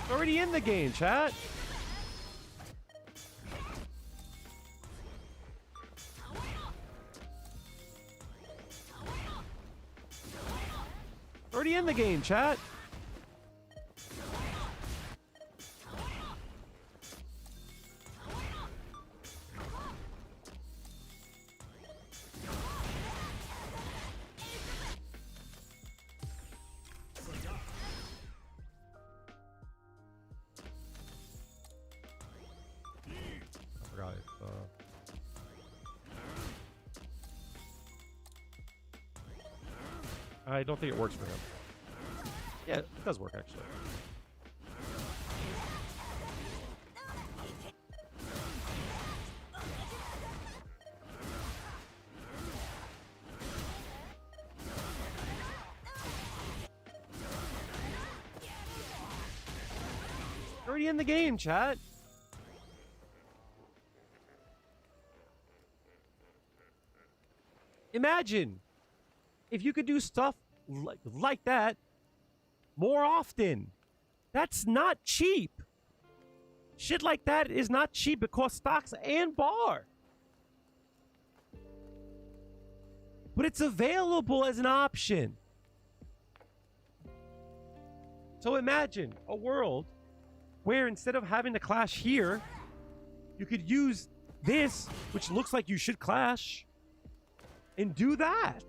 It's already in the game, chat. It's already in the game, chat. I don't think it works for him. Yeah, it does work, actually. Already in the game, chat. Imagine if you could do stuff like that more often. That's not cheap. Shit like that is not cheap. It costs stocks and bar. But it's available as an option. So imagine a world where instead of having to clash here, you could use this, which looks like you should clash, and do that.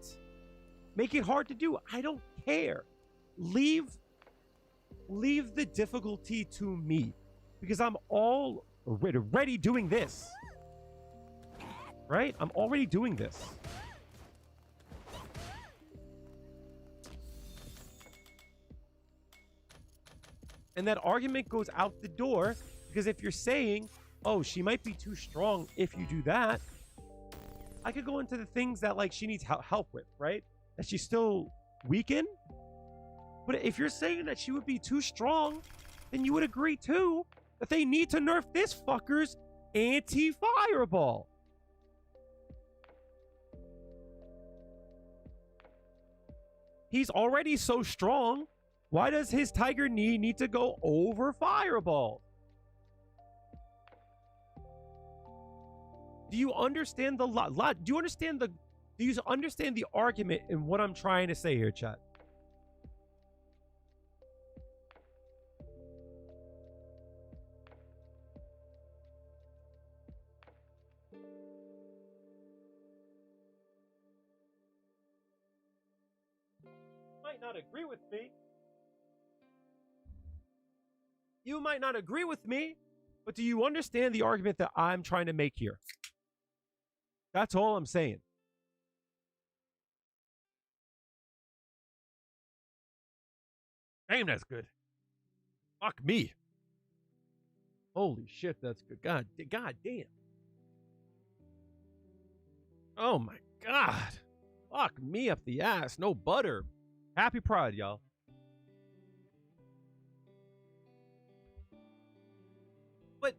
Make it hard to do. I don't care. Leave the difficulty to me, because I'm already doing this. Right? I'm already doing this. And that argument goes out the door, because if you're saying, oh, she might be too strong if you do that, I could go into the things that like she needs help with, right? That she's still weak in. But if you're saying that she would be too strong, then you would agree too that they need to nerf this fucker's anti-fireball. He's already so strong. Why does his tiger knee need to go over fireball? Do you understand the do you understand the argument in what I'm trying to say here, chat? Might not agree with me. You might not agree with me, but do you understand the argument that I'm trying to make here? That's all I'm saying. Damn, that's good. Fuck me. Holy shit, that's good. God damn. Oh my God. Fuck me up the ass. No butter. Happy Pride, y'all. But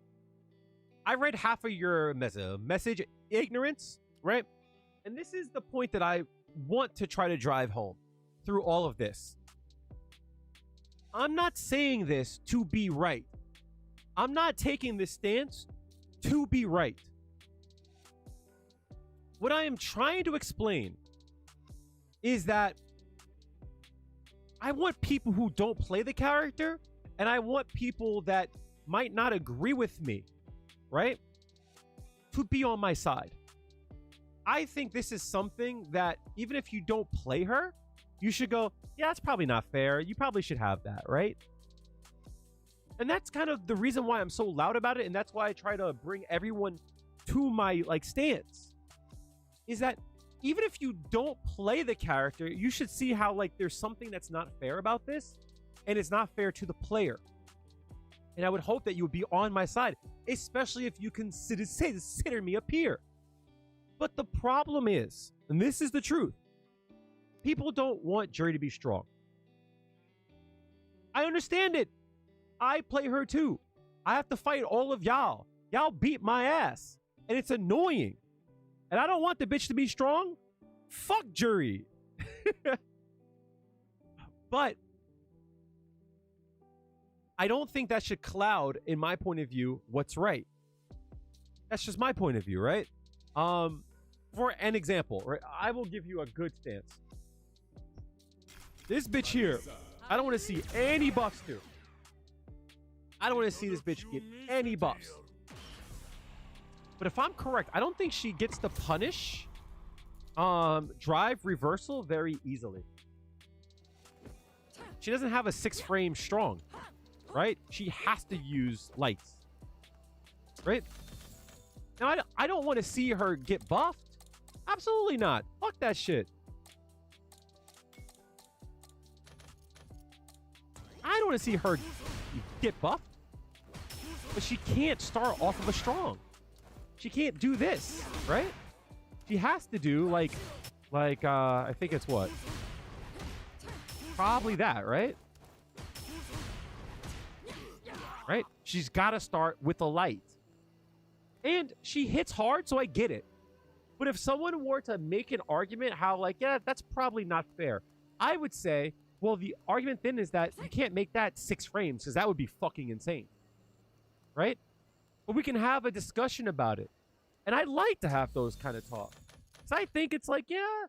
I read half of your message, ignorance, right? And this is the point that I want to try to drive home through all of this. I'm not saying this to be right. I'm not taking this stance to be right. What I am trying to explain is that I want people who don't play the character, and I want people that might not agree with me, right, to be on my side. I think this is something that even if you don't play her, you should go, yeah, that's probably not fair. You probably should have that, right? And that's kind of the reason why I'm so loud about it, and that's why I try to bring everyone to my stance, is that even if you don't play the character, you should see how there's something that's not fair about this, and it's not fair to the player. And I would hope that you would be on my side, especially if you consider me a peer. But the problem is, and this is the truth, people don't want Juri to be strong. I understand it. I play her too. I have to fight all of y'all. Y'all beat my ass, and it's annoying. And I don't want the bitch to be strong. Fuck Juri. But I don't think that should cloud, in my point of view, what's right. That's just my point of view, right? For an example, right, I will give you a good stance. This bitch here, I don't want to see any buffs to. I don't want to see this bitch get any buffs. But if I'm correct, I don't think she gets to punish drive reversal very easily. She doesn't have a 6 frame strong, right? She has to use lights, right? Now, I don't want to see her get buffed. Absolutely not. Fuck that shit. I don't want to see her get buffed. But she can't start off of a strong. She can't do this, right? She has to do I think it's what? Probably that, right? Right? She's got to start with a light. And she hits hard, so I get it. But if someone were to make an argument how yeah, that's probably not fair, I would say, well, the argument then is that you can't make that 6 frames because that would be fucking insane. Right? But we can have a discussion about it. And I'd like to have those kind of talks. Because I think it's yeah,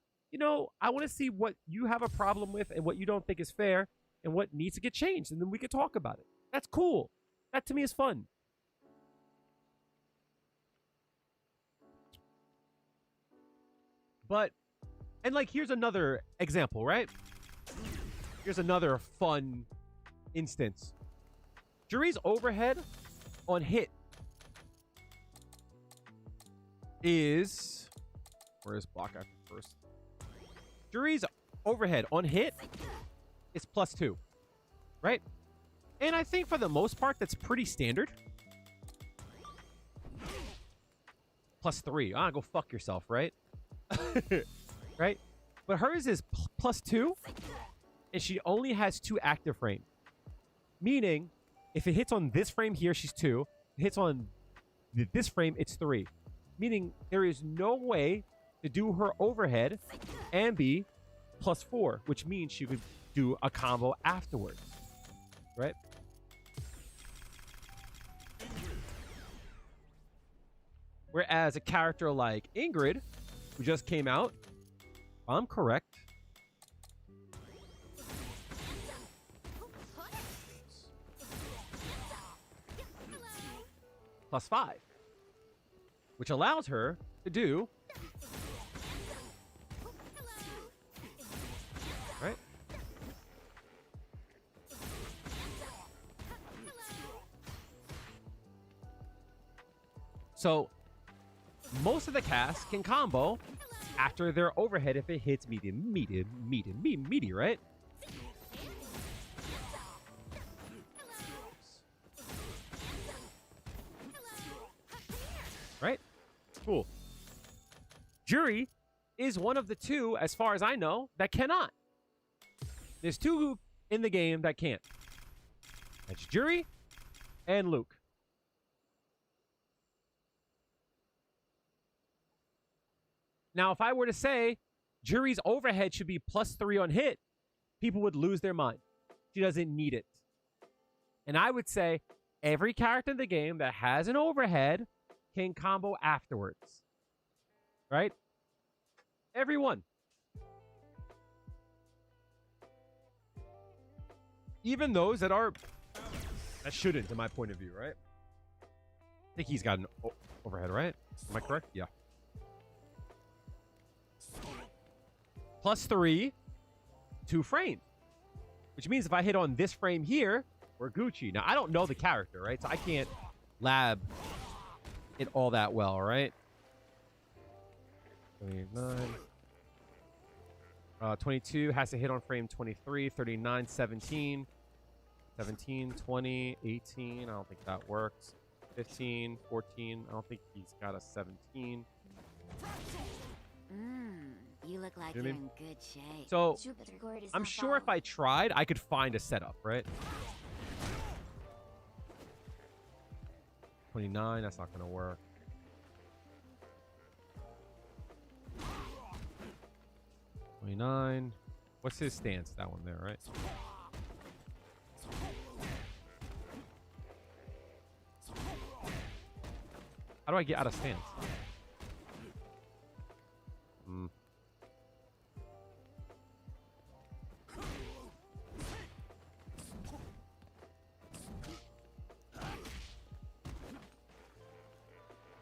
I want to see what you have a problem with and what you don't think is fair and what needs to get changed. And then we can talk about it. That's cool. That to me is fun. But, and like, here's another example, right? Here's another fun instance. Juri's overhead on hit is... Where's block after first? Juri's overhead on hit is +2, right? And I think for the most part, that's pretty standard. +3. Ah, go fuck yourself, right? Right? But hers is +2, and she only has 2 active frames. Meaning, if it hits on this frame here, she's 2. If it hits on this frame, it's 3. Meaning, there is no way to do her overhead and be +4, which means she could do a combo afterwards. Right? Whereas a character like Ingrid, who just came out, if I'm correct, +5, which allows her to do, right? So most of the cast can combo after their overhead if it hits meaty, right? Right? Cool. Juri is one of the 2, as far as I know, that cannot. There's 2 in the game that can't. That's Juri and Luke. Now, if I were to say Juri's overhead should be +3 on hit, people would lose their mind. She doesn't need it. And I would say every character in the game that has an overhead can combo afterwards. Right? Everyone. Even those that shouldn't, in my point of view, right? I think he's got an overhead, right? Am I correct? Yeah. +3, 2 frames. Which means if I hit on this frame here, we're Gucci. Now, I don't know the character, right? So I can't lab it all that well, right? 29. 22 has to hit on frame 23. 39, 17. 17, 20, 18. I don't think that works. 15, 14. I don't think he's got a 17. You look like You know what I you're mean? in good shape. So, I'm sure if I tried, I could find a setup, right? 29, that's not going to work. 29. What's his stance? That one there, right? How do I get out of stance?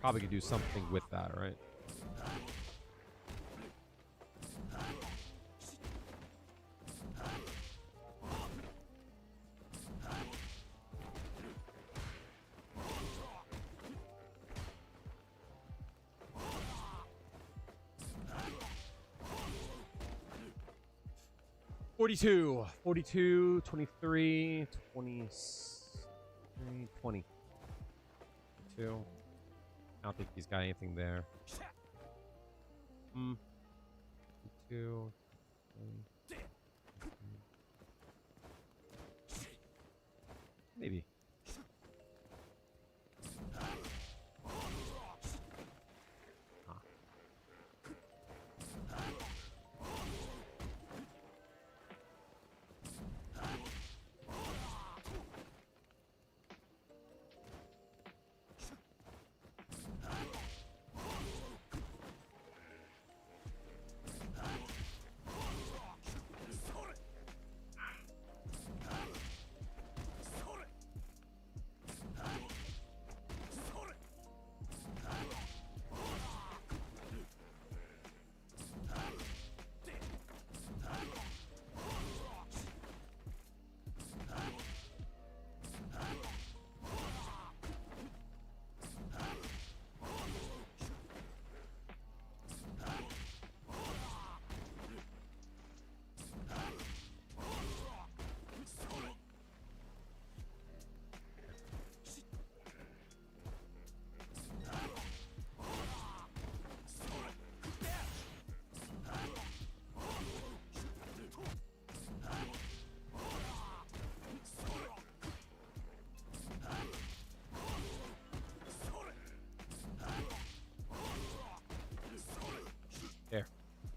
Probably could do something with that, right? Forty-two, 23, 20, 20. 2. I don't think he's got anything there. 2. Maybe.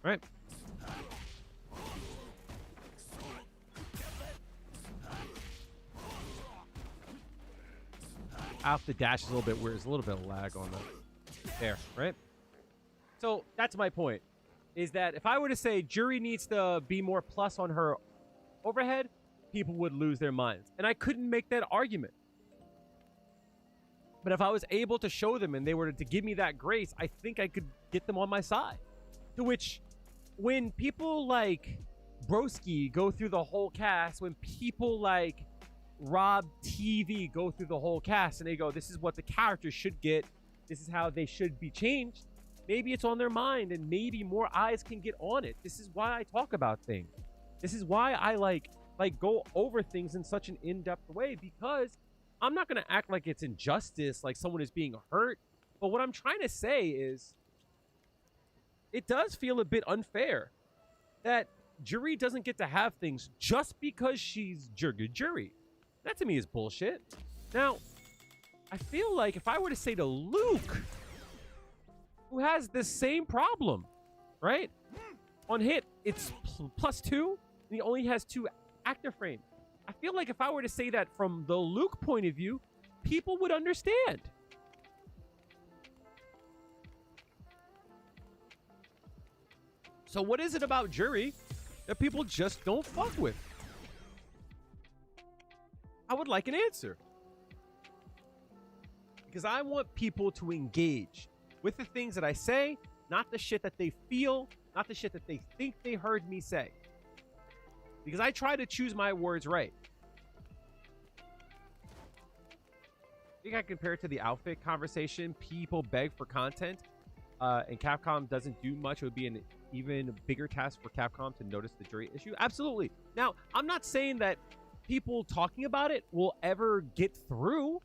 right? Off the dash is a little bit weird. There's a little bit of lag on the there, right? So that's my point, is that if I were to say Juri needs to be more plus on her overhead, people would lose their minds. And I couldn't make that argument. But if I was able to show them and they were to give me that grace, I think I could get them on my side. To which, when people like Broski go through the whole cast, when people like Rob TV go through the whole cast and they go, this is what the characters should get, this is how they should be changed, maybe it's on their mind and maybe more eyes can get on it. This is why I talk about things. This is why I like go over things in such an in-depth way, because I'm not going to act like it's injustice, like someone is being hurt. But what I'm trying to say is it does feel a bit unfair that Juri doesn't get to have things just because she's Juri. That to me is bullshit. Now, I feel like if I were to say to Luke, who has the same problem, right? On hit, it's +2, and he only has 2 active frames. I feel like if I were to say that from the Luke point of view, people would understand. So what is it about Juri that people just don't fuck with? I would like an answer. Because I want people to engage with the things that I say, not the shit that they feel, not the shit that they think they heard me say. Because I try to choose my words right. I think I compare it to the outfit conversation. People beg for content, and Capcom doesn't do much. It would be an even bigger task for Capcom to notice the Juri issue. Absolutely. Now, I'm not saying that people talking about it will ever get through,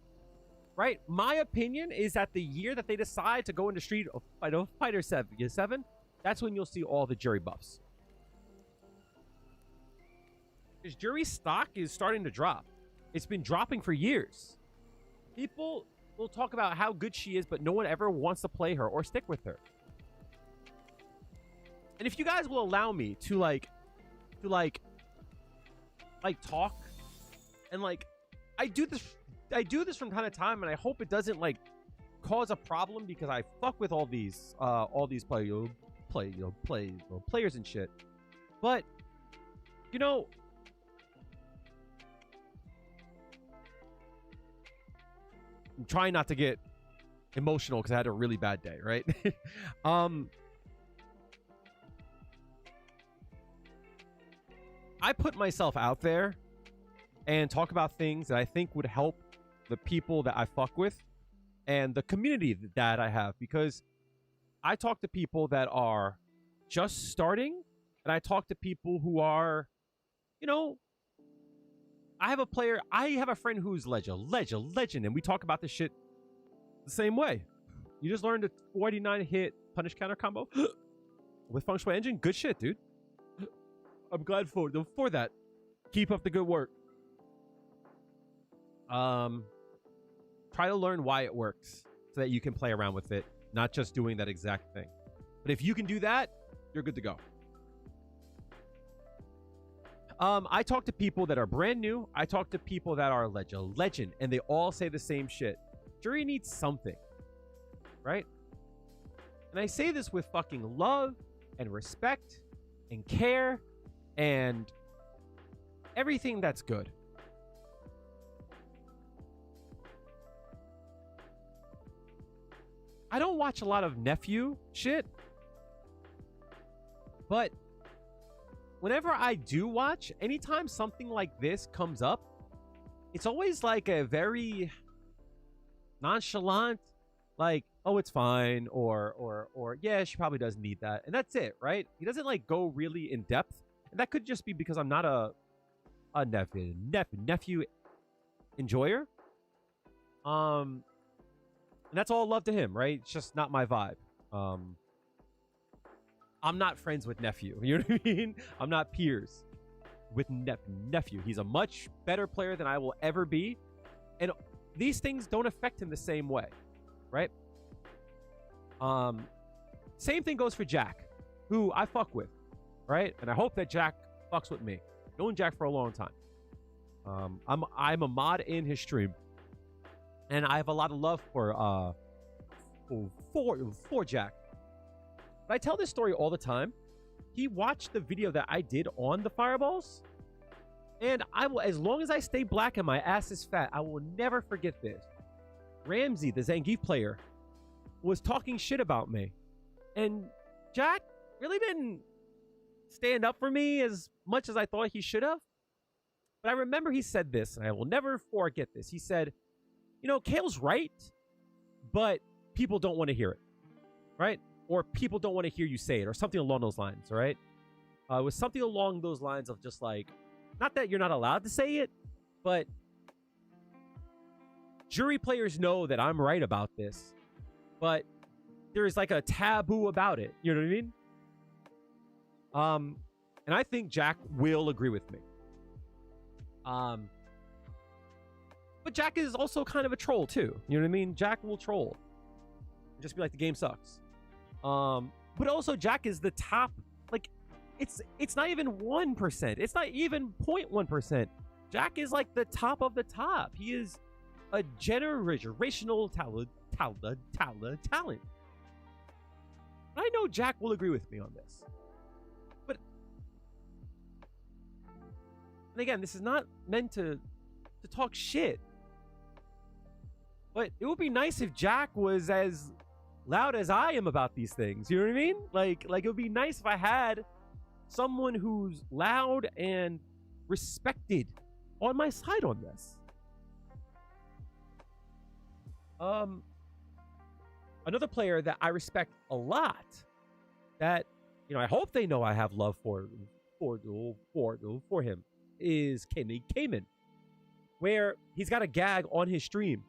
right? My opinion is that the year that they decide to go into Street Fighter 7, that's when you'll see all the Juri buffs. Because Juri's stock is starting to drop. It's been dropping for years. People will talk about how good she is, but no one ever wants to play her or stick with her. And if you guys will allow me to talk and I do this from time to time, and I hope it doesn't cause a problem, because I fuck with all these players and shit. But you know, I'm trying not to get emotional because I had a really bad day, right? I put myself out there and talk about things that I think would help the people that I fuck with and the community that I have, because I talk to people that are just starting, and I talk to people who are, I have a friend who's legend, and we talk about this shit the same way. You just learned a 49 hit punish counter combo with Feng Shui Engine. Good shit, dude. I'm glad for that. Keep up the good work. Try to learn why it works so that you can play around with it, not just doing that exact thing. But if you can do that, you're good to go. I talk to people that are brand new. I talk to people that are legend, and they all say the same shit. Juri needs something, right? And I say this with fucking love and respect and care and everything that's good. I don't watch a lot of nephew shit, but whenever I do watch, anytime something like this comes up, it's always like a very nonchalant, oh, it's fine, or yeah, she probably does need that, and that's it, right? He doesn't go really in depth, and that could just be because I'm not a nephew enjoyer. And that's all love to him, right? It's just not my vibe. I'm not friends with nephew. You know what I mean? I'm not peers with nephew. He's a much better player than I will ever be. And these things don't affect him the same way, right? Same thing goes for Jack. who I fuck with, right? And I hope that Jack fucks with me. Known Jack for a long time. I'm a mod in his stream, and I have a lot of love for Jack. But I tell this story all the time. He watched the video that I did on the fireballs, and I will, as long as I stay black and my ass is fat, I will never forget this. Ramsey, the Zangief player, was talking shit about me, and Jack really didn't stand up for me as much as I thought he should have. But I remember he said this, and I will never forget this. He said, you know, Kale's right, but people don't want to hear it, right? Or people don't want to hear you say it, or something along those lines, right? It was something along those lines of just like, not that you're not allowed to say it, but jury players know that I'm right about this, but there's like a taboo about it. You know what I mean? And I think Jack will agree with me. But Jack is also kind of a troll too. You know what I mean? Jack will troll. Just be like, the game sucks. But also Jack is the top, like, it's not even 1%. It's not even 0.1%. Jack is like the top of the top. He is a generational talent. I know Jack will agree with me on this. But, and again, this is not meant to talk shit. But it would be nice if Jack was as loud as I am about these things. You know what I mean? Like it would be nice if I had someone who's loud and respected on my side on this. Another player that I respect a lot, that, you know, I hope they know I have love for him, is Cayman, where he's got a gag on his stream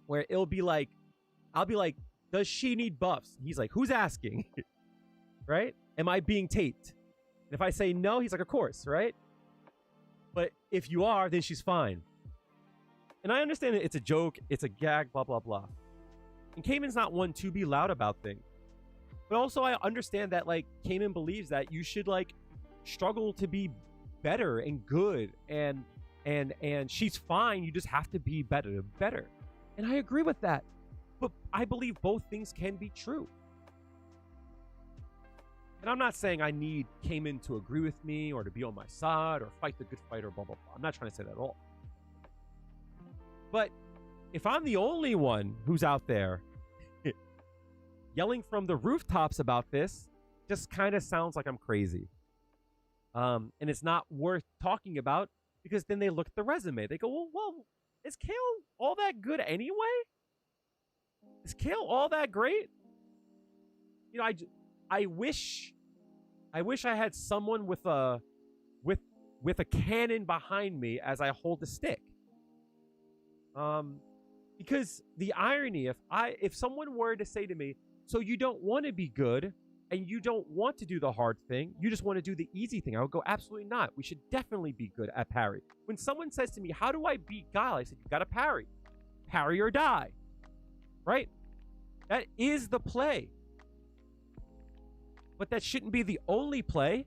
where it'll be like, I'll be like, does she need buffs? He's like, who's asking? Right? Am I being taped? And if I say no, he's like, of course, right? But if you are, then she's fine. And I understand that it's a joke, it's a gag, blah, blah, blah. And Cayman's not one to be loud about things. But also I understand that, like, Cayman believes that you should, like, struggle to be better and good, and she's fine, you just have to be better. And I agree with that. But I believe both things can be true. And I'm not saying I need Cayman to agree with me or to be on my side or fight the good fight or blah, blah, blah. I'm not trying to say that at all. But if I'm the only one who's out there yelling from the rooftops about this, just kind of sounds like I'm crazy. And it's not worth talking about, because then they look at the resume. They go, well, is Kale all that good anyway? Is Kale all that great? You know, I wish I had someone with a cannon behind me as I hold the stick. Because the irony, if someone were to say to me, so you don't want to be good and you don't want to do the hard thing, you just want to do the easy thing, I would go, absolutely not. We should definitely be good at parry. When someone says to me, how do I beat Guile? I said, you got to parry. Parry or die. Right? That is the play. But that shouldn't be the only play.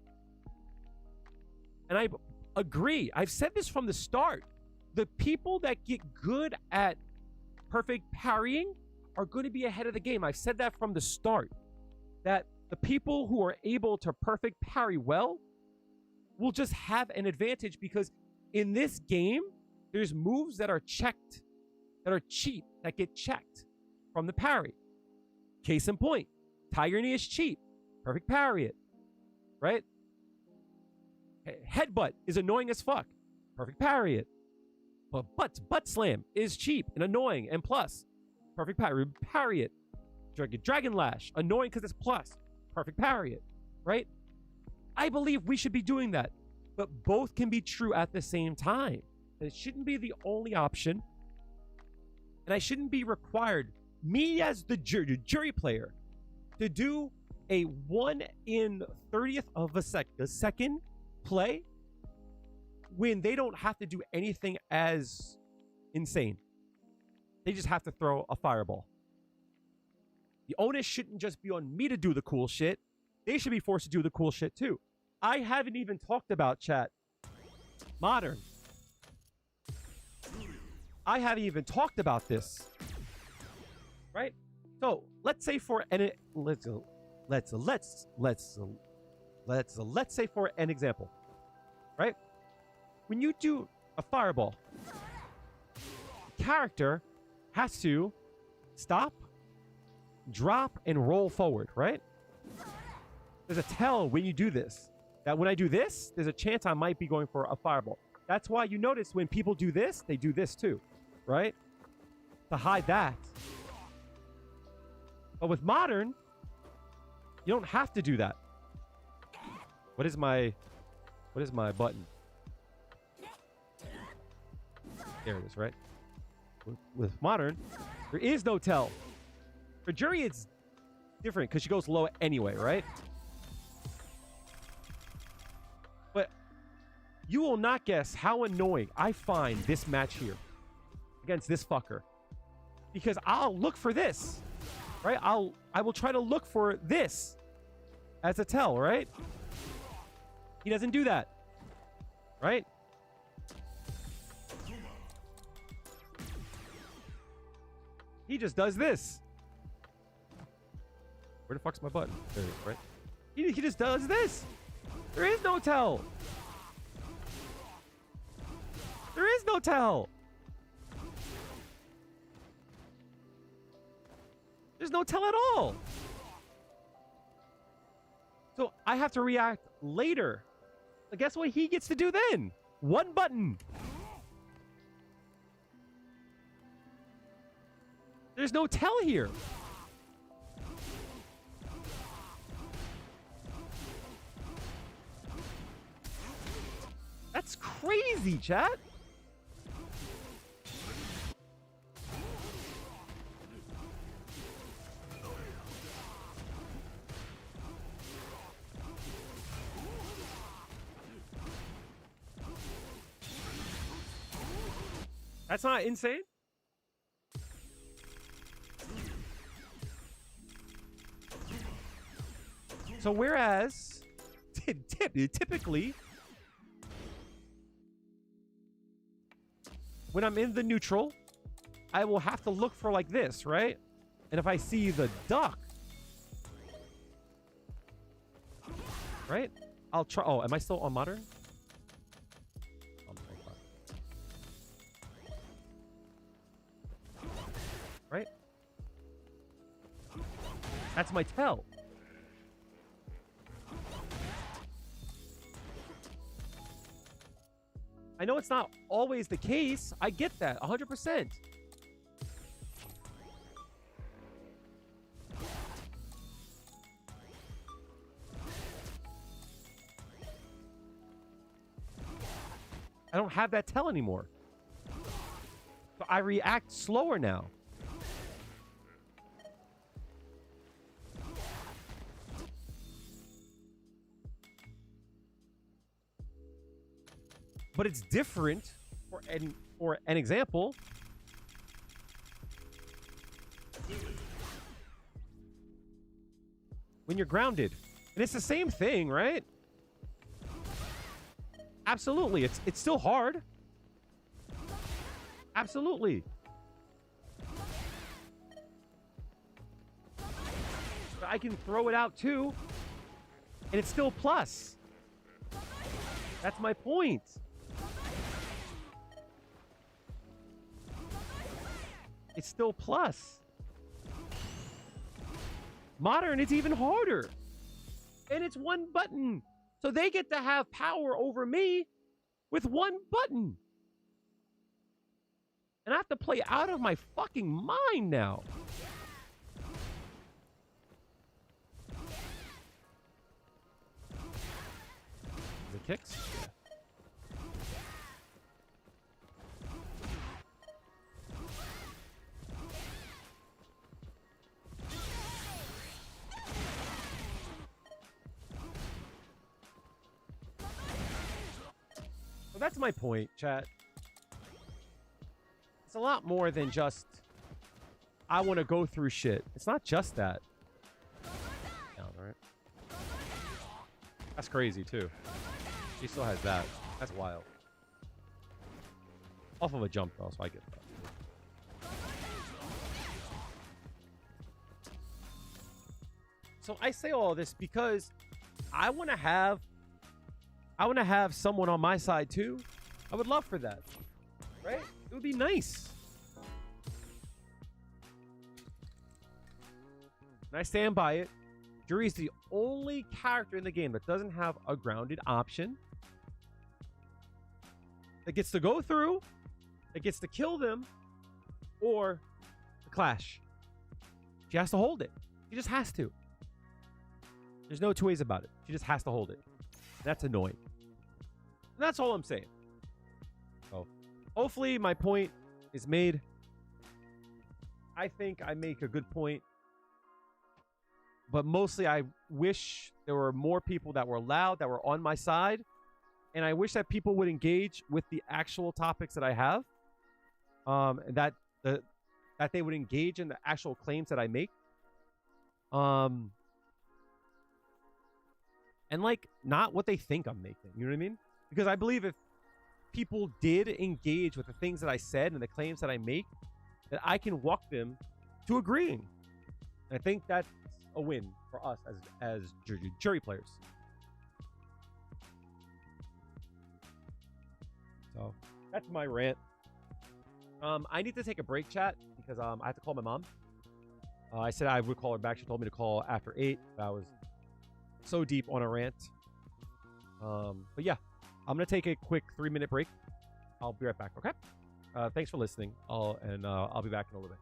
And I agree. I've said this from the start. The people that get good at perfect parrying are going to be ahead of the game. I've said that from the start. That the people who are able to perfect parry well will just have an advantage, because in this game, there's moves that are checked, that are cheap, that get checked from the parry. Case in point, Tiger Knee is cheap. Perfect parry it. Right? Headbutt is annoying as fuck. Perfect parry it. But butt slam is cheap and annoying and plus. Perfect parry it. Dragon lash, annoying because it's plus. Perfect parry it. Right? I believe we should be doing that. But both can be true at the same time. And it shouldn't be the only option. And I shouldn't be required, me as the jury player, to do a 1 in 30th of a second play when they don't have to do anything as insane. They just have to throw a fireball. The onus shouldn't just be on me to do the cool shit. they should be forced to do the cool shit too. I haven't even talked about chat. Modern. I haven't even talked about this. Right? So let's say for an let's say for an example. Right? When you do a fireball, the character has to stop, drop, and roll forward, right? There's a tell when you do this. That when I do this, there's a chance I might be going for a fireball. That's why you notice when people do this, they do this too, right? To hide that. But with modern, you don't have to do that. What is my button? There it is, right? With modern, there is no tell. For Juri, it's different because she goes low anyway, right? But you will not guess how annoying I find this match here against this fucker. Because I'll look for this, right? I will try to look for this as a tell, right? He doesn't do that, right? He just does this. Where the fuck's my button? There it is, right? He just does this. There is no tell. There is no tell. There's no tell at all. So I have to react later. But guess what he gets to do then? One button. There's no tell here. That's crazy, chat. That's not insane. So whereas typically when I'm in the neutral, I will have to look for like this, right? And if I see the duck, right? I'll try. Oh, am I still on modern? Right? That's my tell. I know it's not always the case. I get that, 100%. I don't have that tell anymore. So I react slower now. But it's different for an example. When you're grounded. And it's the same thing, right? Absolutely. It's still hard. Absolutely. But I can throw it out too. And it's still plus. That's my point. It's still plus. Modern, it's even harder. And it's one button. So they get to have power over me with one button. And I have to play out of my fucking mind now. The kicks? Yeah. So that's my point, chat. It's a lot more than just I want to go through shit. It's not just that. Down, right? That's crazy too. He still has that. That's wild. Off of a jump though, so I get that. So I say all this because I want to have someone on my side too. I would love for that. Right? It would be nice. And I stand by it. Juri's the only character in the game that doesn't have a grounded option. That gets to go through, that gets to kill them, or the clash. She has to hold it. She just has to. There's no two ways about it. She just has to hold it. That's annoying. And that's all I'm saying. So, hopefully my point is made. I think I make a good point. But mostly I wish there were more people that were loud, that were on my side. And I wish that people would engage with the actual topics that I have. That they would engage in the actual claims that I make. And like not what they think I'm making. You know what I mean? Because I believe if people did engage with the things that I said and the claims that I make, that I can walk them to agreeing. And I think that's a win for us as jury players. So that's my rant. I need to take a break, chat, because I have to call my mom. I said I would call her back. She told me to call after 8. I was so deep on a rant. But yeah, I'm gonna take a quick 3-minute break. I'll be right back. Okay. Thanks for listening. I'll be back in a little bit.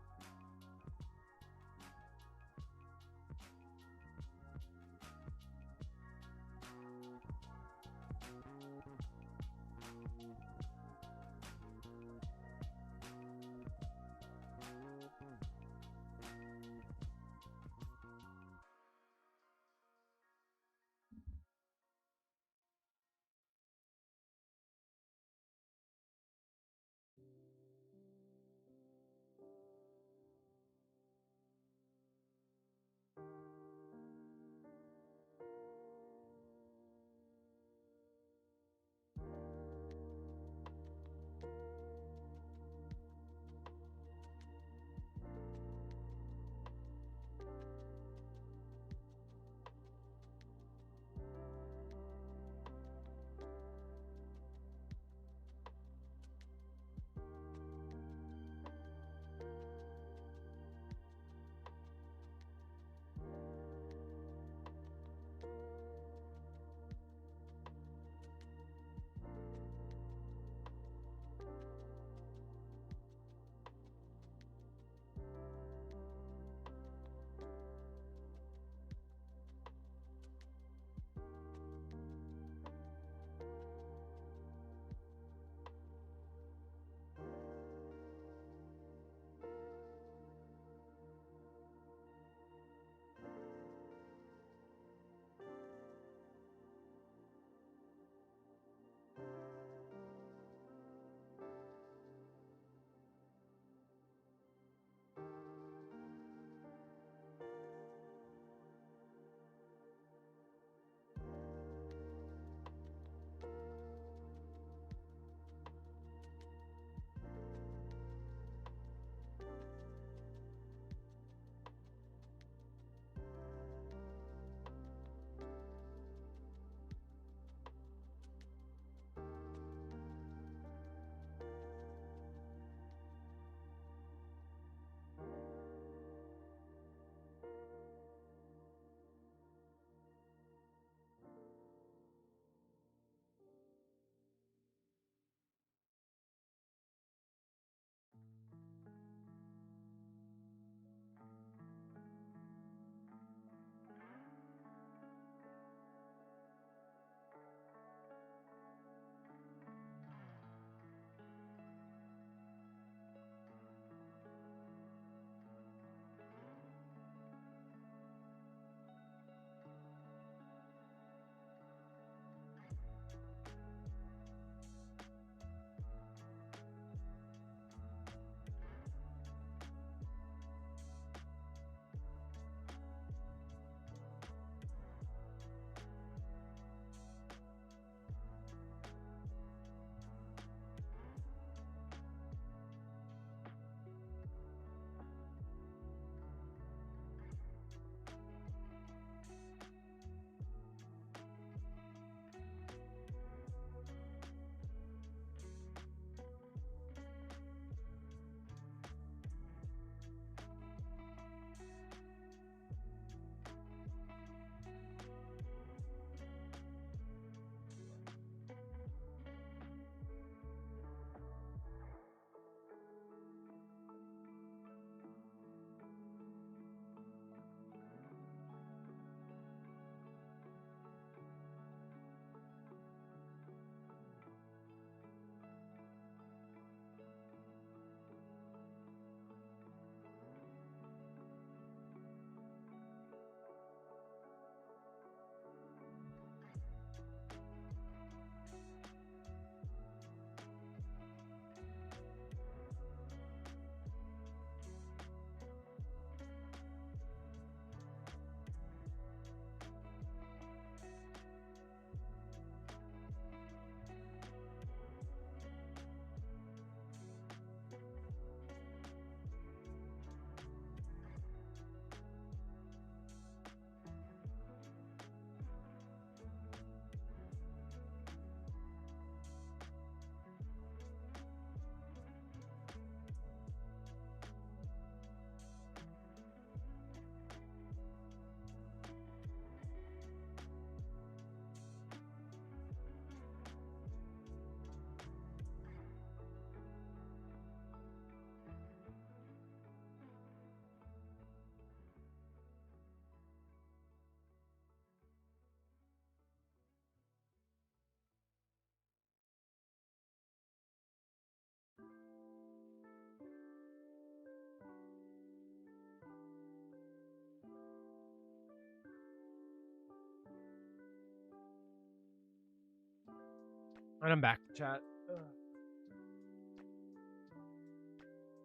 And I'm back, chat. Ugh.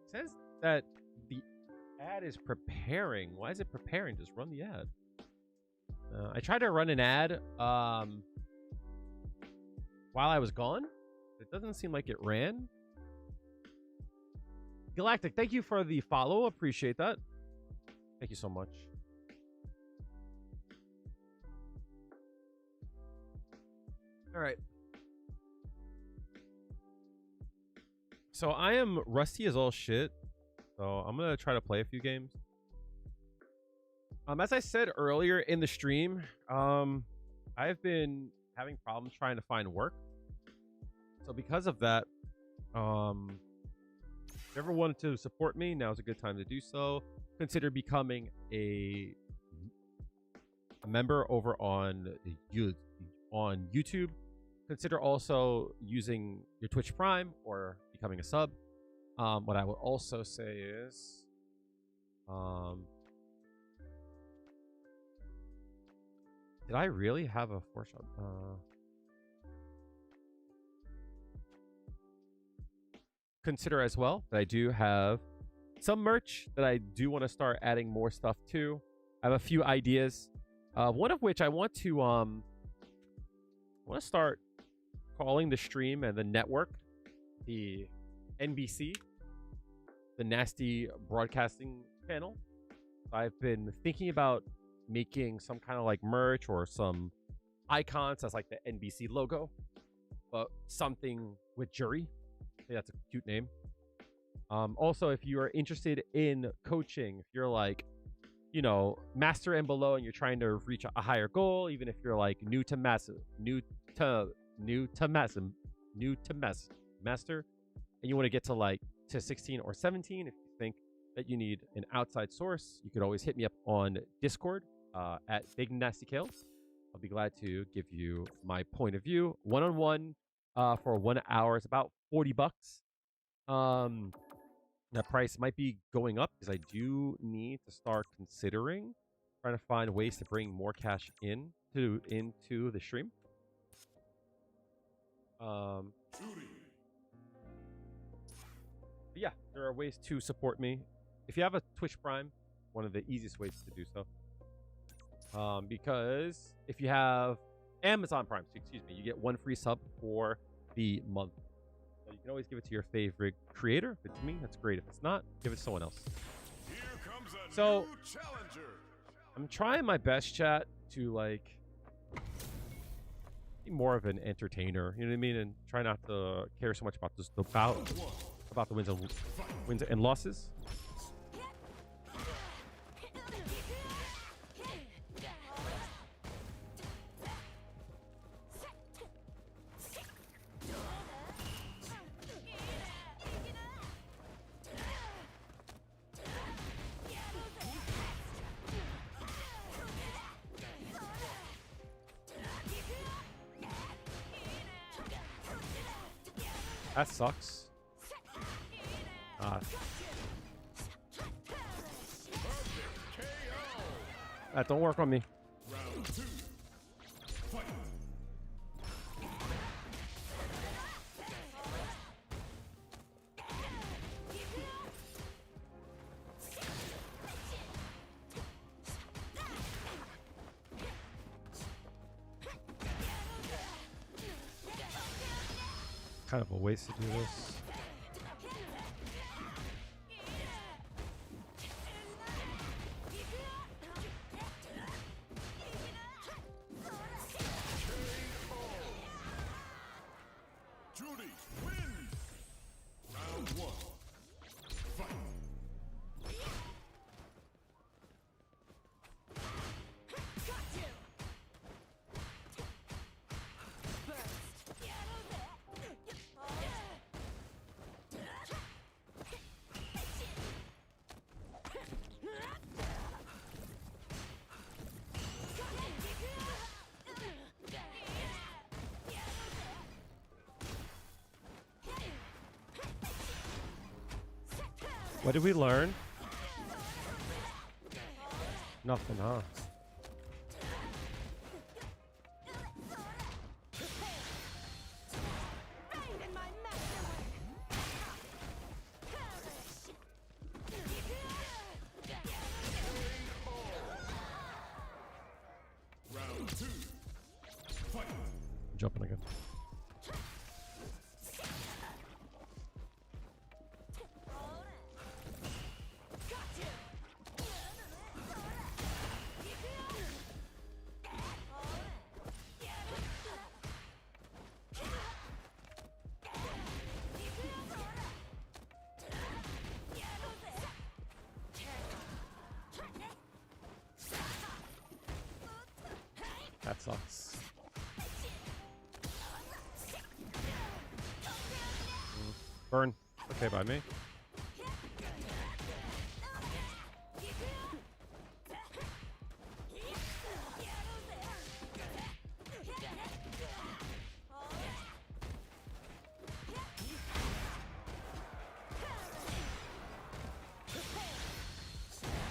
It says that the ad is preparing. Why is it preparing? Just run the ad. I tried to run an ad while I was gone. It doesn't seem like it ran. Galactic, thank you for the follow. Appreciate that. Thank you so much. All right. So I am rusty as all shit. So I'm going to try to play a few games. As I said earlier in the stream, I've been having problems trying to find work. So because of that, if you ever wanted to support me, now's a good time to do so. Consider becoming a member over on YouTube. Consider also using your Twitch Prime or becoming a sub. What I would also say is, did I really have a 4-shot? Consider as well that I do have some merch that I do want to start adding more stuff to. I have a few ideas. One of which I want to start calling the stream and the network the NBC, the Nasty Broadcasting Channel. I've been thinking about making some kind of like merch or some icons as like the NBC logo, but something with Juri. I think that's a cute name. Also, if you are interested in coaching, if you're like, you know, master and below, and you're trying to reach a higher goal, even if you're like new to master, and you want to get to like to 16 or 17, if you think that you need an outside source, you could always hit me up on Discord at Big Nasty Kales. I'll be glad to give you my point of view one-on-one for 1 hour. It's about $40. That price might be going up because I do need to start considering trying to find ways to bring more cash into the stream. But yeah, there are ways to support me. If you have a Twitch Prime, one of the easiest ways to do so. Because if you have Amazon Prime, excuse me, you get 1 free sub for the month. So you can always give it to your favorite creator. If it's me, that's great. If it's not, give it to someone else. Here comes a So new challenger. I'm trying my best, chat, to like be more of an entertainer. You know what I mean? And try not to care so much about just about the wins and losses. That sucks. That don't work on me. Round 2. Fight. Kind of a waste to do this. Juri wins. Round 1. Fight. What did we learn? Nothing, huh? sucks. Burn. Okay, by me.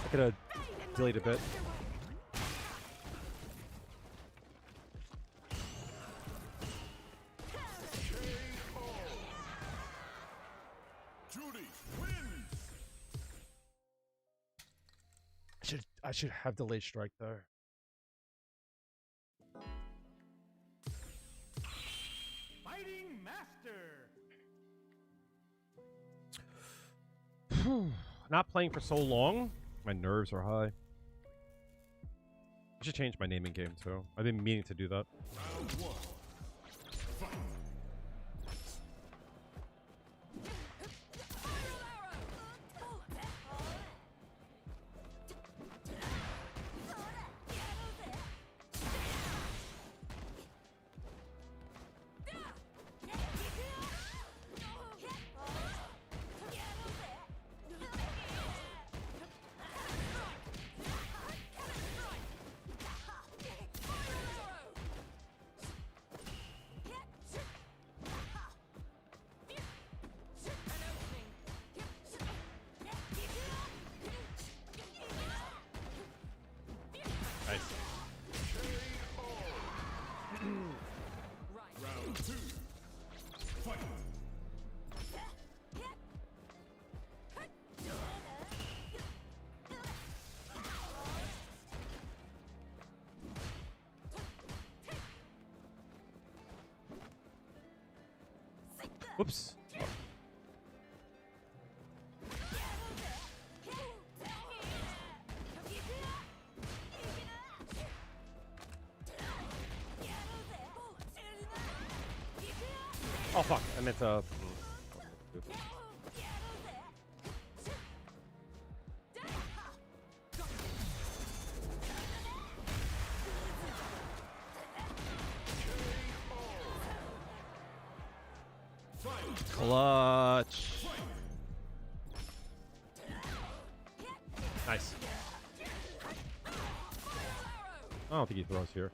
I could have delayed a bit. Juri wins. I should have delayed strike there. Fighting Master. Not playing for so long. My nerves are high. I should change my naming game too. I've been meaning to do that. Round one. Fight. Nice. Round two. Fight. Whoops. Oh fuck! I meant to. Clutch. Nice. I don't think he throws here.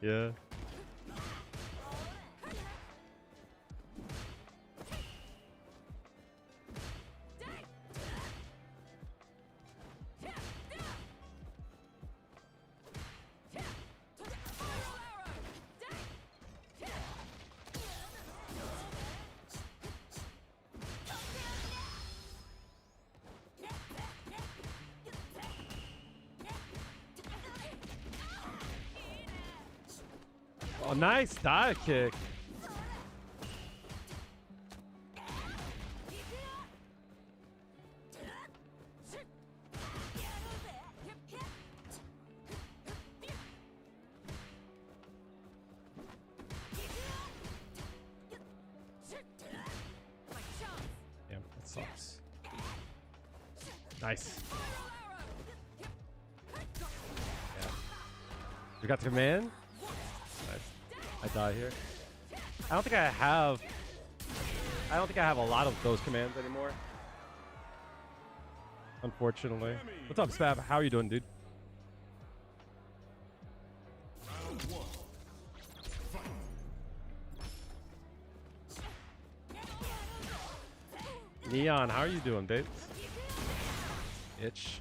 Yeah. Oh, nice dive kick. Damn, that sucks. Nice. Yeah. You got the command? I die here. I don't think I have a lot of those commands anymore. Unfortunately. What's up, Spav? How are you doing, dude? Round one. Fight. Neon, how are you doing, babe? Itch.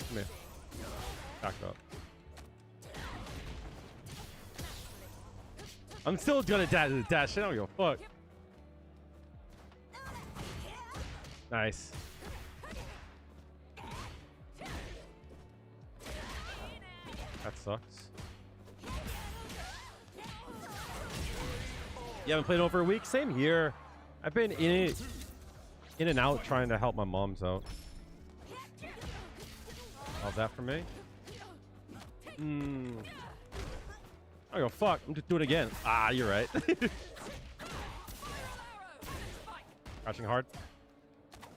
Come here. Back up. I'm still gonna dash. I don't give a fuck. Nice. That sucks. You haven't played over a week? Same here. I've been in and out trying to help my moms out. How's that for me? I I go, fuck. I'm just doing it again. Ah, you're right. Crouching hard.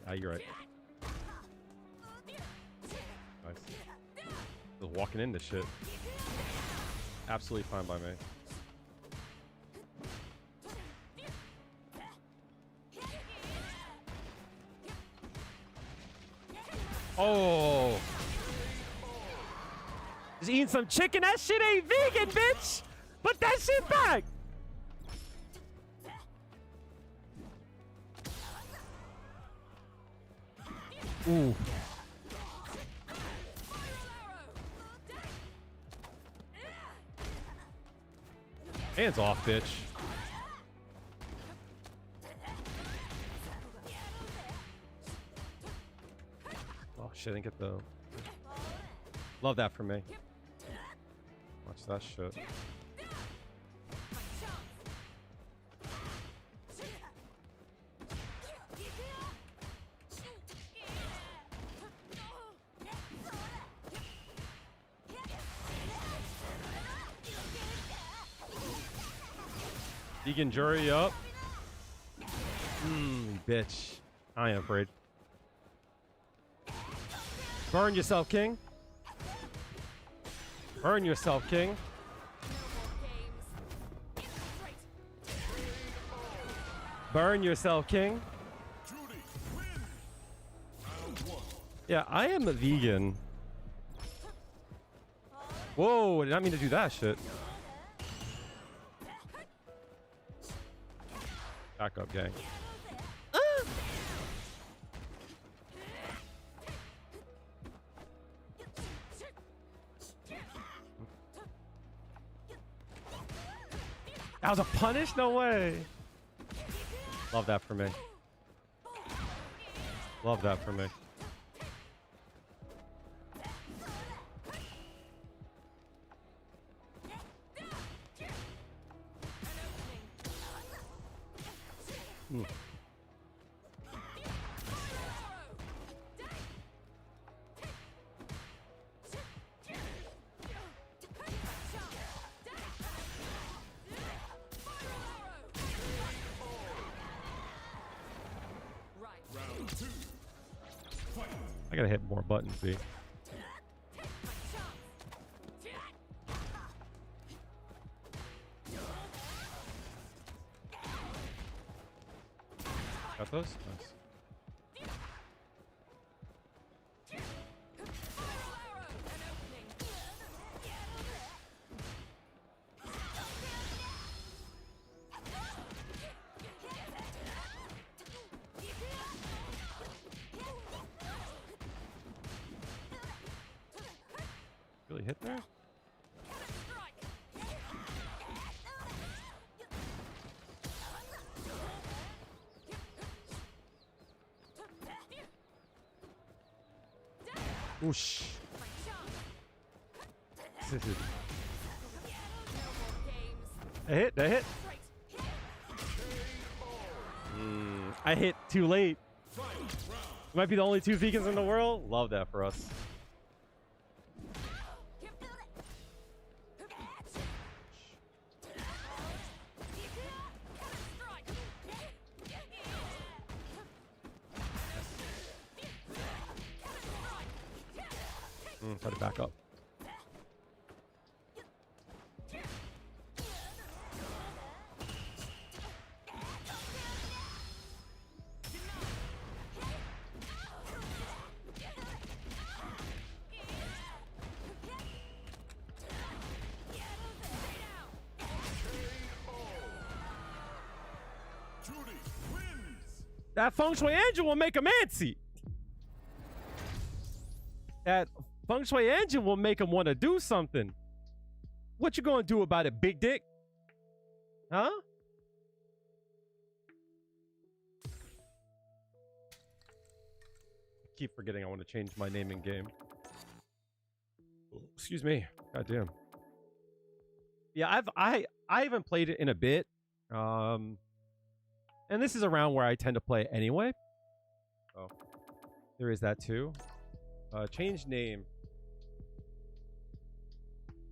Ah, you're right. Nice. Just walking into shit. Absolutely fine by me. Oh. Just eating some chicken. That shit ain't vegan, bitch. Put that shit back. Ooh. Hands off, bitch. Oh shit, I didn't get the... Love that for me. Watch that shit. Vegan Juri up. Bitch. I am afraid. Burn yourself, King. Burn yourself, King. Burn yourself, King. Yeah, I am a vegan. Whoa, I did not mean to do that shit. Back up, gang. That was a punish? No way. Love that for me. Love that for me. I gotta hit more buttons, B. Got those? Nice. Really hit there? Whoosh. I hit, I hit. I hit too late. Might be the only two vegans in the world. Love that for us. Try to back up. That feng shui engine will make him antsy. That feng shui engine will make him want to do something. What you gonna do about it, big dick? Huh? Keep forgetting I want to change my name in game. Excuse me. Goddamn. Yeah, I haven't played it in a bit. And this is around where I tend to play anyway. Oh, there is that too. Change name.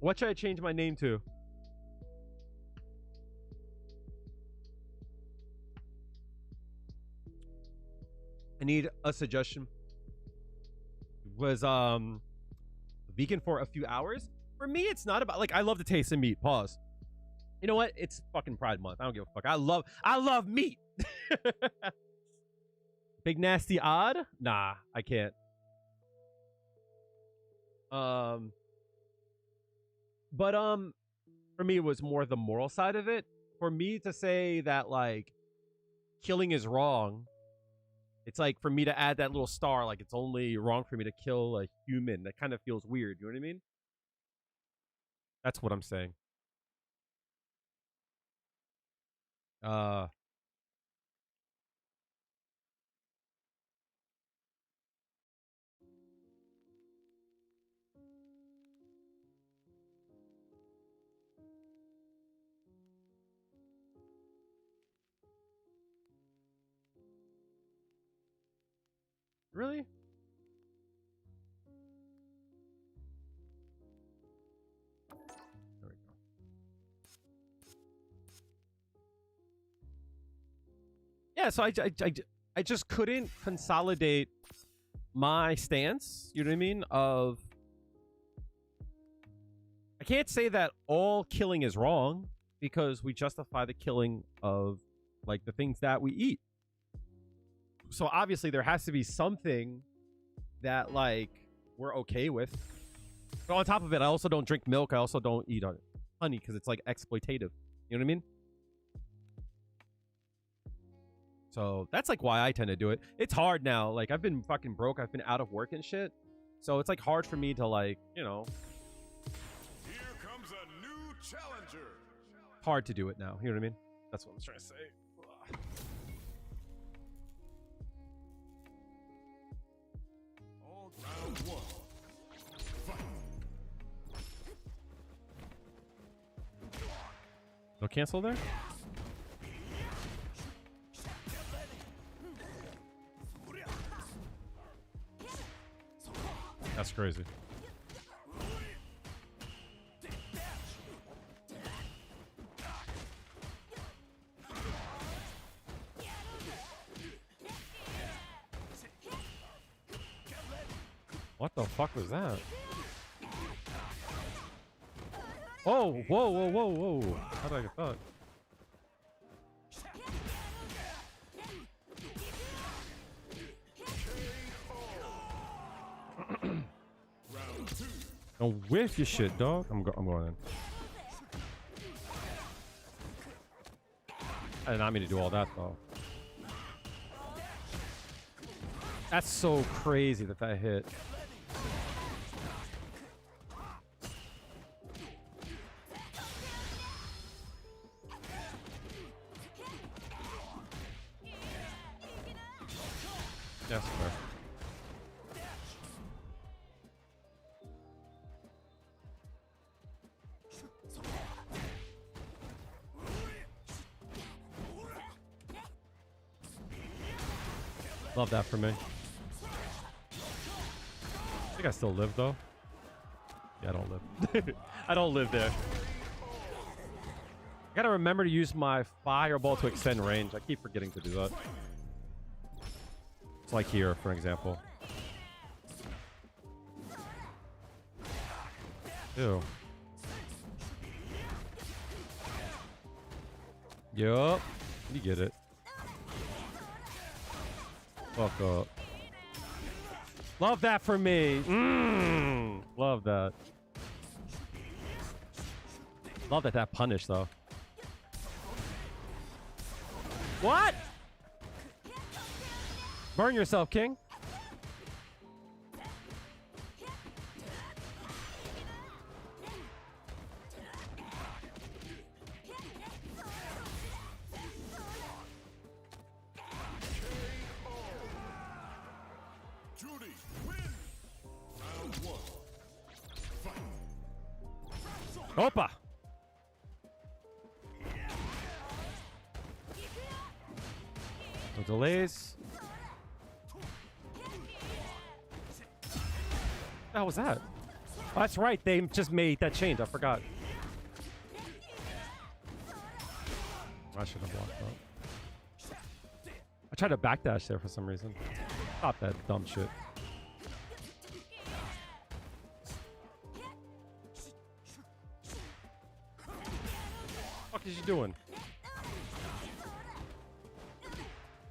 What should I change my name to? need a suggestion. Was vegan for a few hours. For me, it's not about like I love the taste of meat. Pause. You know what? It's fucking Pride Month. I don't give a fuck. I love meat. Big nasty odd? Nah, I can't. But for me, it was more the moral side of it. For me to say that like killing is wrong, it's like for me to add that little star, like it's only wrong for me to kill a human. That kind of feels weird. You know what I mean? That's what I'm saying. Really? There we go. Yeah, so I just couldn't consolidate my stance, you know what I mean? Of I can't say that all killing is wrong because we justify the killing of like the things that we eat. So obviously there has to be something that like we're okay with. But on top of it, I also don't drink milk. I also don't eat honey because it's like exploitative. You know what I mean? So that's like why I tend to do it. It's hard now. Like I've been fucking broke. I've been out of work and shit. So it's like hard for me to like, you know. Here comes a new challenger. Hard to do it now. You know what I mean? That's what I'm trying to say. Round one. Fight. No cancel there? That's crazy. What the fuck was that? Oh, whoa, whoa, whoa, whoa. How did I get that? Don't whiff your shit, dog. I'm going in. I did not mean to do all that, though. That's so crazy that that hit. Yes, fair. Love that for me. I think I still live though. Yeah, I don't live. I don't live there. I gotta remember to use my fireball to extend range. I keep forgetting to do that. It's like here, for example. Ew. Yup. You get it. Fuck up. Love that for me. Love that. Love that punish though. What? Burn yourself, King. Juri, win. Round one. Fight. Opa. No delays. What was that? Oh, that's right. They just made that change. I forgot. I should have blocked that. I tried to backdash there for some reason. Stop that dumb shit. What is you doing?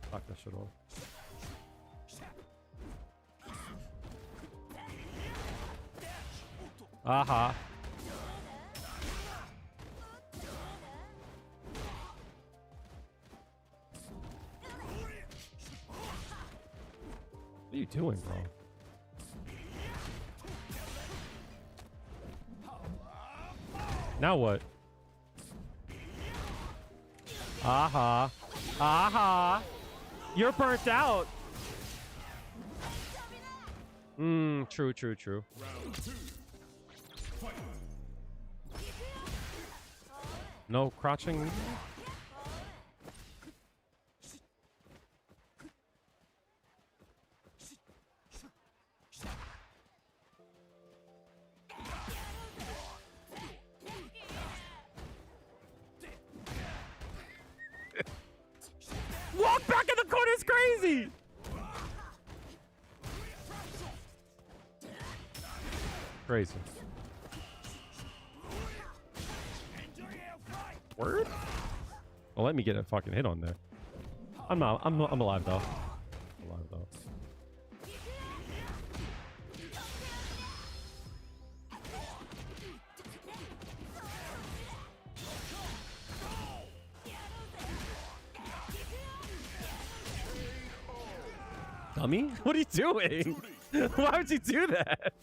Fuck that shit off. Aha. What are you doing, bro? Now what? Aha. Aha. You're burnt out. True, true, true. No crouching. Walk back in the corner is crazy. Crazy. Word? Well, let me get a fucking hit on there. I'm alive though. I'm alive though. Dummy? What are you doing? Why would you do that?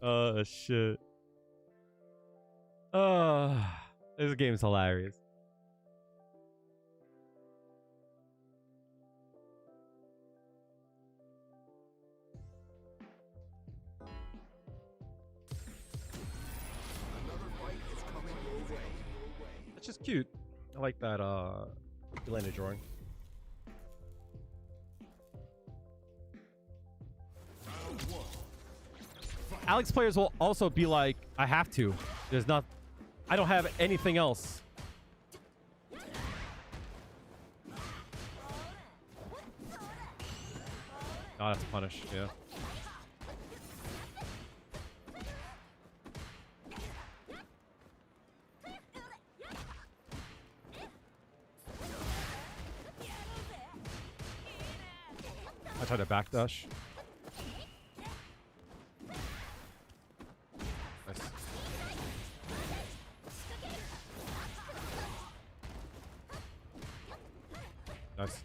Oh shit. Oh, this game's hilarious. It's just cute. I like that Elena drawing. Alex players will also be like, I have to. There's not, I don't have anything else. Oh, that's punished, yeah. I tried to backdash. Nice. Nice.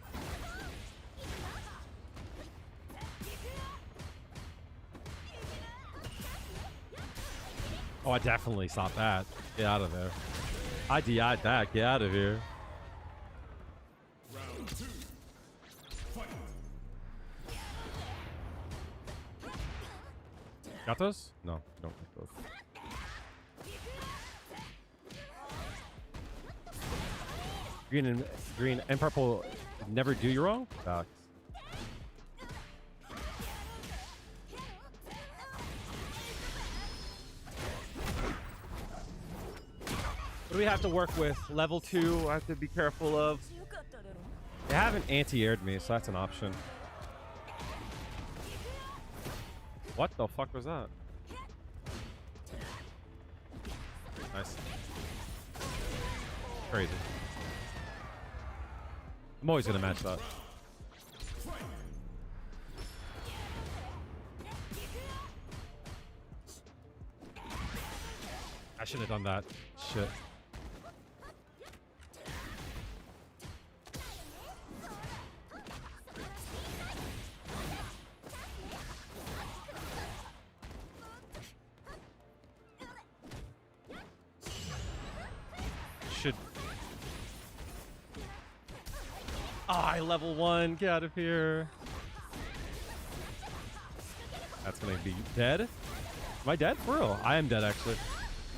Oh, I definitely stopped that. Get out of there. I DI'd that. Get out of here. Got those? No, you don't get those. Green and purple never do you wrong? Facts. What do we have to work with? Level 2, I have to be careful of. They haven't anti-aired me, so that's an option. What the fuck was that? Nice. Crazy. I'm always gonna match that. I should have done that. Shit. I level 1. Get out of here. That's gonna be dead. Am I dead? For real? I am dead, actually.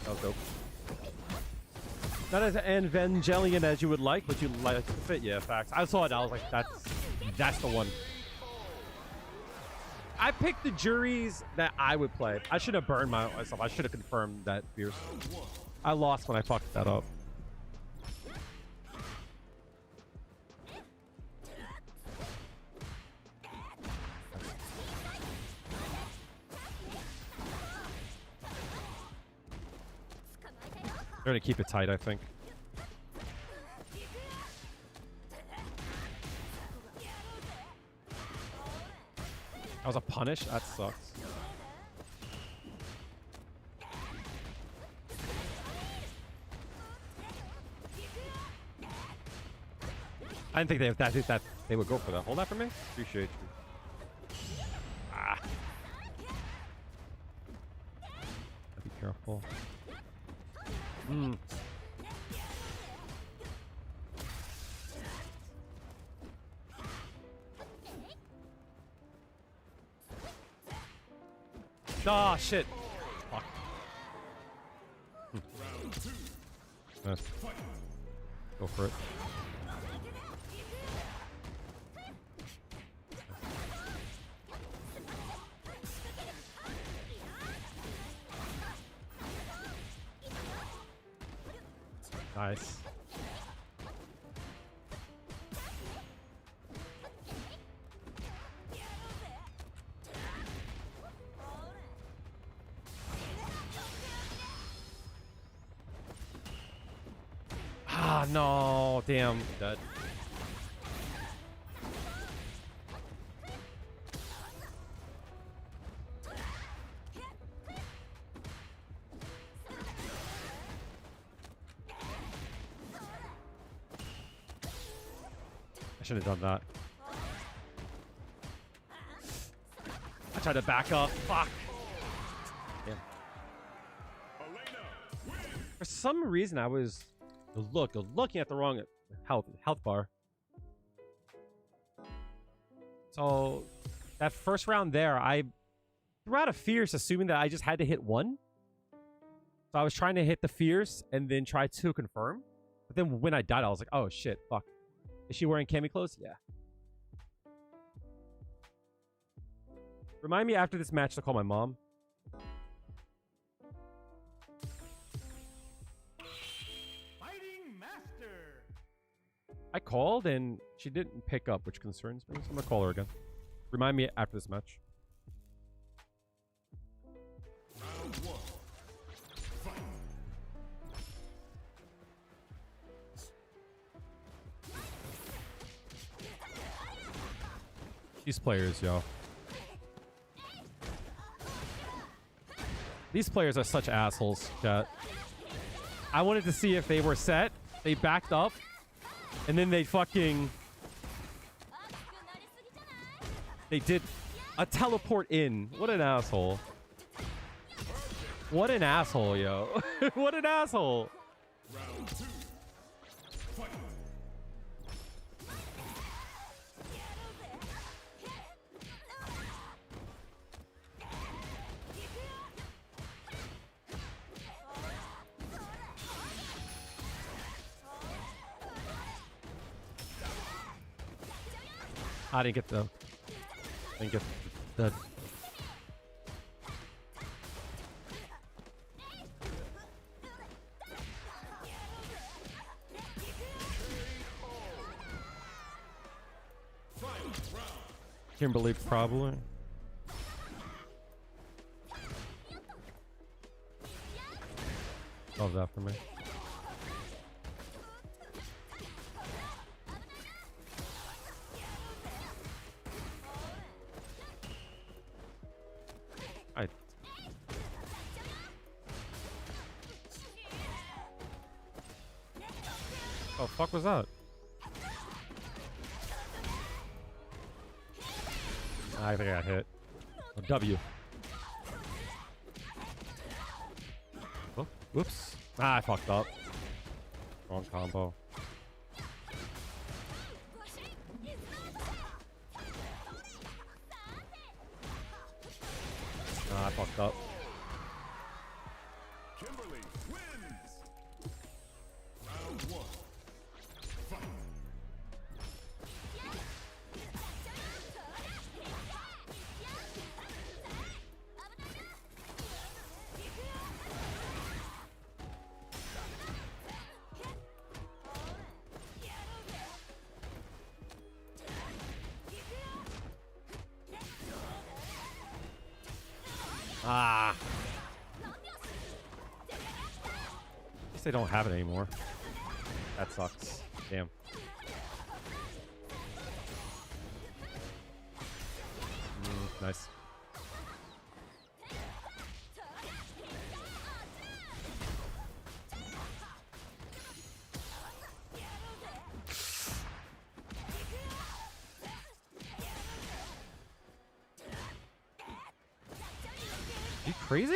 That was dope. Not as Evangelion as you would like, but you like to fit. Yeah, facts. I saw it. I was like, that's the one. I picked the juries that I would play. I should have burned myself. I should have confirmed that fierce. I lost when I fucked that up. They're gonna keep it tight, I think. That was a punish? That sucks. I didn't think they would go for that. Hold that for me. Appreciate you. Ah. Be careful. Oh shit. Fuck. Nice. Go for it. Nice. Ah, no. Damn. Dead. I should have done that. I tried to back up. Fuck. Damn. For some reason, I was looking at the wrong health bar. So that first round there, I threw out a fierce, assuming that I just had to hit one. So I was trying to hit the fierce and then try to confirm. But then when I died, I was like, oh shit, fuck. Is she wearing cami clothes? Yeah. Remind me after this match to call my mom. Fighting Master. I called and she didn't pick up, which concerns me. So I'm gonna call her again. Remind me after this match. Round one. Fight. These players, yo. These players are such assholes, chat. I wanted to see if they were set. They backed up. And then they fucking... They did a teleport in. What an asshole. What an asshole, yo. What an asshole. Round two. Fight. I didn't get the... Kimberly, probably. Love that for me. Oh, fuck was that? I think I got hit. Oh, W. Oh, whoops. Ah, I fucked up. Wrong combo. Ah, I fucked up. Kimberly wins. Round one. Fight. Ah. they don't have it anymore. That sucks. Damn. Nice. You crazy?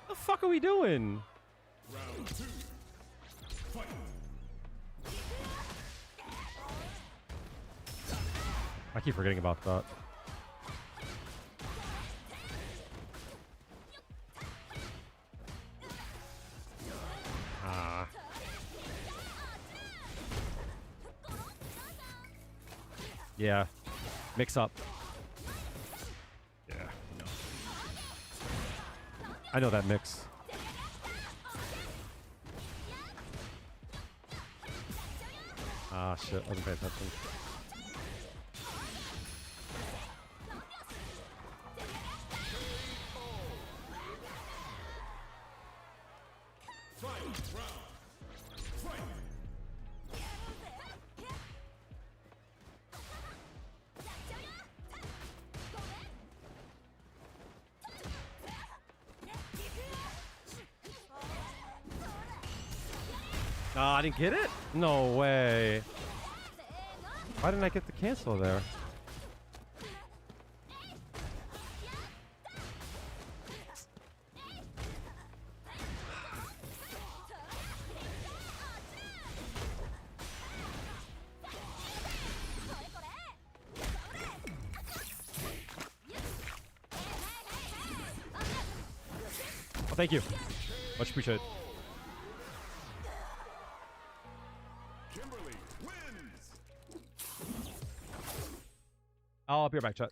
What the fuck are we doing? Round 2. Fight. I keep forgetting about that. Ah. Yeah. Mix up. Yeah. No. I know that mix. Ah, shit. I wasn't paying attention. I didn't get it? No way. Why didn't I get the cancel there? Oh, thank you. Much appreciated. I'll be right back, chat.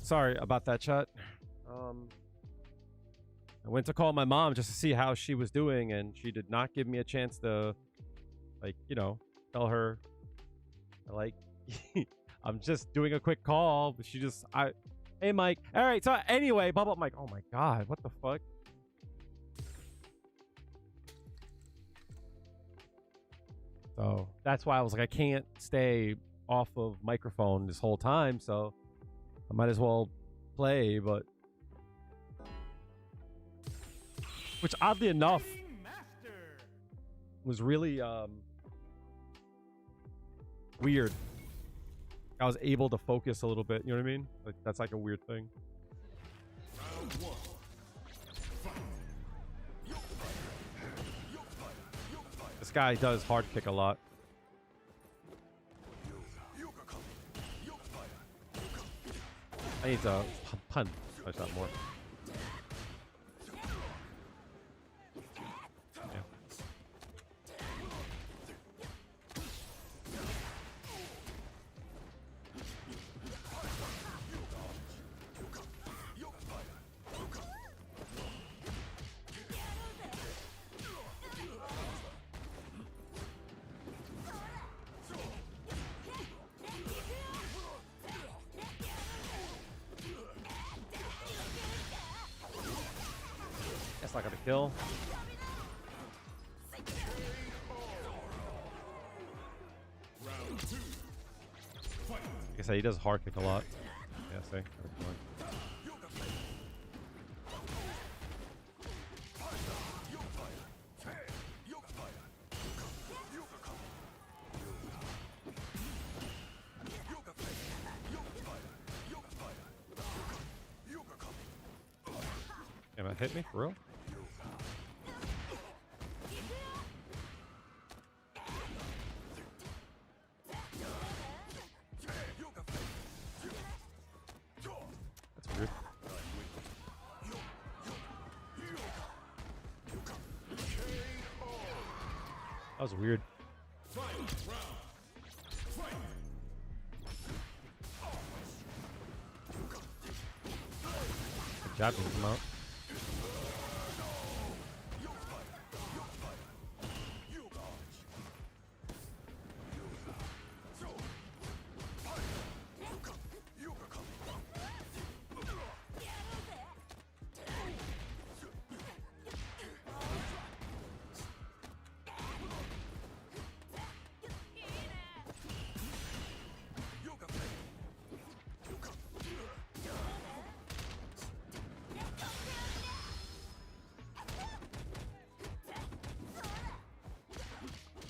Sorry about that, chat. I went to call my mom just to see how she was doing, and she did not give me a chance to, like, you know, tell her, like, I'm just doing a quick call. But she just, hey, Mike. All right. So anyway, blah, blah, Mike. Oh my God. What the fuck? So that's why I was like, I can't stay off of microphone this whole time. So I might as well play, but. Which, oddly enough, was really weird. I was able to focus a little bit. You know what I mean? Like, that's like a weird thing. This guy does hard kick a lot. I need to pun. That's not more. Not gonna kill. Like I said, he does hard kick a lot. Yeah, see. Damn, that hit me for real? That's weird. That was weird. The jab didn't come out.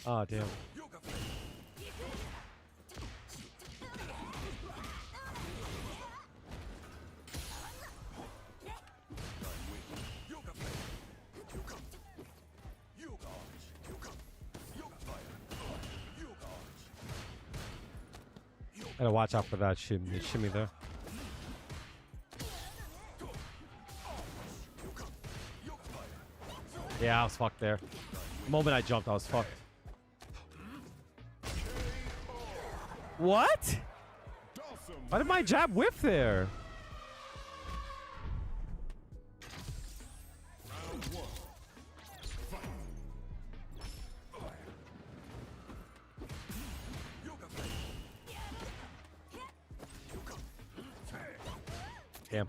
Oh, damn. Gotta watch out for that shimmy there. Yeah, I was fucked there. The moment I jumped, I was fucked. What? Why did my jab whiff there? Damn.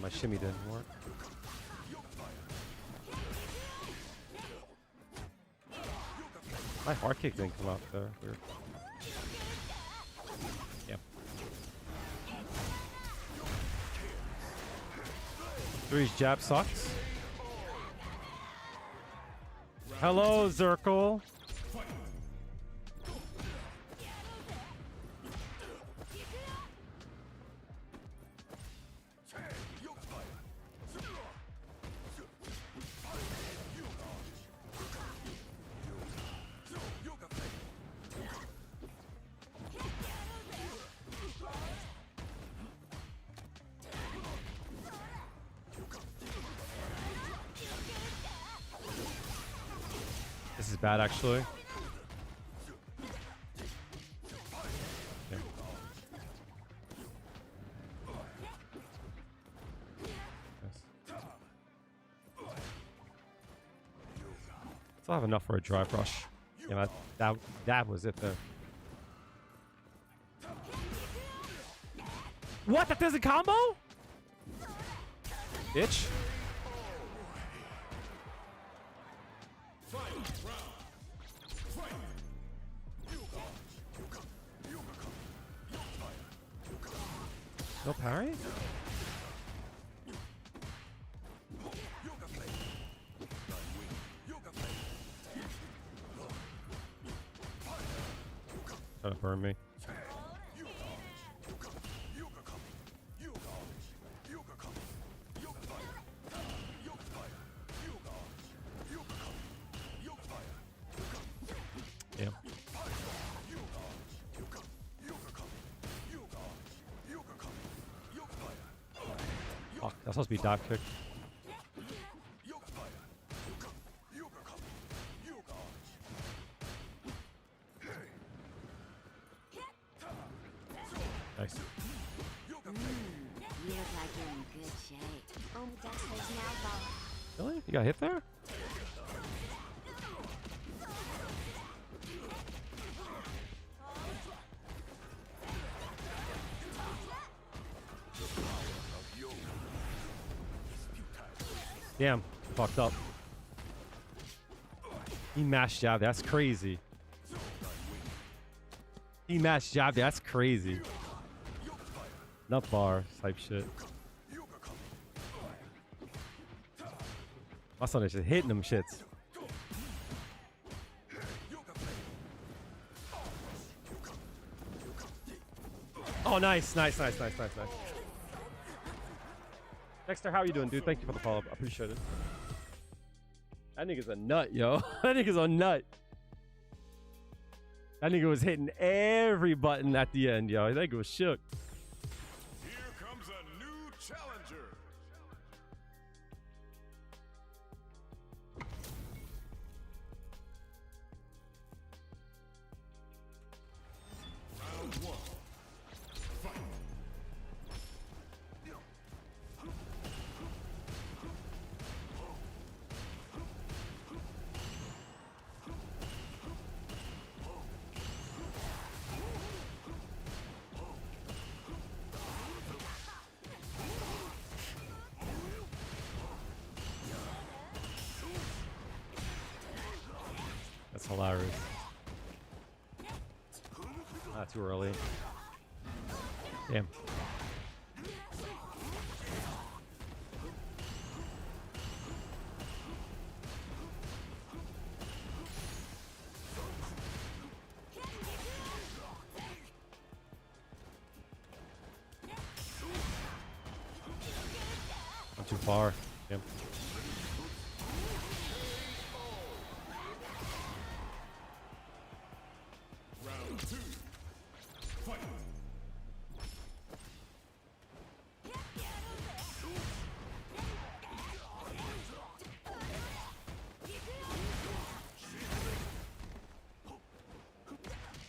My shimmy didn't work. My hard kick didn't come out there. Weird. Yep. Juri's jab sucks. Hello, Zirkle. This is bad, actually. Okay. Still have enough for a drive rush. Yeah, that was it there. What? That doesn't combo? Bitch. No parry? Trying to burn me. Damn. Fuck, that's supposed to be dive kick. Nice. You look like you're in good shape. Really? You got hit there? Damn, fucked up. He mashed jab, that's crazy. He mashed jab, that's crazy. Nut bar type shit. My son is just hitting them shits. Oh, nice. Dexter, how are you doing, dude? Thank you for the follow-up. I appreciate it. That nigga's a nut, yo. That nigga's a nut. That nigga was hitting every button at the end, yo. That nigga was shook. Here comes a new challenger. Round one. Fight. That's hilarious. Not too early. Damn. Not too far. Damn. Round two. Fight.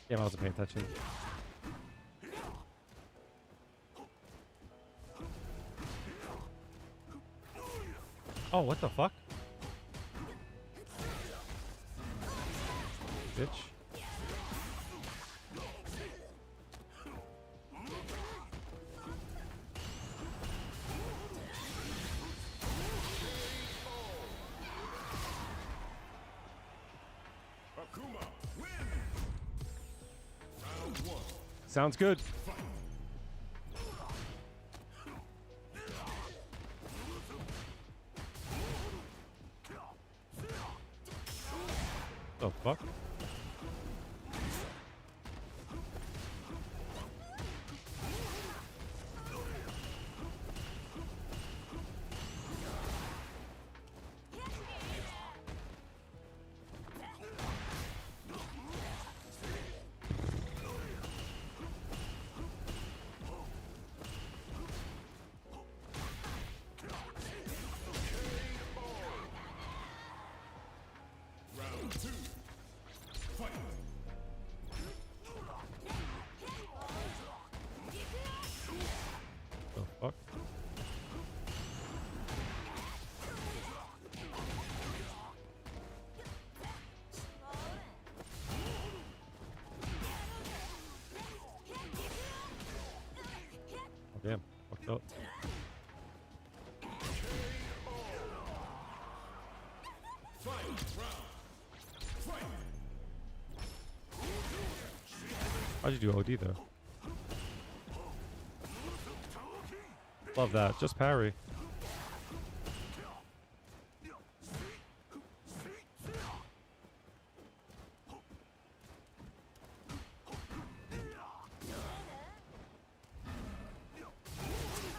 Damn, I wasn't paying attention. Oh, what the fuck? Bitch. Akuma, win. Round one. Sounds good. The fuck? Round two. Damn, fucked up. How'd you do OD though? Love that. Just parry.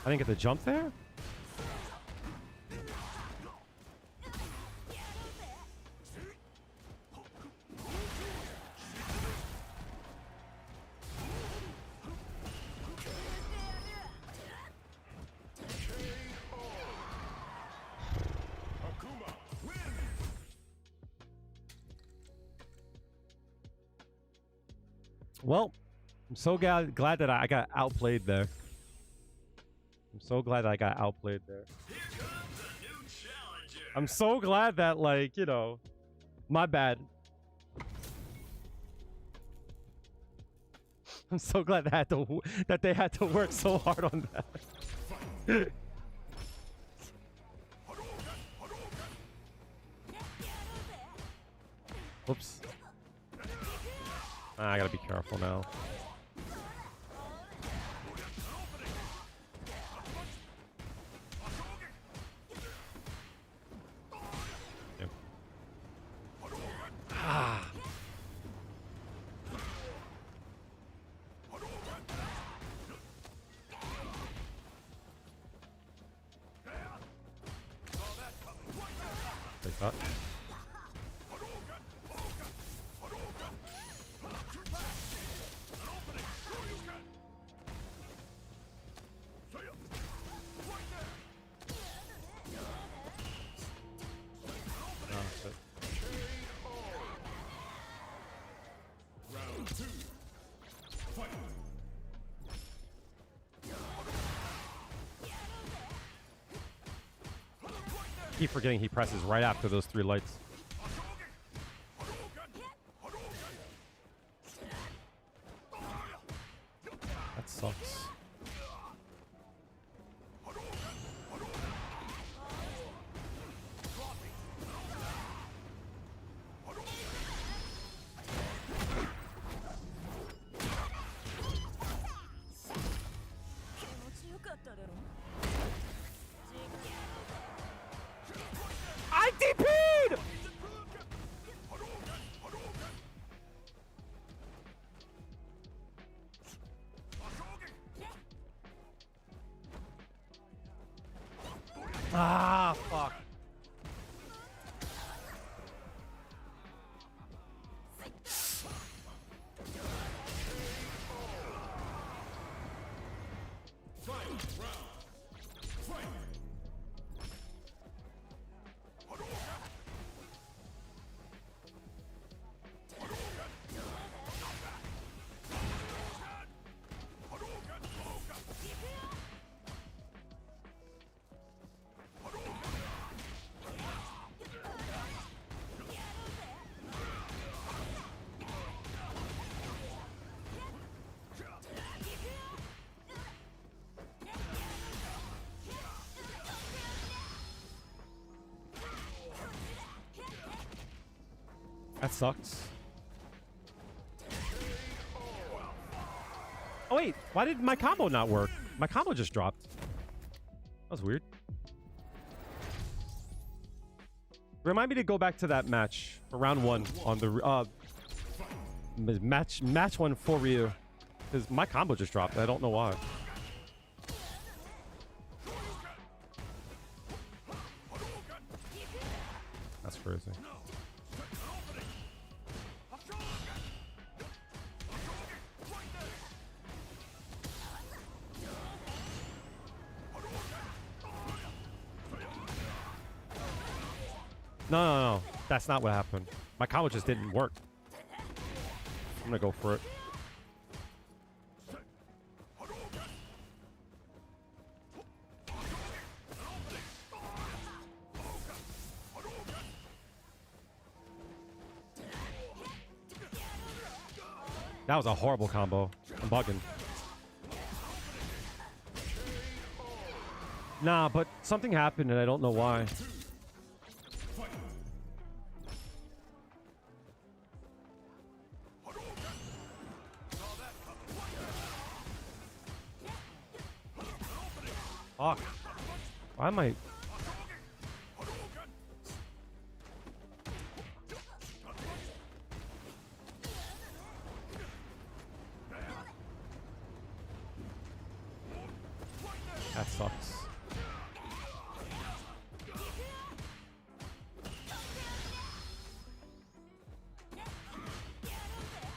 I didn't get the jump there? Well, I'm so glad that I got outplayed there. I'm so glad I got outplayed there. I'm so glad that, like, you know, my bad. I'm so glad that they had to work so hard on that. Oops. I gotta be careful now. Take that. Keep forgetting he presses right after those 3 lights. That sucks. I DP'd! Ah, fuck. That sucks. Oh wait, why did my combo not work? My combo just dropped. That was weird. Remind me to go back to that match for round 1 on the match 1 for Ryu, because my combo just dropped. I don't know why. That's crazy. No. That's not what happened. My combo just didn't work. I'm gonna go for it. That was a horrible combo. I'm bugging. Nah, but something happened and I don't know why. Fuck. Why am I... That sucks.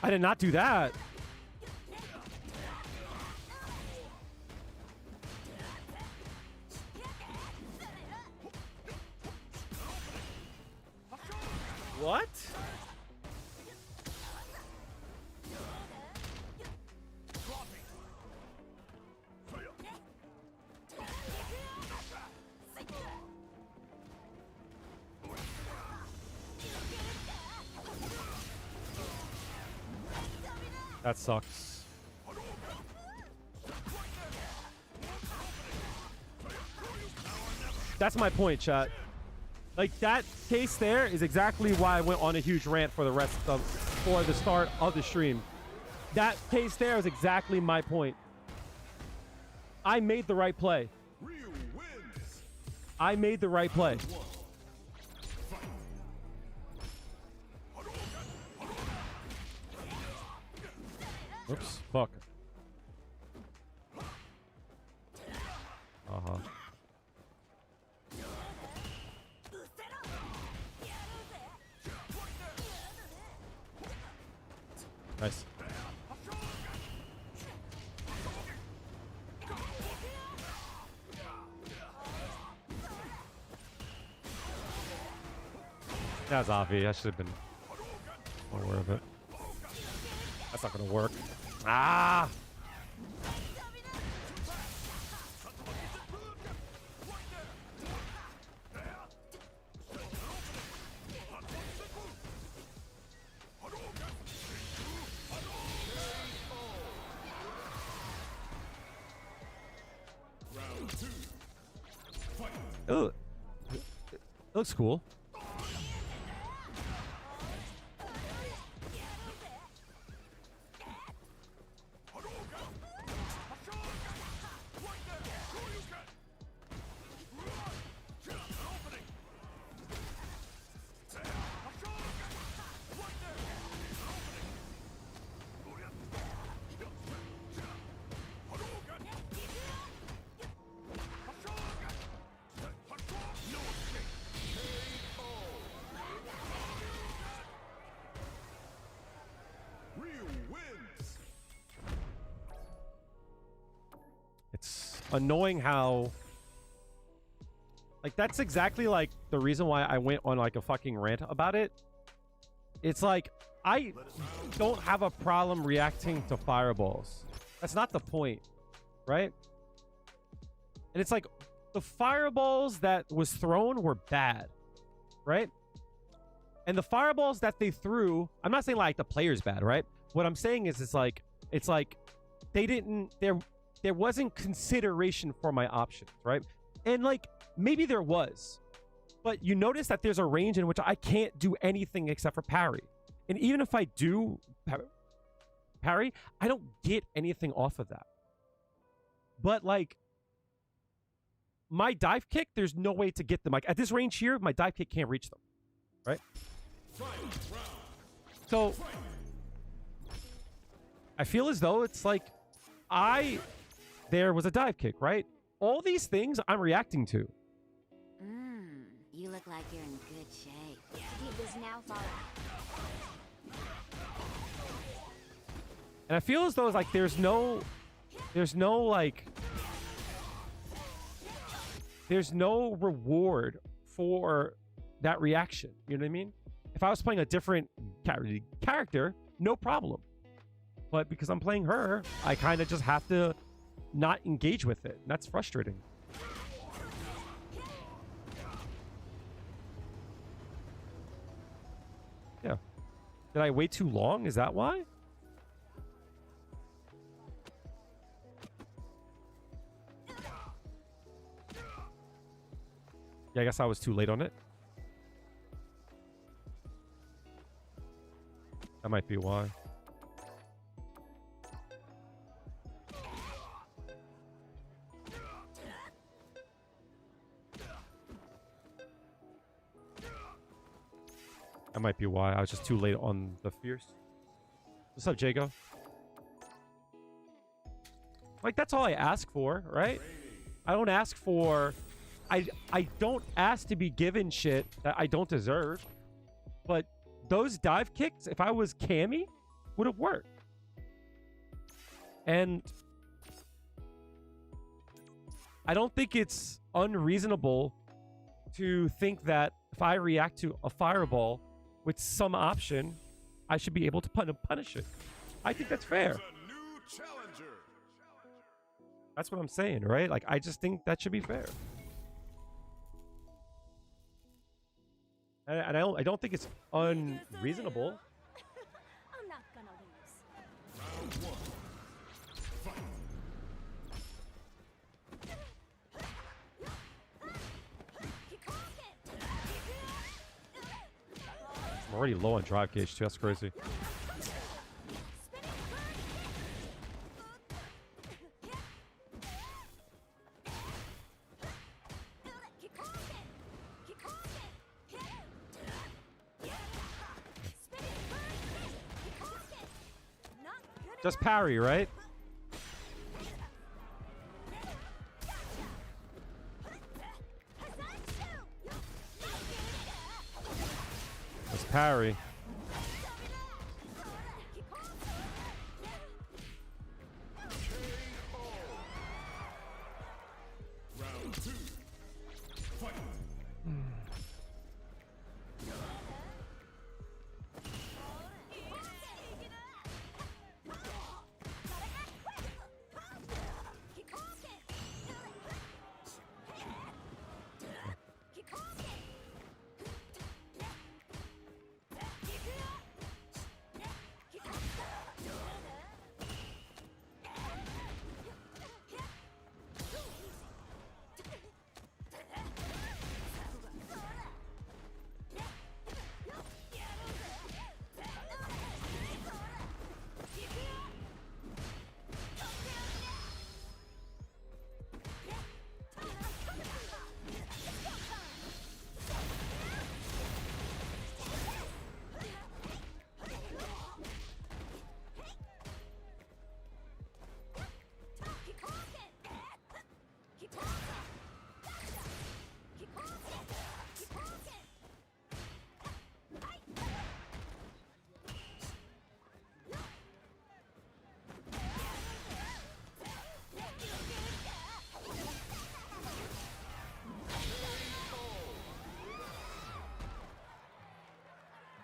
I did not do that. What? That sucks. That's my point, chat. Like, that case there is exactly why I went on a huge rant for the start of the stream. That case there is exactly my point. I made the right play. I made the right play. Oops, fuck. Uh-huh. Nice. That was obvious. I should have been more aware of it. That's not gonna work. Ah! Oh, it looks cool. It's annoying how, like, that's exactly like the reason why I went on like a fucking rant about it. It's like, I don't have a problem reacting to fireballs. That's not the point, right? And it's like, the fireballs that was thrown were bad, right? And the fireballs that they threw, I'm not saying like the player's bad, right? What I'm saying is it's like they didn't, there wasn't consideration for my options, right? And like, maybe there was, but you notice that there's a range in which I can't do anything except for parry. And even if I do parry, I don't get anything off of that. But like, my dive kick, there's no way to get them. Like, at this range here, my dive kick can't reach them, right? So I feel as though it's like, there was a dive kick, right? All these things I'm reacting to. You look like you're in good shape. Keep this now, father. And I feel as though it's like there's no reward for that reaction. You know what I mean? If I was playing a different character, no problem. But because I'm playing her, I kind of just have to not engage with it. And that's frustrating. Yeah. Did I wait too long? Is that why? Yeah, I guess I was too late on it. That might be why. That might be why. I was just too late on the fierce. What's up, Jago? Like, that's all I ask for, right? I don't ask for... I don't ask to be given shit that I don't deserve. But those dive kicks, if I was Cammy, would have worked. And I don't think it's unreasonable to think that if I react to a fireball with some option, I should be able to punish it. I think that's fair. That's what I'm saying, right? Like, I just think that should be fair. And I don't think it's unreasonable. I'm not gonna lose. Round 1. Fight. I'm already low on drive gauge too. That's crazy. Just parry, right? Just parry. Round 2. Fight.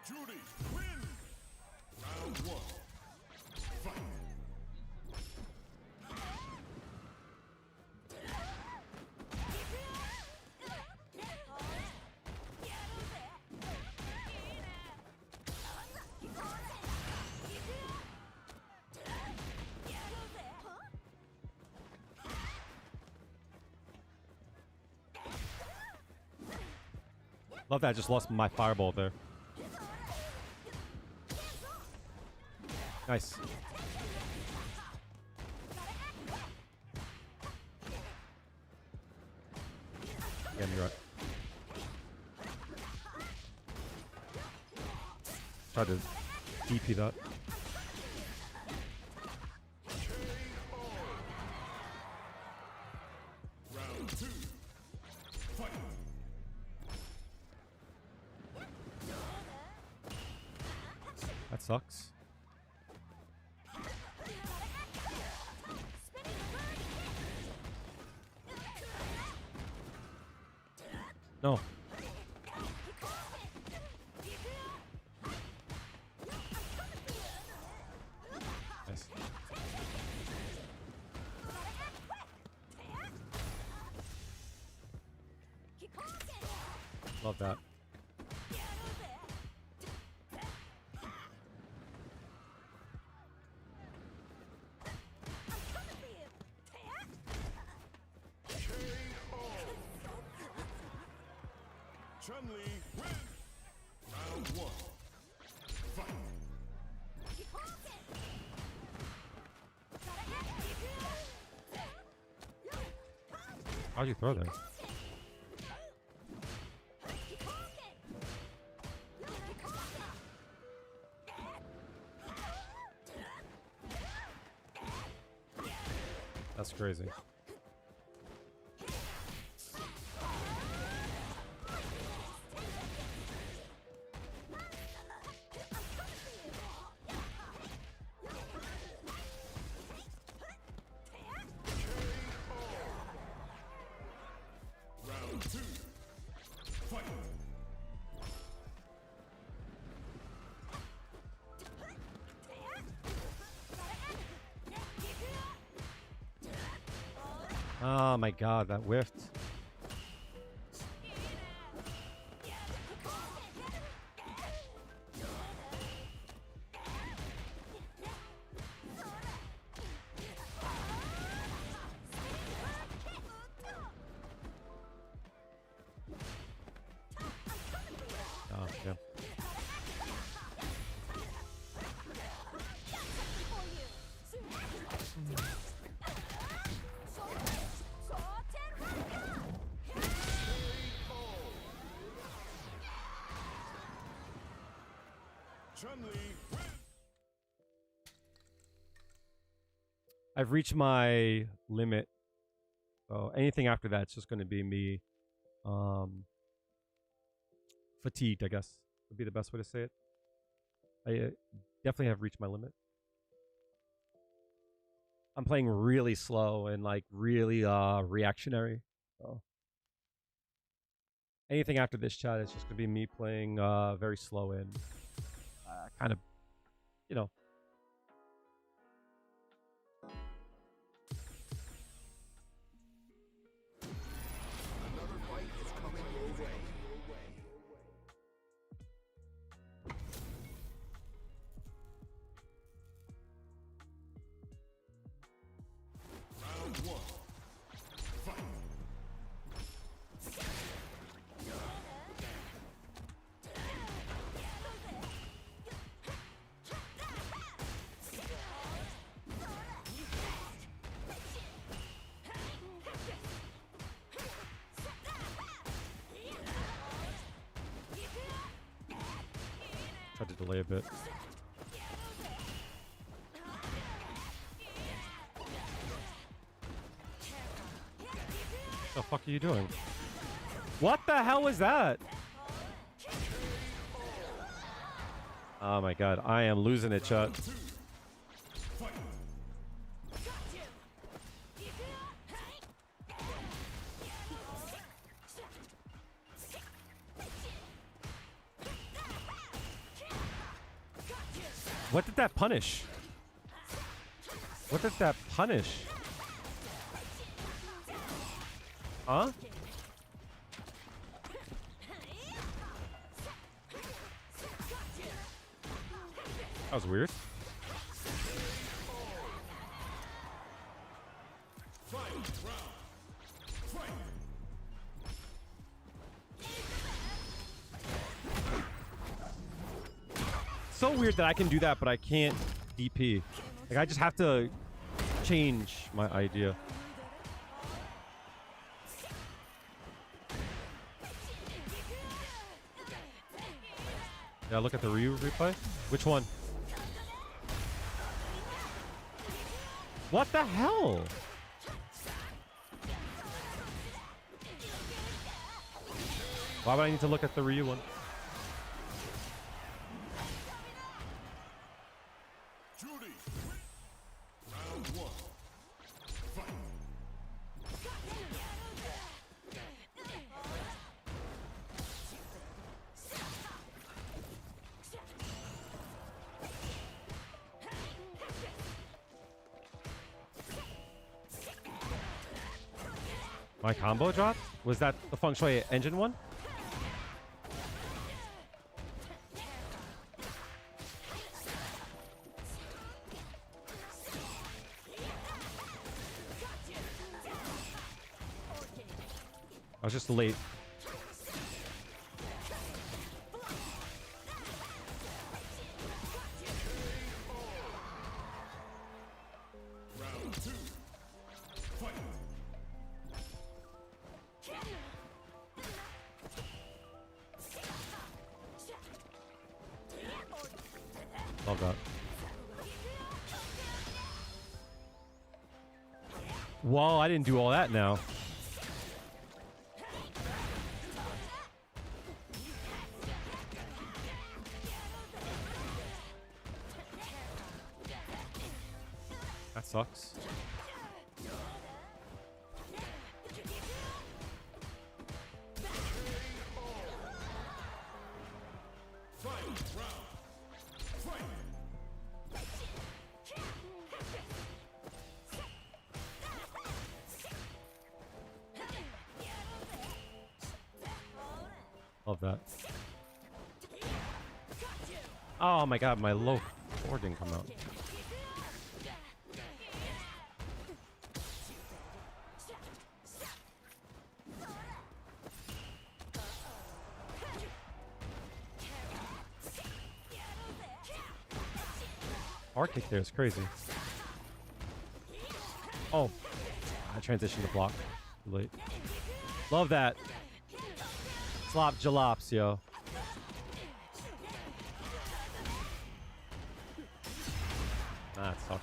Juri, win! Round 1. Fight. Love that. I just lost my fireball there. Nice. Yeah, you're right. Try to DP that. Round 2. Fight. That sucks. No. Nice. Love that. Chun-Li win. Round 1. Fight. How'd you throw there? That's crazy. Round 2. Fight. Oh my god, that whiffed. Oh, yeah. Chun-Li win. I've reached my limit. So anything after that, it's just going to be me fatigued, I guess would be the best way to say it. I definitely have reached my limit. I'm playing really slow and like really reactionary. So anything after this chat, it's just going to be me playing very slow and kind of, you know. Another fight is coming your way. Round 1. Fight. Tried to delay a bit. What the fuck are you doing? What the hell was that? Oh my god, I am losing it, chat. What did that punish? What did that punish? Huh? That was weird. So weird that I can do that, but I can't DP. Like, I just have to change my idea. Yeah, look at the Ryu replay. Which one? What the hell? Why would I need to look at the Ryu one? Juri. Round 1. Fight. My combo dropped? Was that the Feng Shui engine one? I was just late. Love that. Whoa, I didn't do all that now. That sucks. Love that. Oh my god, my low forward didn't come out. Hard kick there is crazy. Oh, I transitioned to block. Too late. Love that. Slop jalops, yo. That sucks.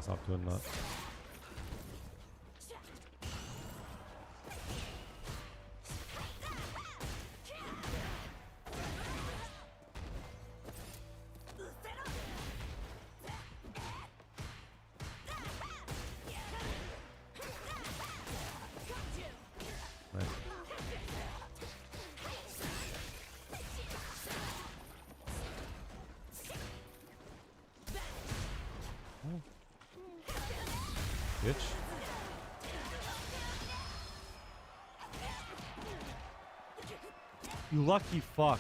Stop doing that. Nice. Bitch. You lucky fuck.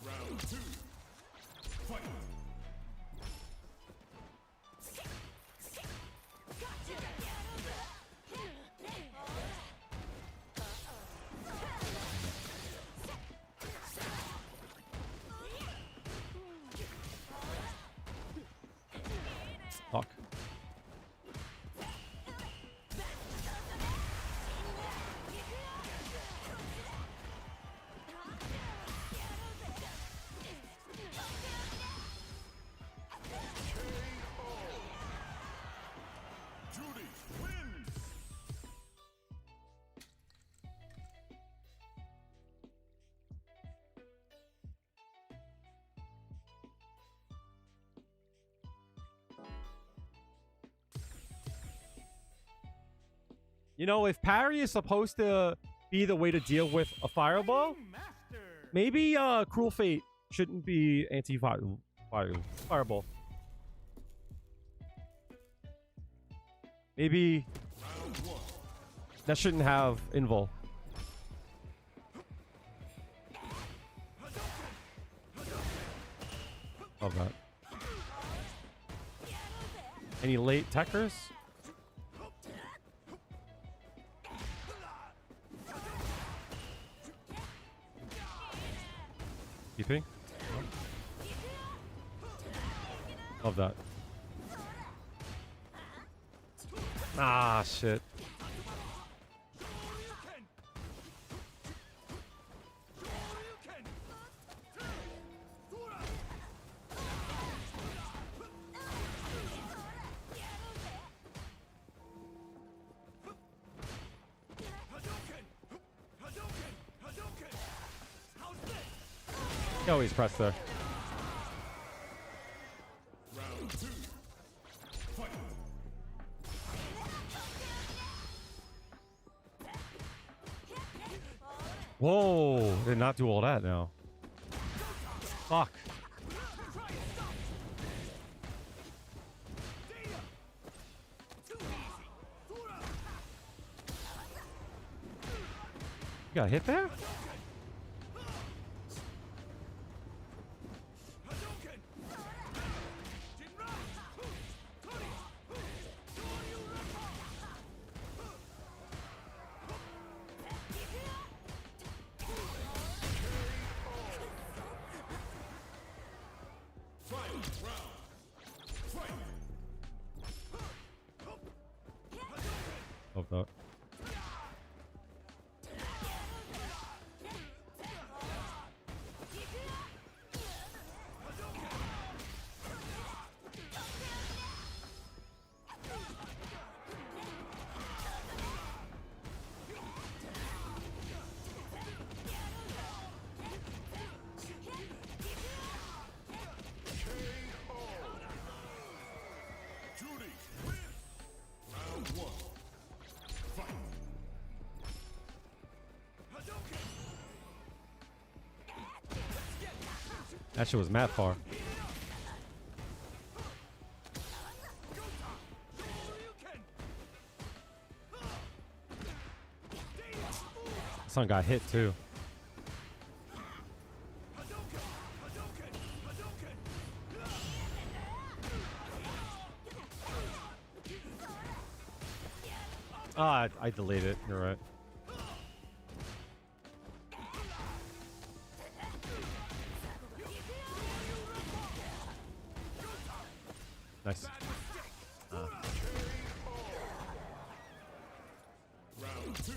Round 2. Fight. Fuck. Juri wins. You know, if parry is supposed to be the way to deal with a fireball, Master. maybe Cruel Fate shouldn't be fireball. Maybe that shouldn't have invul. Love that. Any late techers? TP? Love that. Ah, shit. He always pressed there. Round 2. Fight. Whoa, did not do all that now. Fuck. Got hit there? Oh, no. Juri, win! Round 1. Fight! That shit was mad far. Son got hit too. Ah, I delayed it. You're right. Nice. Round 2.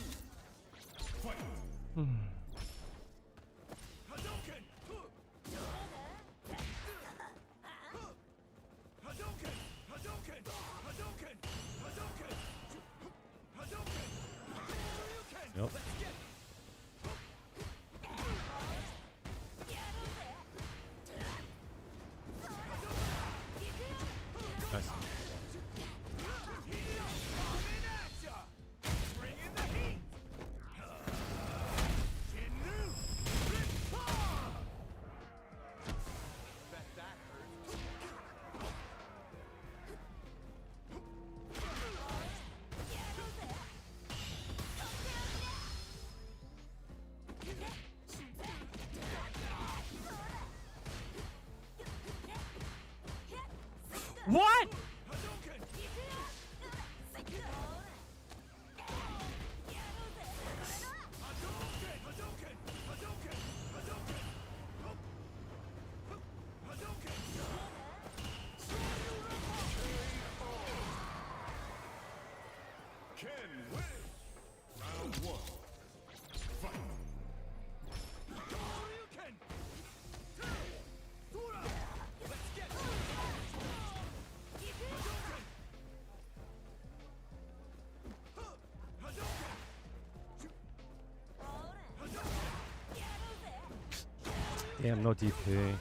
Fight! Yep. Nice. What? Ken win! Round 1. Fight! Damn, no DP.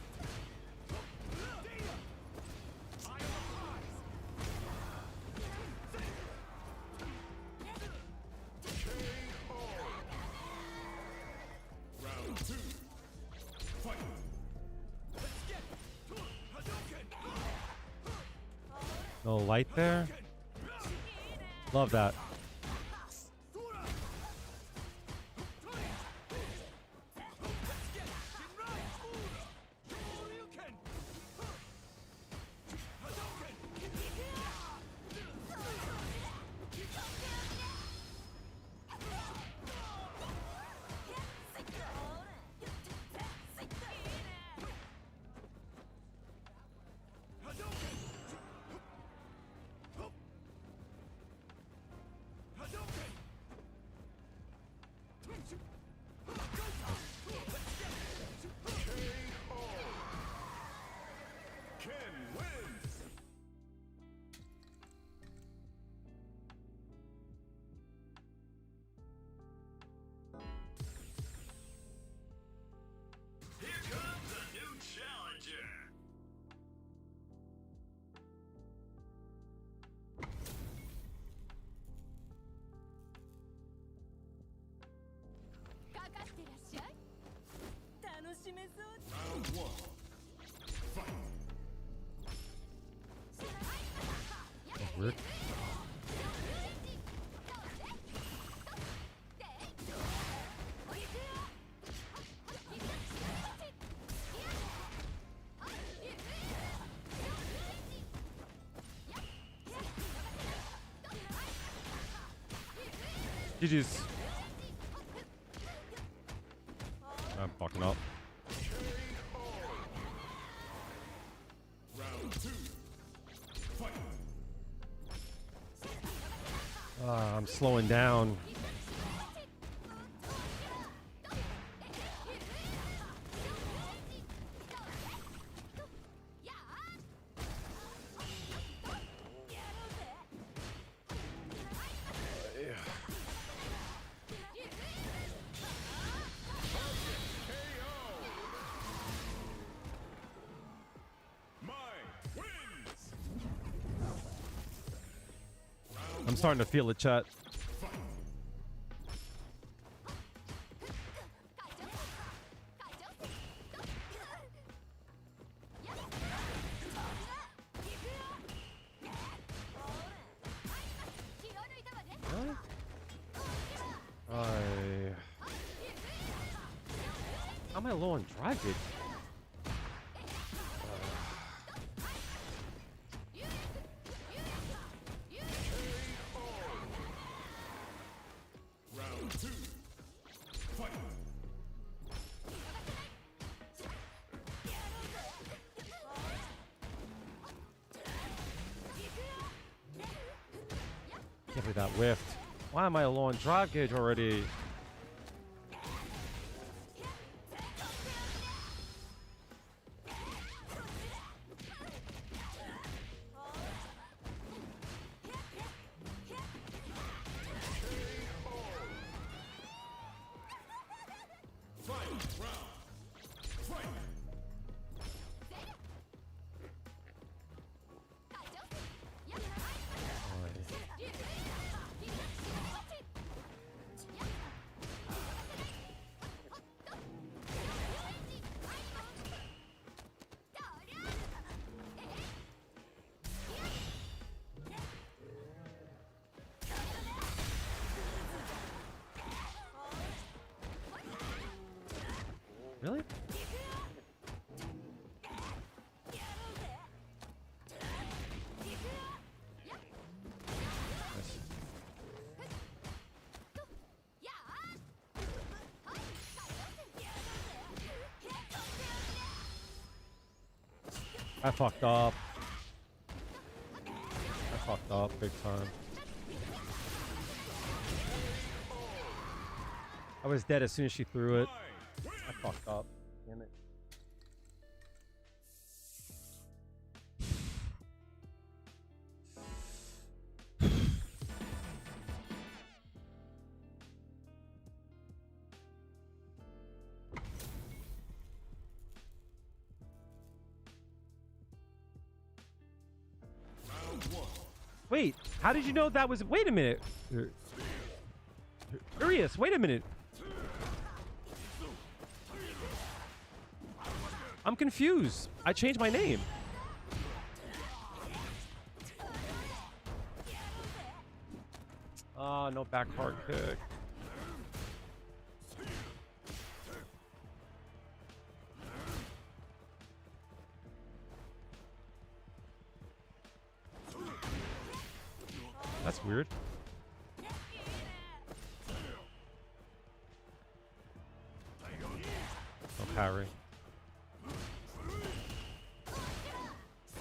Round 2. Fight! No light there. Love that. Ken wins! Here comes a new challenger. Round 1. Fight! Weird. GG's. I'm fucking up. I'm slowing down. I'm starting to feel it, chat. How am I low on drive gauge? Can't believe that whiffed. Why am I low on drive gauge already? Really? I fucked up. I fucked up big time. I was dead as soon as she threw it. I fucked up. Damn it. Wait, how did you know that was... Wait a minute. Curious, wait a minute. I'm confused. I changed my name. Oh, no back hard kick. That's weird. No parry.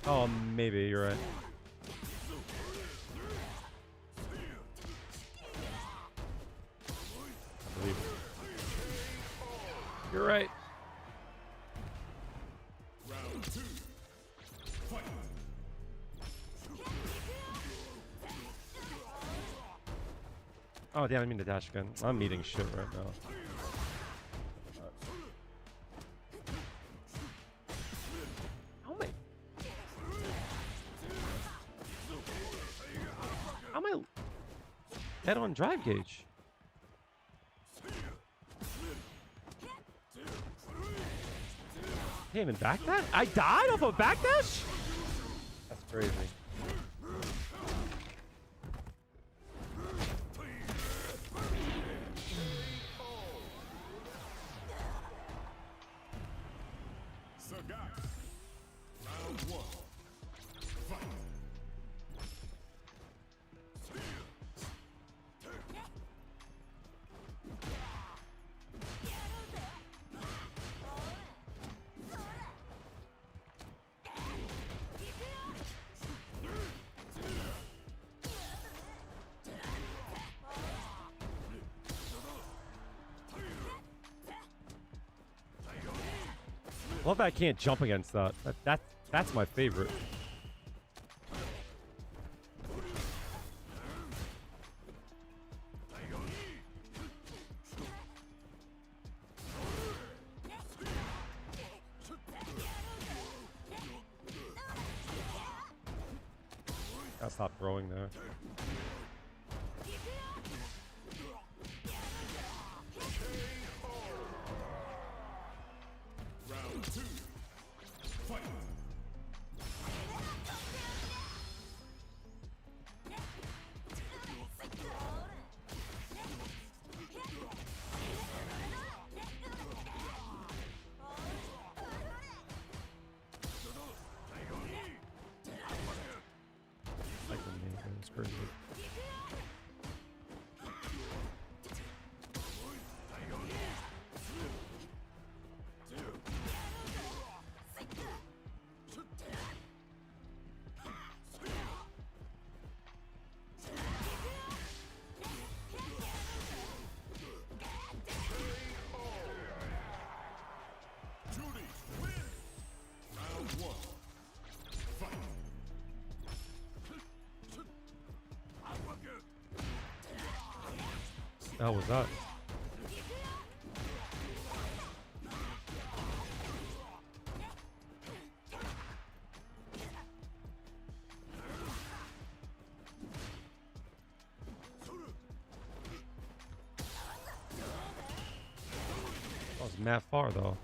Oh, maybe you're right. I believe it. You're right. Oh, damn, I mean the dash gun. I'm eating shit right now. How am I head on drive gauge? Can't even backdash? I died off a backdash? That's crazy. Love that I can't jump against that. That's my favorite. Gotta stop throwing there. Round 2. Fight. Like the name, it's crazy. Juri, win. Round 1. Fight. The hell was that? That was mad far though.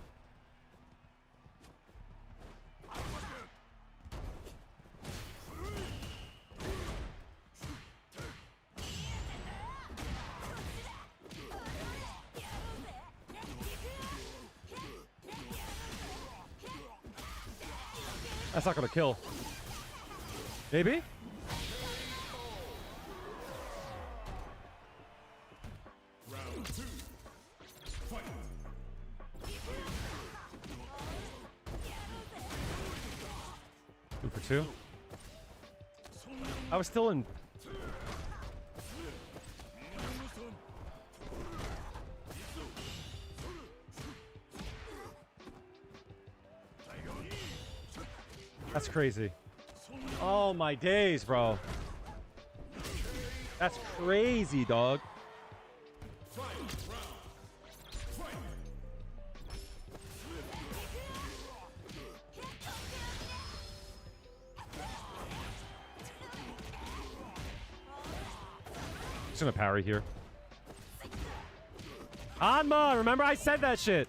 That's not gonna kill. Maybe? Round 2. Fight. 2 for 2. I was still in. That's crazy. Oh my days, bro. That's crazy, dog. Fight. Round. Fight. Just gonna parry here. Hanma, remember I said that shit.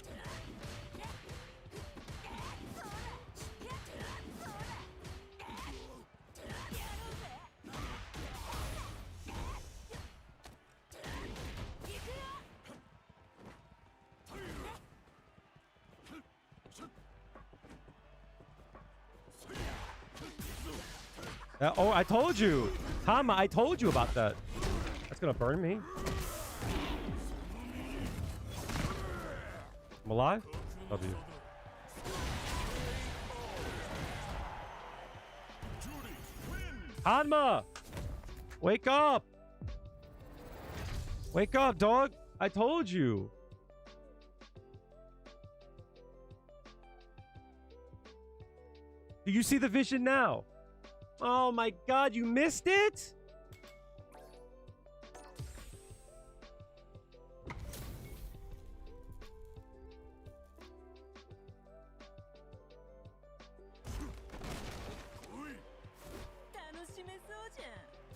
Oh, I told you. Hanma, I told you about that. That's gonna burn me. I'm alive? W. Hanma! Wake up! Wake up, dog! I told you. Do you see the vision now? Oh my god, you missed it?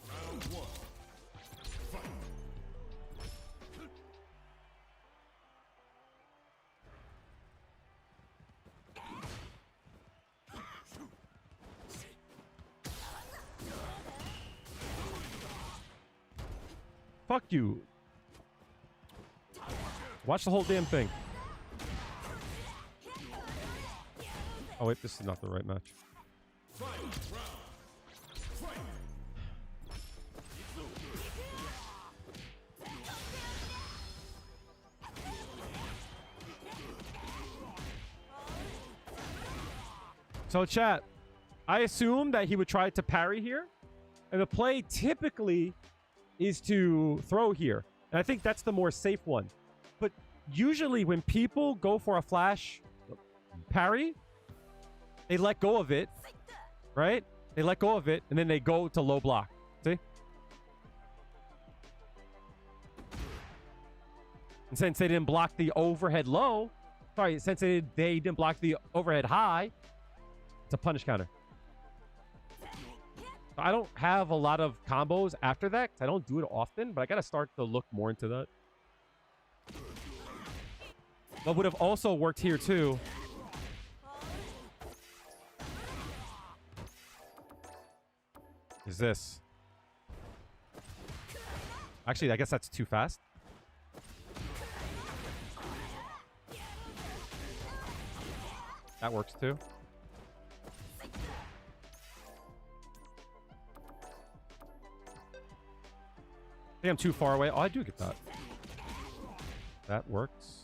Round 1. Fight. Fuck you. Watch the whole damn thing. Oh wait, this is not the right match. Fight. Round. Fight. So chat, I assume that he would try to parry here. And the play typically is to throw here. And I think that's the more safe one. But usually when people go for a flash, parry, they let go of it, right? They let go of it, and then they go to low block. See? And since they didn't block the overhead low, sorry, since they didn't block the overhead high, it's a punish counter. I don't have a lot of combos after that. I don't do it often, but I got to start to look more into that. What would have also worked here too is this. Actually, I guess that's too fast. That works too. I think I'm too far away. Oh, I do get that. That works.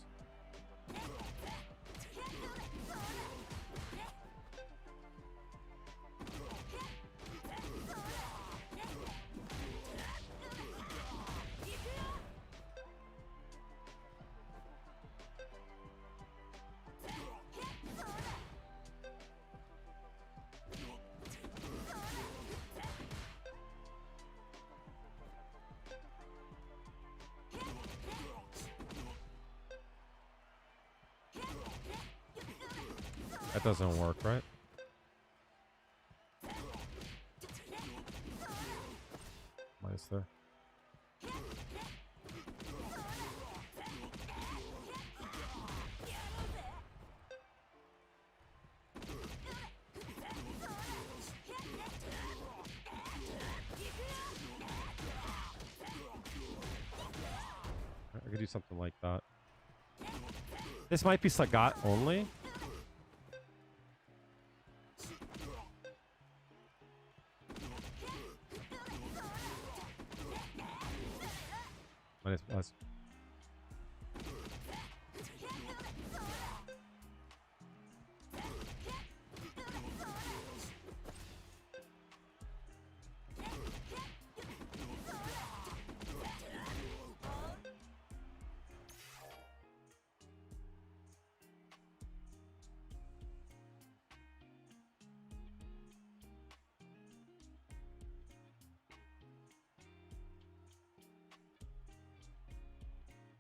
That doesn't work, right? Minus there. I could do something like that. This might be Sagat only. Minus plus.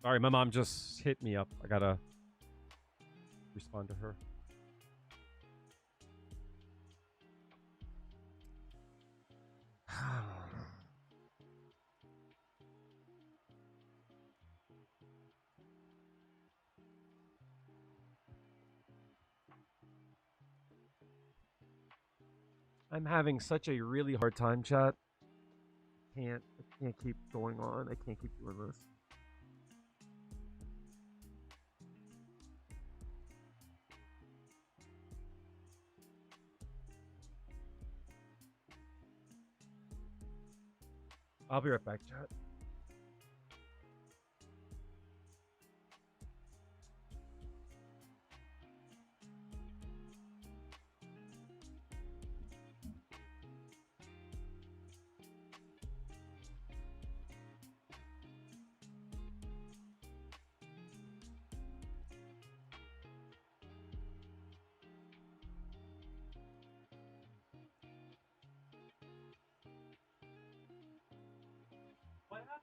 Sorry, my mom just hit me up. I gotta respond to her. I'm having such a really hard time, chat. I can't keep going on. I can't keep doing this. I'll be right back, chat. What happened?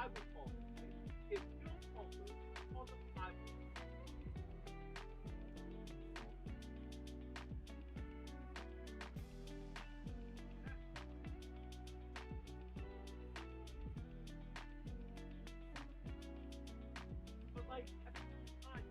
I would fall. If you don't fall, I would. But like at the same time,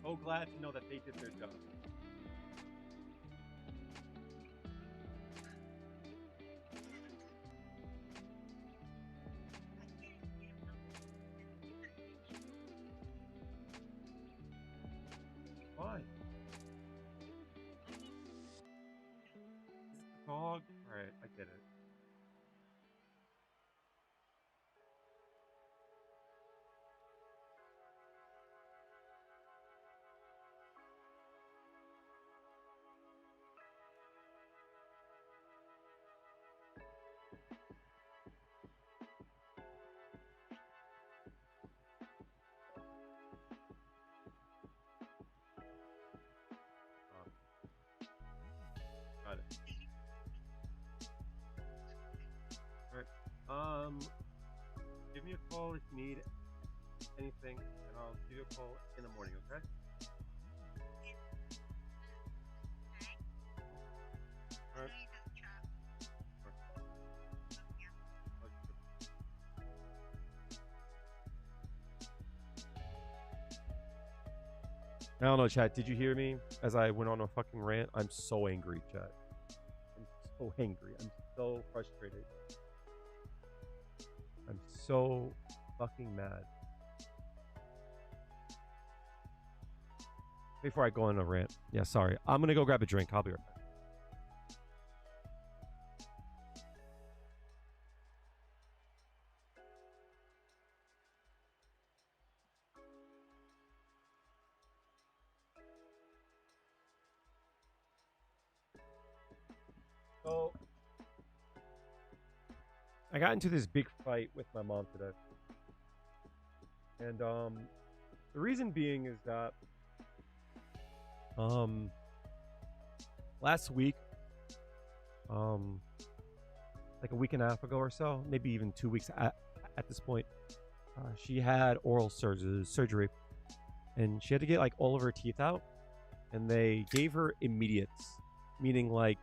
so glad to know that they did their job. Why? Is it the dog? Alright, I get it. Got it. Alright. Give me a call if you need anything, and I'll give you a call in the morning, okay? Alright. I don't know, chat. Did you hear me as I went on a fucking rant? I'm so angry, chat. I'm so angry. I'm so frustrated. I'm so fucking mad. Before I go on a rant. Yeah, sorry. I'm gonna go grab a drink. I'll be right back. So, I got into this big fight with my mom today. And the reason being is that last week, like a week and a half ago or so, maybe even 2 weeks at this point, she had oral surgery, and she had to get like all of her teeth out, and they gave her immediates, meaning like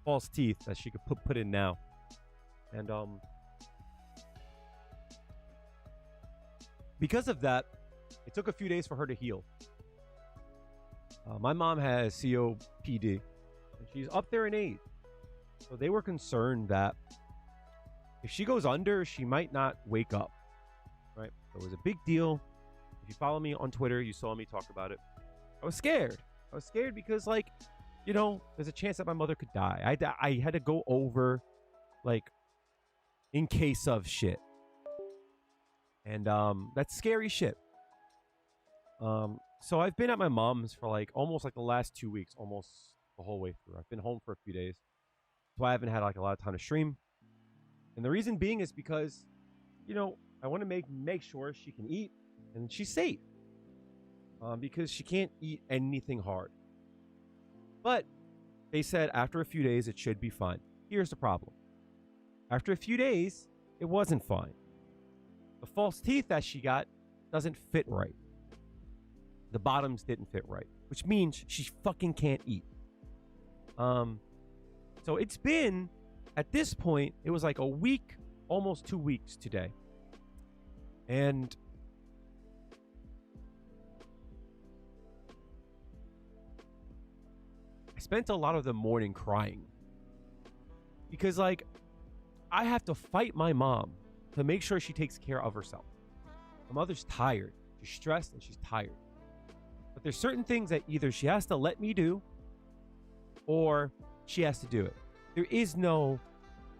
false teeth that she could put in now. And because of that, it took a few days for her to heal. My mom has COPD, and she's up there in age, so they were concerned that if she goes under, she might not wake up, right? So it was a big deal. If you follow me on Twitter, you saw me talk about it. I was scared. I was scared because, like, you know, there's a chance that my mother could die. I had to go over, like, in case of shit. And that's scary shit. So I've been at my mom's for like almost like the last 2 weeks, almost the whole way through. I've been home for a few days, so I haven't had like a lot of time to stream. And the reason being is because, you know, I want to make sure she can eat and she's safe. Because she can't eat anything hard. But they said after a few days it should be fine. Here's the problem. After a few days, it wasn't fine. The false teeth that she got doesn't fit right. The bottoms didn't fit right, which means she fucking can't eat. So it's been, at this point, it was like a week, almost 2 weeks today. And I spent a lot of the morning crying. Because, like, I have to fight my mom to make sure she takes care of herself. My mother's tired. She's stressed and she's tired. But there's certain things that either she has to let me do or she has to do it. There is no,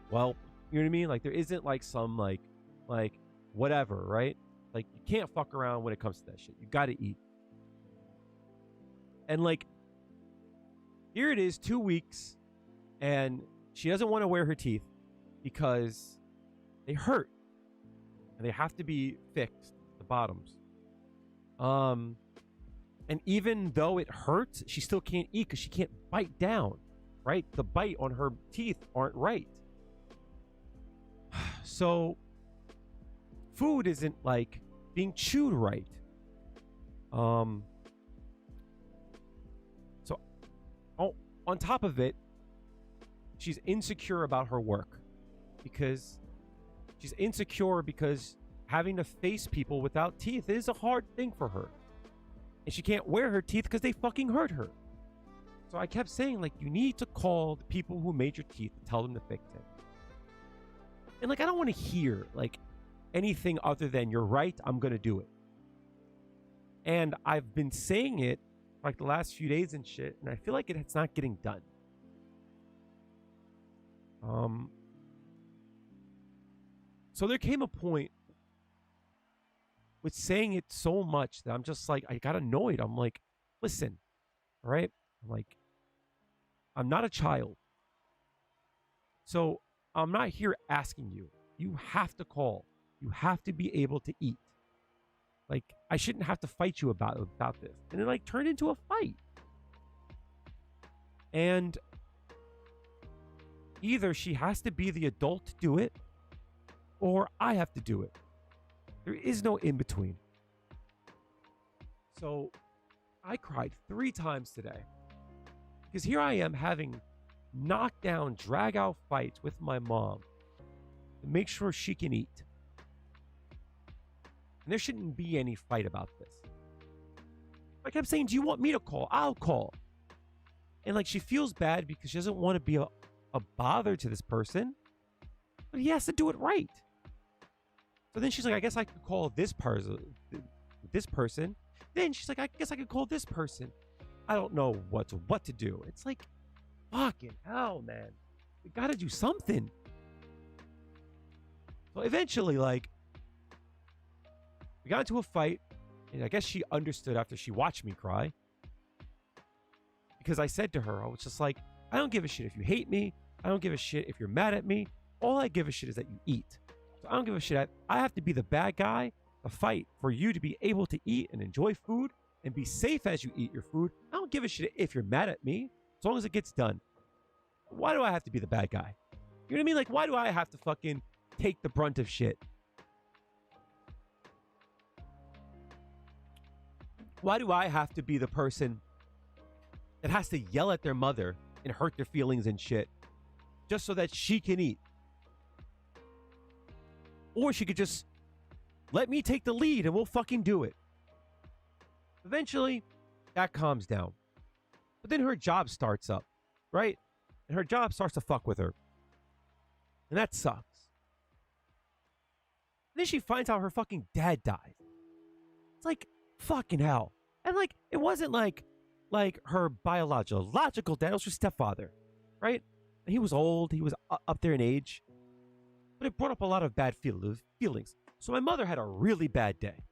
well, you know what I mean? Like, there isn't like some like whatever, right? Like, you can't fuck around when it comes to that shit. You got to eat. And like, here it is, 2 weeks, and she doesn't want to wear her teeth because they hurt and they have to be fixed, the bottoms. And even though it hurts, she still can't eat because she can't bite down, right? The bite on her teeth aren't right. So food isn't like being chewed right. So on top of it, she's insecure about her work because having to face people without teeth is a hard thing for her. And she can't wear her teeth because they fucking hurt her. So I kept saying, like, you need to call the people who made your teeth and tell them to fix it. And, like, I don't want to hear, like, anything other than, you're right, I'm going to do it. And I've been saying it, like, the last few days and shit, and I feel like it's not getting done. So there came a point with saying it so much that I'm just like, I got annoyed. I'm like, listen, all right? I'm like, I'm not a child. So I'm not here asking you. You have to call. You have to be able to eat. Like, I shouldn't have to fight you about this. And it, like, turned into a fight. And either she has to be the adult to do it, or I have to do it. There is no in between. So I cried 3 times today. Because here I am having knockdown, drag out fights with my mom to make sure she can eat. And there shouldn't be any fight about this. I kept saying, do you want me to call? I'll call. And, like, she feels bad because she doesn't want to be a bother to this person. But he has to do it right. So then she's like, I guess I could call this person. Then she's like, I guess I could call this person. I don't know what to do. It's like, fucking hell, man. We gotta do something. So eventually, like, we got into a fight, and I guess she understood after she watched me cry. Because I said to her, I was just like, I don't give a shit if you hate me. I don't give a shit if you're mad at me. All I give a shit is that you eat. So I don't give a shit. I have to be the bad guy to fight for you to be able to eat and enjoy food and be safe as you eat your food. I don't give a shit if you're mad at me, as long as it gets done. Why do I have to be the bad guy? You know what I mean? Like, why do I have to fucking take the brunt of shit? Why do I have to be the person that has to yell at their mother and hurt their feelings and shit just so that she can eat? Or she could just let me take the lead and we'll fucking do it. Eventually, that calms down. But then her job starts up, right? And her job starts to fuck with her. And that sucks. And then she finds out her fucking dad died. It's like, fucking hell. And, like, it wasn't like her biological dad. It was her stepfather, right? And he was old. He was up there in age. But it brought up a lot of bad feelings. So my mother had a really bad day.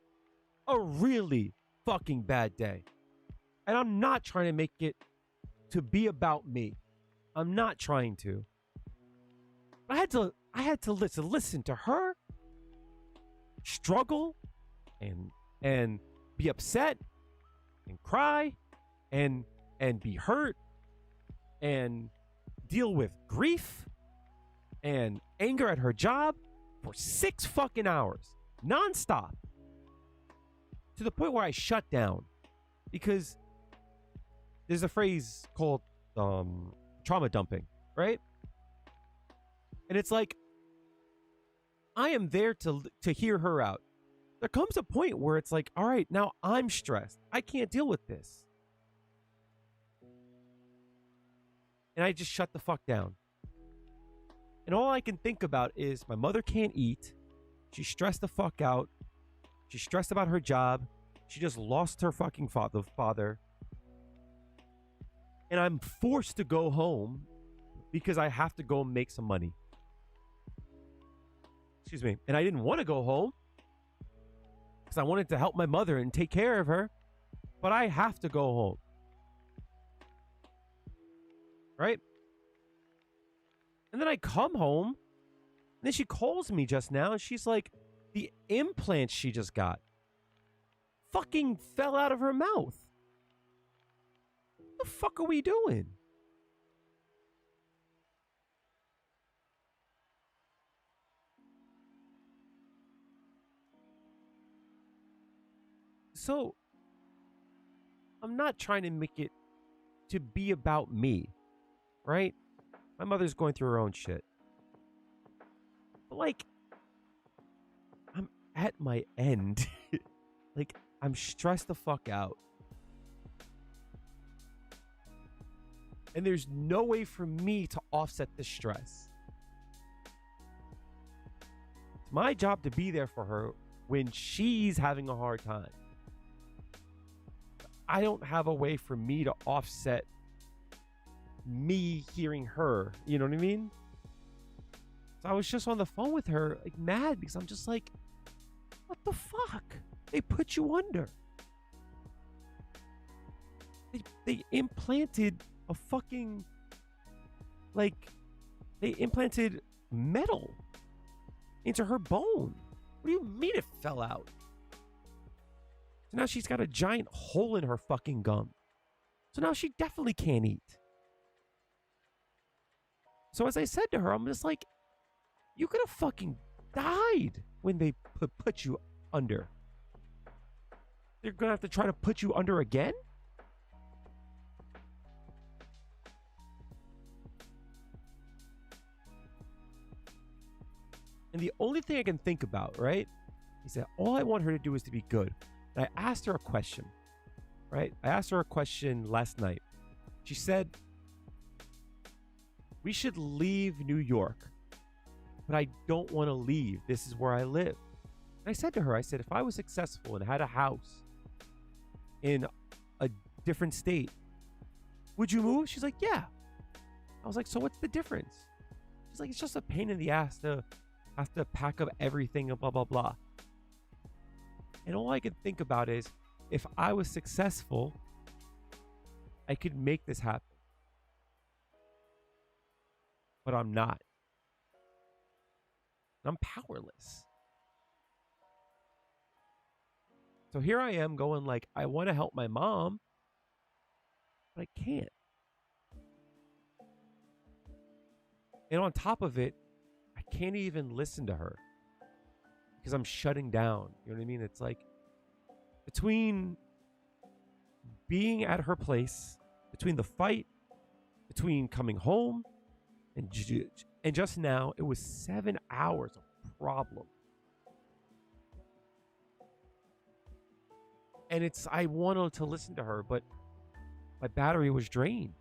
A really fucking bad day. And I'm not trying to make it to be about me. I'm not trying to. I had to listen to her struggle and be upset and cry and be hurt and deal with grief and anger at her job for 6 fucking hours nonstop, to the point where I shut down. Because there's a phrase called trauma dumping, right? And it's like, I am there to hear her out. There comes a point where it's like, all right, now I'm stressed. I can't deal with this. And I just shut the fuck down. And all I can think about is my mother can't eat. She's stressed the fuck out. She's stressed about her job. She just lost her fucking father. And I'm forced to go home because I have to go make some money. Excuse me. And I didn't want to go home because I wanted to help my mother and take care of her. But I have to go home. Right? And then I come home. And then she calls me just now. And she's like, the implant she just got fucking fell out of her mouth. What the fuck are we doing? So, I'm not trying to make it to be about me, right? My mother's going through her own shit. But, like, I'm at my end. Like, I'm stressed the fuck out. And there's no way for me to offset the stress. It's my job to be there for her when she's having a hard time. I don't have a way for me to offset me hearing her. You know what I mean? So I was just on the phone with her, like mad, because I'm just like, what the fuck? They put you under. They implanted a fucking, like, they implanted metal into her bone. What do you mean it fell out? So now she's got a giant hole in her fucking gum. So now she definitely can't eat. So as I said to her, I'm just like, you could have fucking died when they put you under. They're going to have to try to put you under again? And the only thing I can think about, right, is that all I want her to do is to be good. And I asked her a question, right? I asked her a question last night. She said, we should leave New York, but I don't want to leave. This is where I live. And I said to her, I said, if I was successful and had a house in a different state, would you move? She's like, yeah. I was like, so what's the difference? She's like, it's just a pain in the ass to have to pack up everything and blah, blah, blah. And all I could think about is, if I was successful, I could make this happen. But I'm not. I'm powerless. So here I am going like, I want to help my mom, but I can't. And on top of it, I can't even listen to her because I'm shutting down. You know what I mean? It's like between being at her place, between the fight, between coming home, and just now, it was 7 hours of problem. And I wanted to listen to her, but my battery was drained.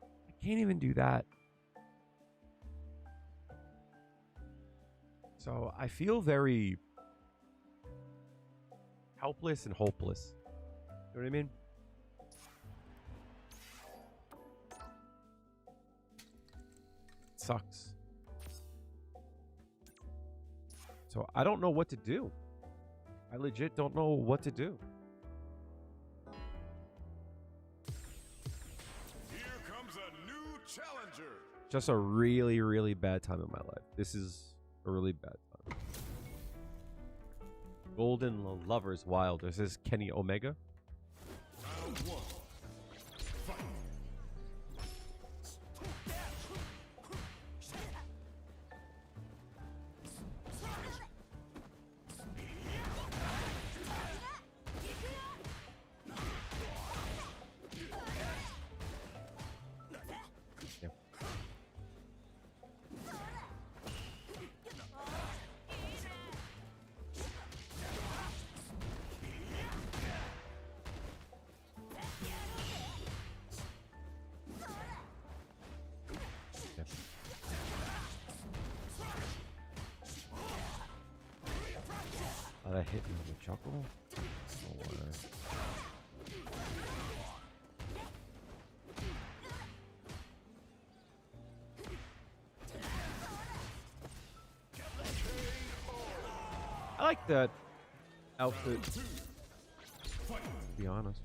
I can't even do that. So I feel very helpless and hopeless. You know what I mean? It sucks. So I don't know what to do. I legit don't know what to do. Here comes a new challenger. Just a really, really bad time in my life. This is a really bad time. Golden Lovers Wild. This is Kenny Omega. Round one. Fight. Oh, that hit me with a chuckle? Oh, whatever. I like that outfit, to be honest.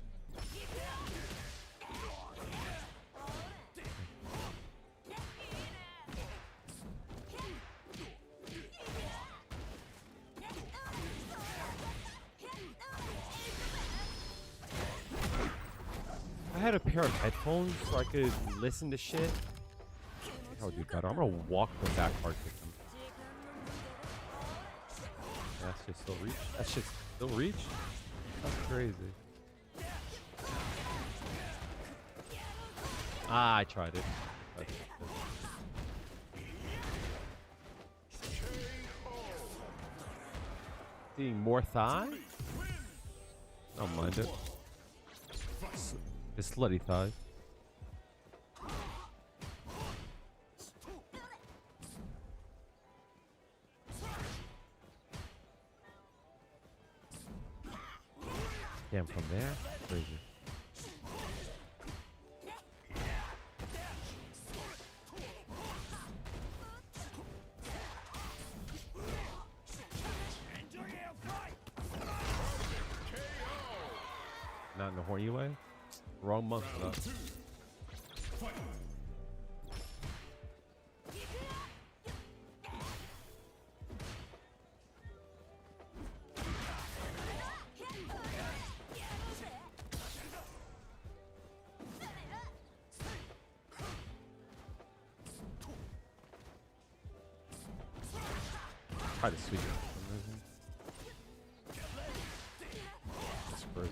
I had a pair of headphones so I could listen to shit. I think I'll do better. I'm gonna walk the back hard kick him. That shit still reach? That shit still reach? That's crazy. Ah, I tried it. Seeing more thigh? I don't mind it. It's slutty thighs. Damn, from there? Crazy. Not in the horny way? Wrong month, though. Try to sweep it for some reason. It's frozen.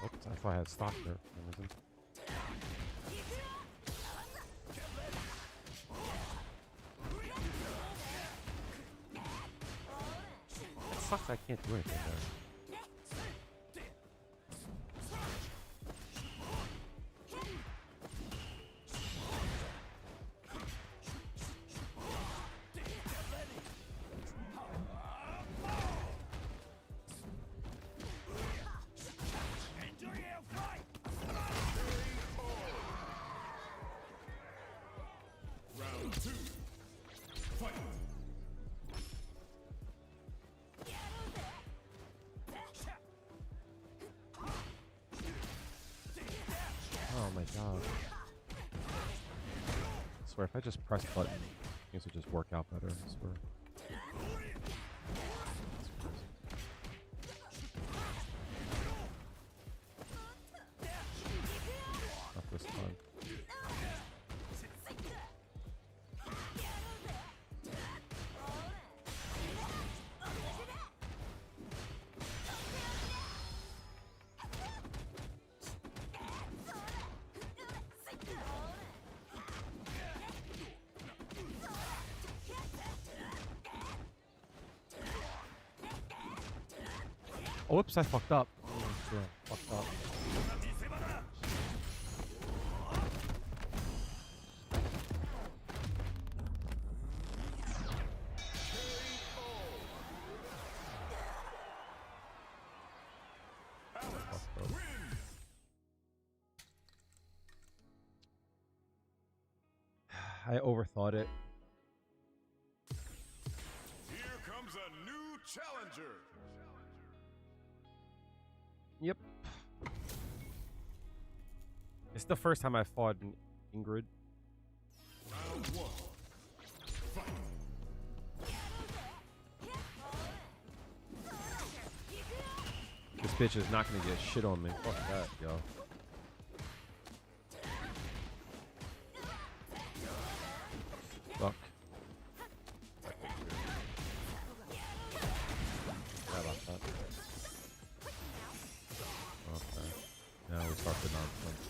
Oops, I thought I had stopped there for some reason. It sucks I can't do anything there. Oh my god. I swear, if I just press button, things would just work out better. I swear. Not this time. Oh, whoops, I fucked up. Oh, yeah, fucked up. I overthought it. Here comes a new challenger. Yep. It's the first time I fought Ingrid. Round one. Fight. This bitch is not gonna get shit on me. Fuck that, yo. Fuck. How about that? Okay. Now we start the nonsense.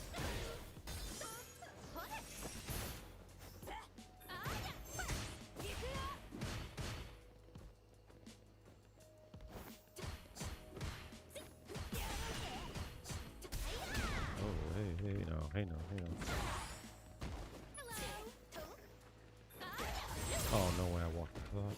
Oh, hey no, hey no. Oh, no way I walked into that.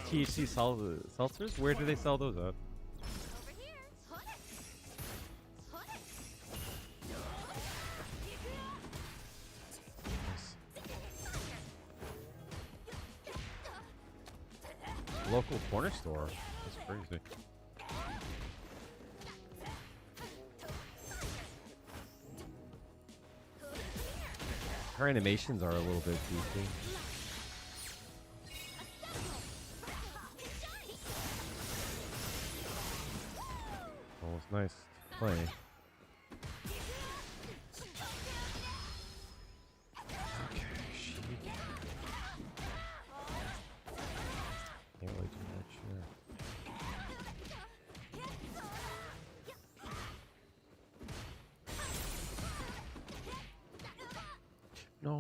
THC seltzers? Where do they sell those at? Local corner store. That's crazy. Her animations are a little bit goofy. Oh, it's nice. play. Okay, she can't really do that, sure. No.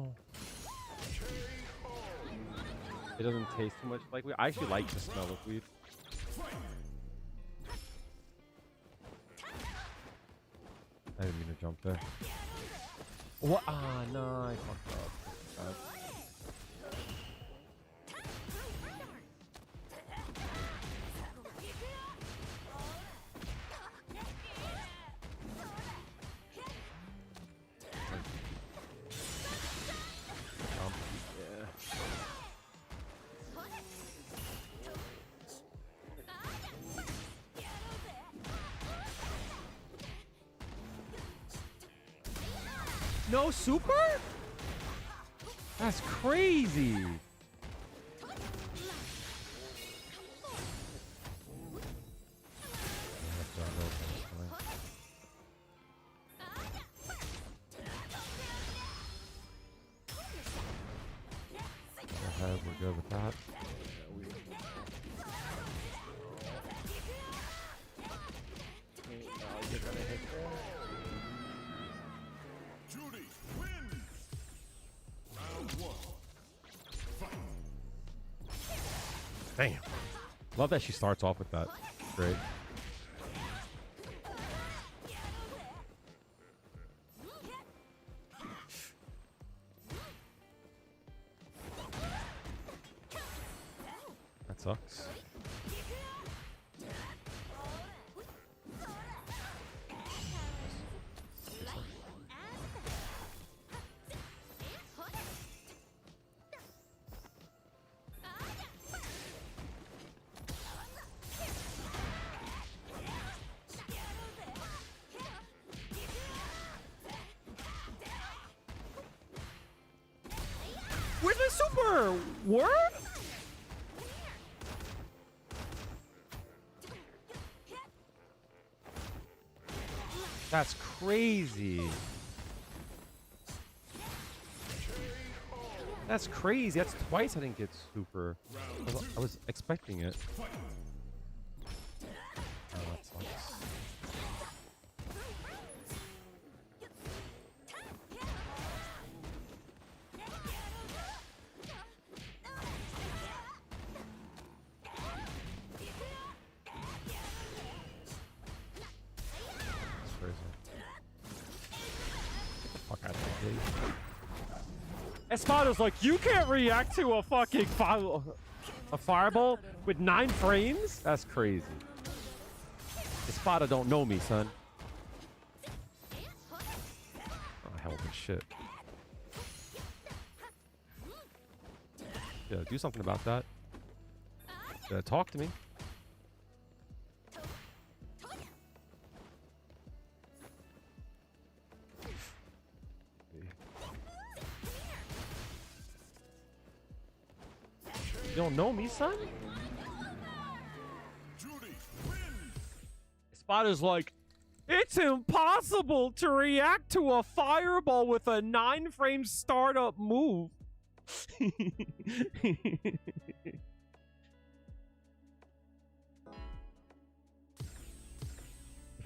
It doesn't taste too much like weed. I actually like the smell of weed. I didn't mean to jump there. What? Ah, no, I fucked up. No super? That's crazy. We're good with that. Juri wins. Round 1. Fight. Damn. Love that she starts off with that. Great. That sucks. Where's my super? Word? That's crazy. That's crazy. That's twice I didn't get super. I was expecting it. Oh, that sucks. Espada's like, you can't react to a fucking fireball with 9 frames? That's crazy. Espada don't know me, son. Oh, hell of a shit. Yeah, do something about that. Yeah, talk to me. You don't know me, son? Espada's like, it's impossible to react to a fireball with a 9-frame startup move. If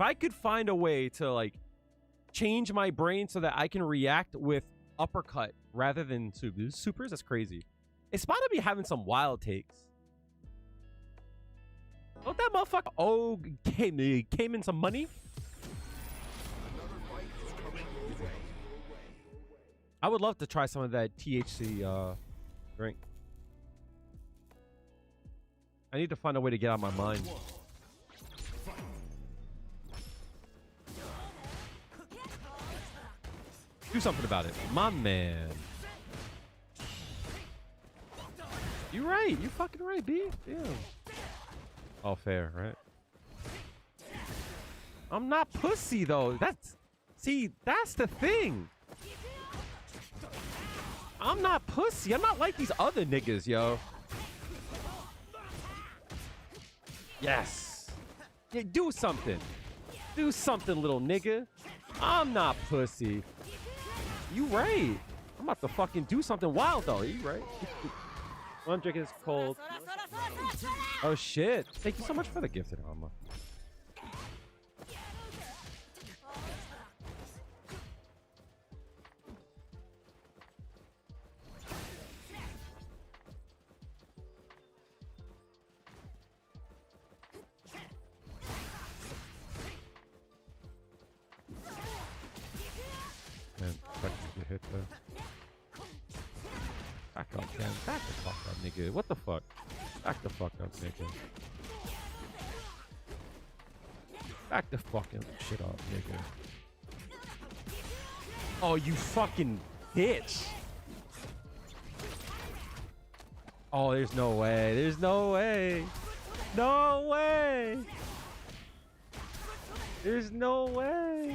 I could find a way to like change my brain so that I can react with uppercut rather than supers, that's crazy. Espada be having some wild takes. Oh, that motherfucker came in some money. I would love to try some of that THC drink. I need to find a way to get out of my mind. Do something about it, my man. You right. You fucking right, B. Damn. All fair, right? I'm not pussy though. That's the thing. I'm not pussy. I'm not like these other niggas, yo. Yes. Yeah, do something. Do something, little nigga. I'm not pussy. You right. I'm about to fucking do something wild though. You right. Well, I'm drinking this cold. Oh shit. Thank you so much for the gifted armor. Man, expecting to hit there. Back up, man. Back the fuck up, nigga. What the fuck? Back the fuck up, nigga. Back the fucking shit up, nigga. Oh, you fucking bitch. Oh, there's no way. There's no way. No way. There's no way.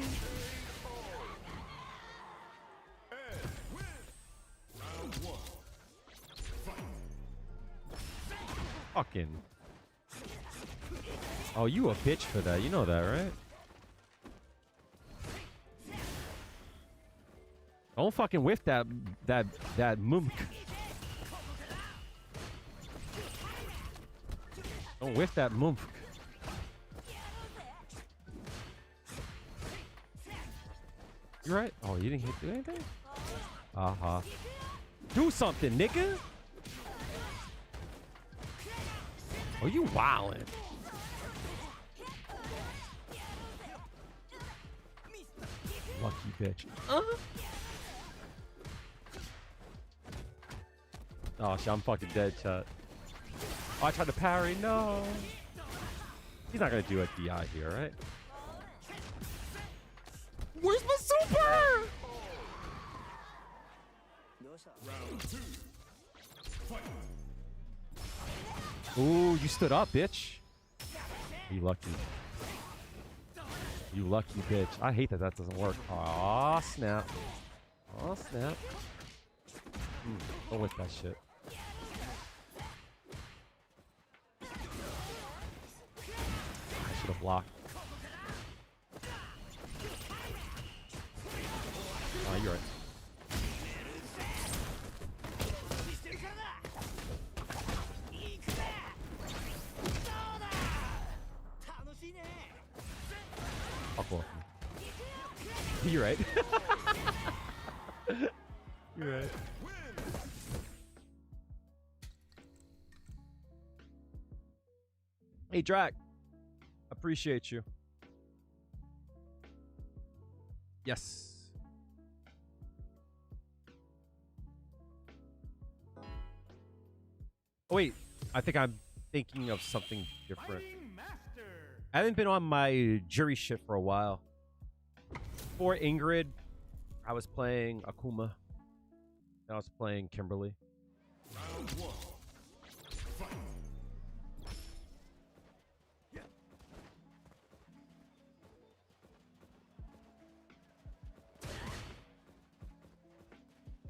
Fucking. Oh, you a bitch for that. You know that, right? Don't fucking whiff that mumk. Don't whiff that mumk. You right? Oh, you didn't do anything? Uh-huh. Do something, nigga! Oh, you wildin'. Lucky bitch. Oh, shit, I'm fucking dead, chat. Oh, I tried to parry. No. He's not gonna do a DI here, right? Where's my super? Ooh, you stood up, bitch. You lucky. You lucky bitch. I hate that that doesn't work. Aw, snap. Aw, snap. Go with that shit. I should have blocked. Oh, you're right. Fuck off. You're right. You're right. Hey, Drac. Appreciate you. Yes. Oh, wait. I think I'm thinking of something different. I haven't been on my Juri shit for a while. For Ingrid, I was playing Akuma. I was playing Kimberly. Round one. Fight.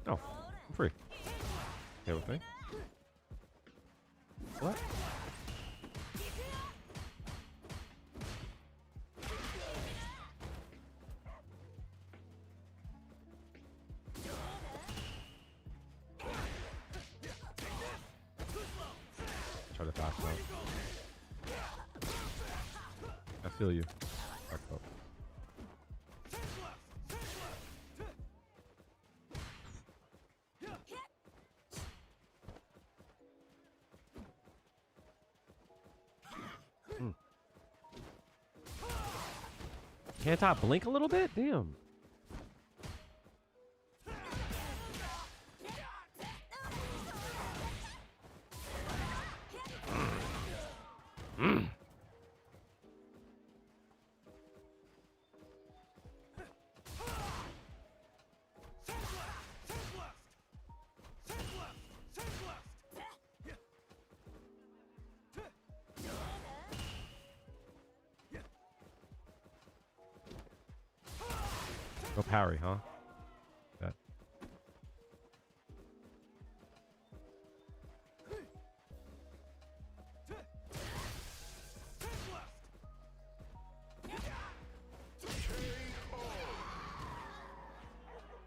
Oh, I'm free. Okay with me? What? Try to fast out. I feel you. Back up. Can't I blink a little bit? Damn. No parry, huh? Bet.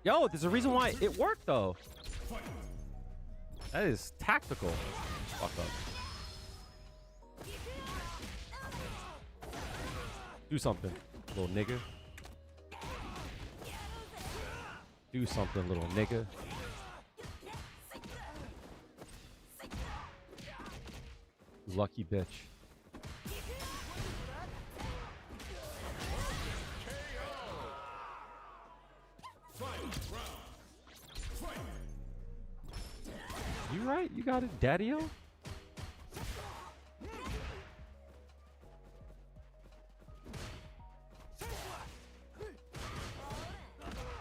Yo, there's a reason why it worked though. That is tactical. Fuck up. Do something, little nigga. Do something, little nigga. Lucky bitch. You right? You got it, Daddy-o?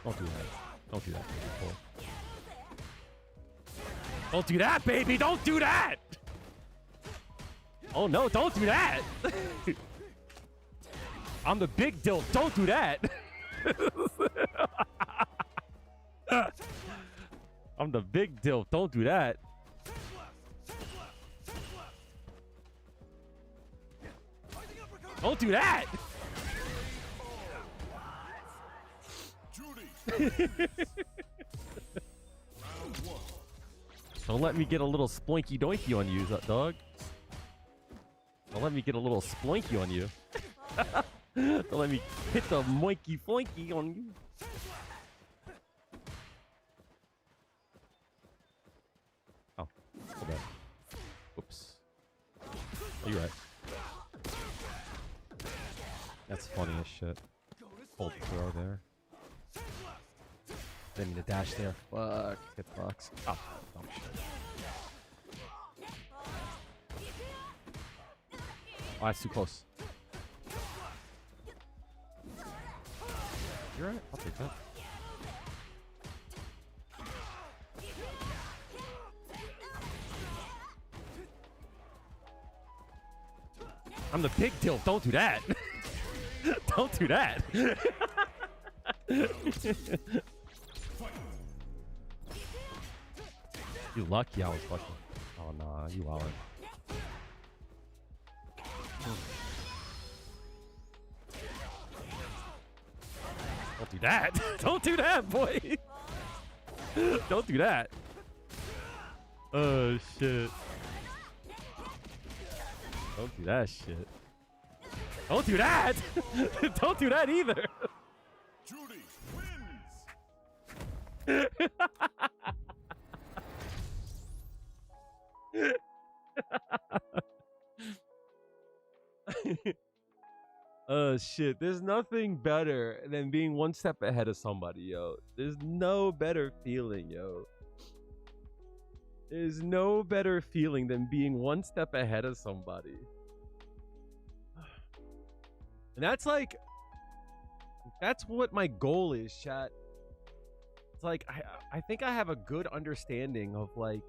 Don't do that. Don't do that, baby boy. Don't do that, baby! Don't do that! Oh no, don't do that! I'm the big dilt. Don't do that! I'm the big dilt. Don't do that. Don't do that! Don't let me get a little splinky doinky on you, dog. Don't let me get a little splinky on you. Don't let me hit the moinky floinky on you. Oh, hold on. Oops. Oh, you're right. That's funny as shit. Hold throw there. Didn't mean to dash there. Fuck. Hitbox. Oh, dumb shit. Oh, that's too close. You're right. I'll take that. I'm the big tilt. Don't do that. Don't do that. You lucky I was fucking. Oh nah, you are. Don't do that. Don't do that, boy. Don't do that. Oh shit. Don't do that shit. Don't do that. Don't do that either. Juri wins. Oh shit, there's nothing better than being one step ahead of somebody, yo. There's no better feeling, yo. There's no better feeling than being one step ahead of somebody. And that's like, that's what my goal is, chat. It's like, I think I have a good understanding of like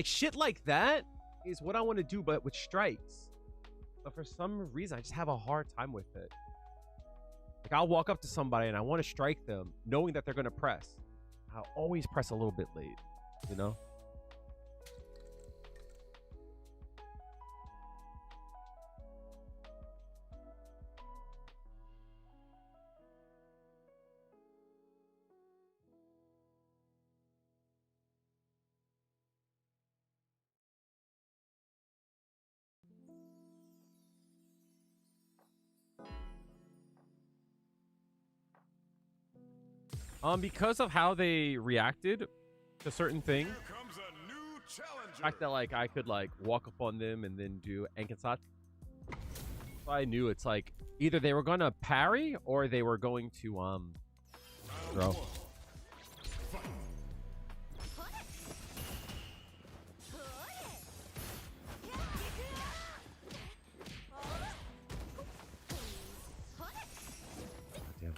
shit like that is what I want to do, but with strikes. But for some reason, I just have a hard time with it. Like, I'll walk up to somebody and I want to strike them, knowing that they're going to press. I'll always press a little bit late, you know? Because of how they reacted to certain things, Here comes a new challenger. the fact that like I could like walk up on them and then do Ankensat, I knew it's like either they were gonna parry or they were going to throw. Damn.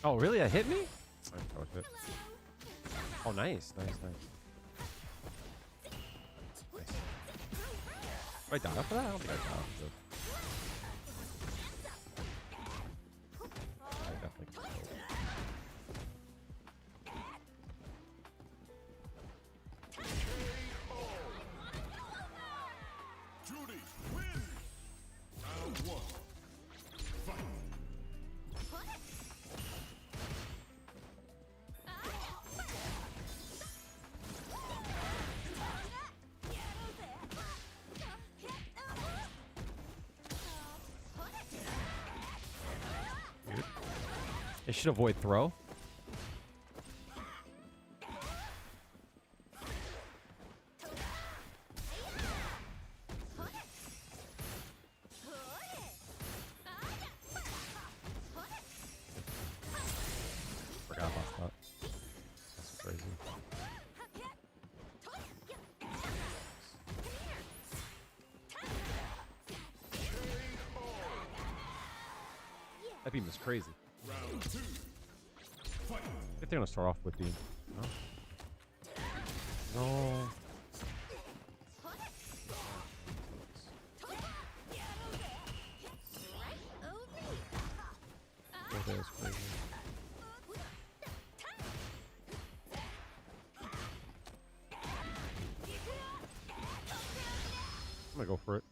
Oh, really? That hit me? Oh, shit. Oh, nice. Nice. Did I die off of that? I don't think I died off of it. I definitely killed. Judy, win! Round 1. Fight! It should avoid throw. Forgot about that. That's crazy. That beam is crazy. Round 2. Fight! If they're gonna start off with beam. No. No. Oh, that is crazy. I'm gonna go for it.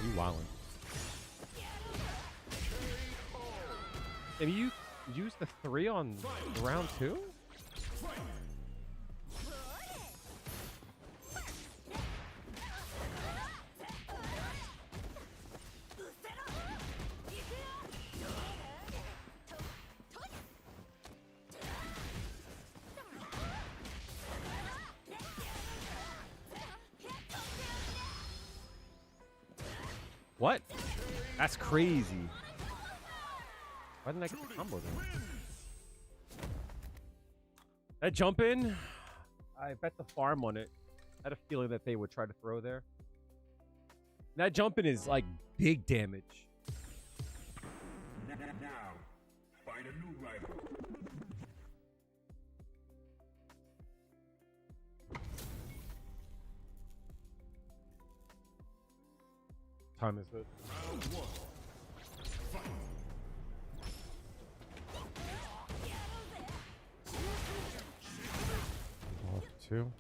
You wildin'. Maybe you use the 3 on round 2? What? That's crazy. Why didn't I get the combo then? That jump in, I bet the farm on it. I had a feeling that they would try to throw there. That jump in is like big damage. Now, find a new rival. Time is it? Round 1. Fight! Off 2.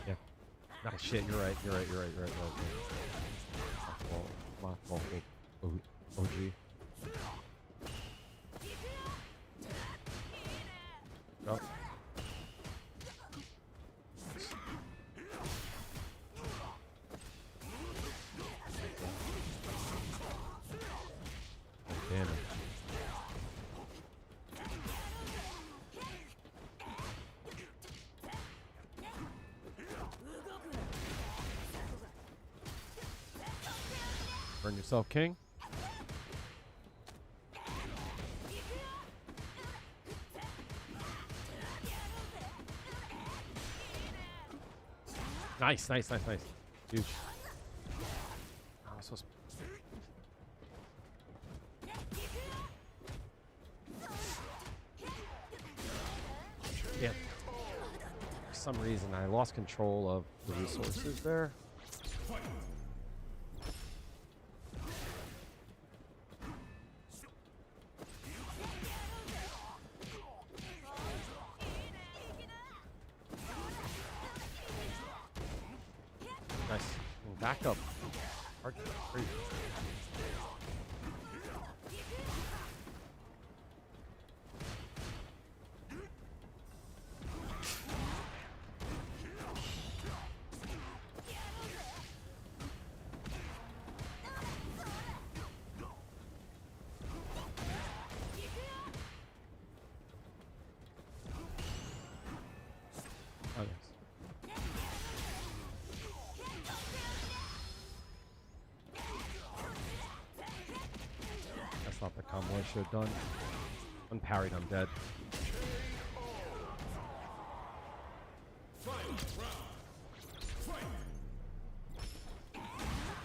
Yeah. Nah, shit. You're right. You're right. My fault. OG. Oh. Damn it. Burn yourself, king. Nice. Huge. Oh, so yeah. For some reason, I lost control of the resources there. Nice. Back up. Hard to breathe. combo I should have done. Unparried, I'm dead.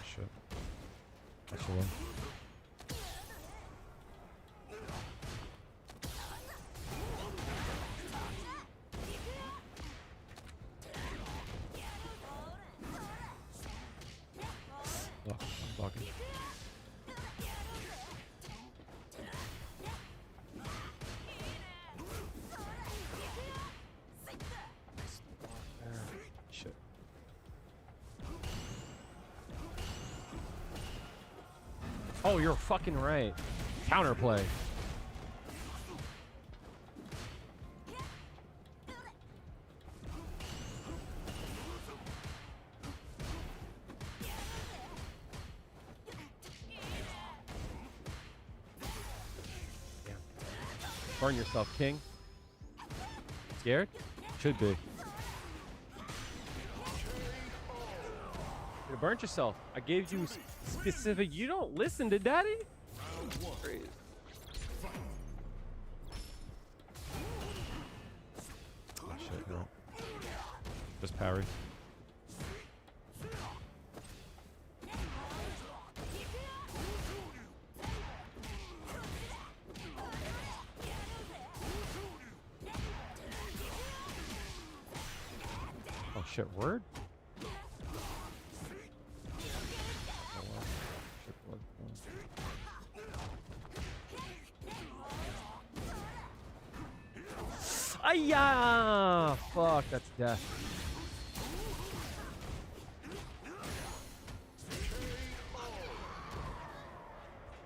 Shit. That's the one. Oh, I'm blocking. Shit. Oh, you're fucking right. Counterplay. Burn yourself, King. Scared? Should be. You burnt yourself. I gave you specific. You don't listen to Daddy? Crazy. Oh shit, no. Just parry. Oh shit, word? Ayah! Fuck, that's death.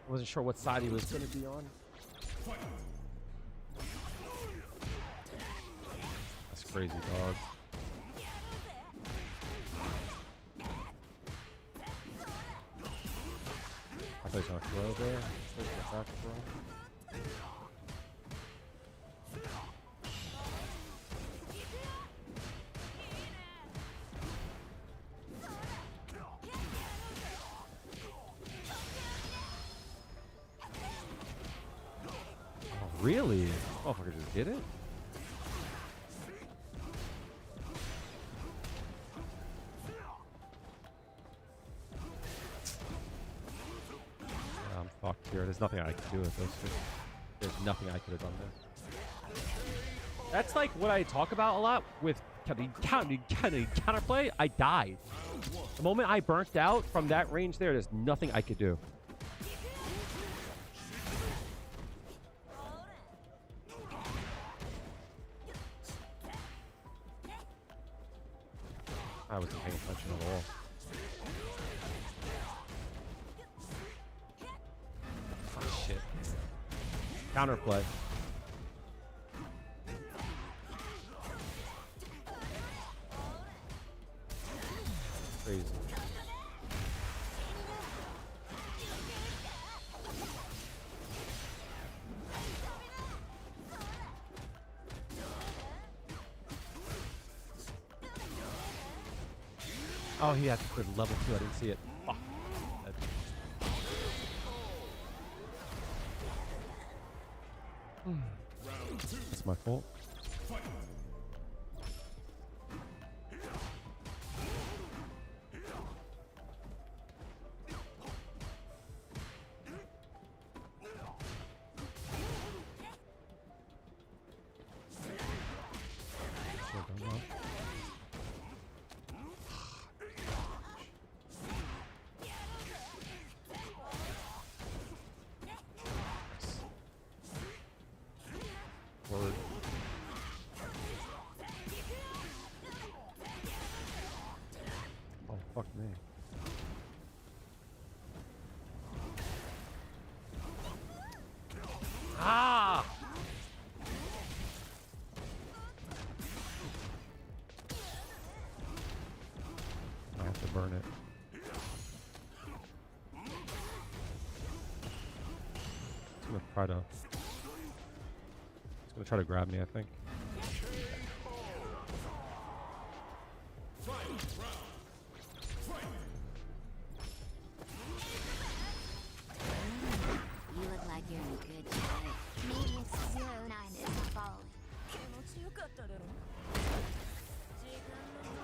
I wasn't sure what side he was gonna be on. That's crazy, dog. I thought he was gonna throw there. Back throw. Really? Motherfucker just did it? Yeah, I'm fucked here. There's nothing I can do with this. There's nothing I could have done there. That's like what I talk about a lot with counterplay. I died. The moment I burnt out from that range there's nothing I could do. I wasn't paying attention at all. Oh, shit. Counterplay. Crazy. Oh, he had to quit level 2. I didn't see it. Fuck. That's my fault. Word. Oh, fuck me. Ah! I have to burn it. It's gonna try to. It's gonna try to grab me, I think. You look like you're in good shape. Maybe it's 09 isn't following. 気持ちよかっただろ時間の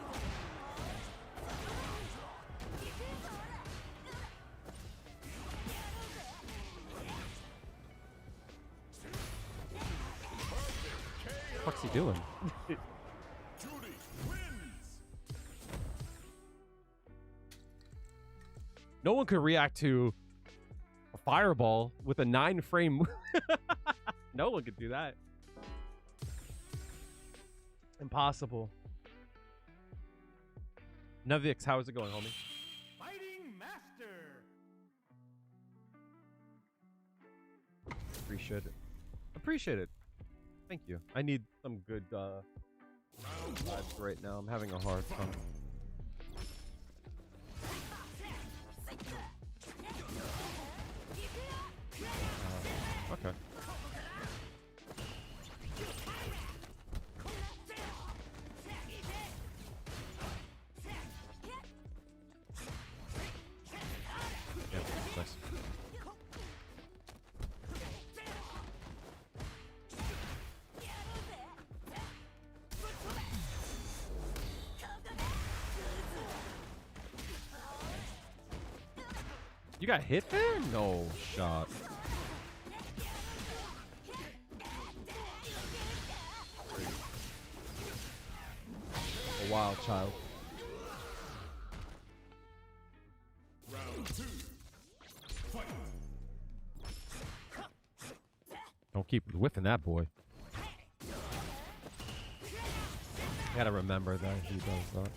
What's he doing? Juri wins. No one could react to a fireball with a 9-frame. No one could do that. Impossible. Navix, how is it going, homie? Fighting master. Appreciate it. Appreciate it. Thank you. I need some good vibes right now. I'm having a hard time. Okay. Yeah, nice. You got hit there? No shot. A wild child. Round 2. Fight. Don't keep whiffing that boy. Gotta remember that he does that.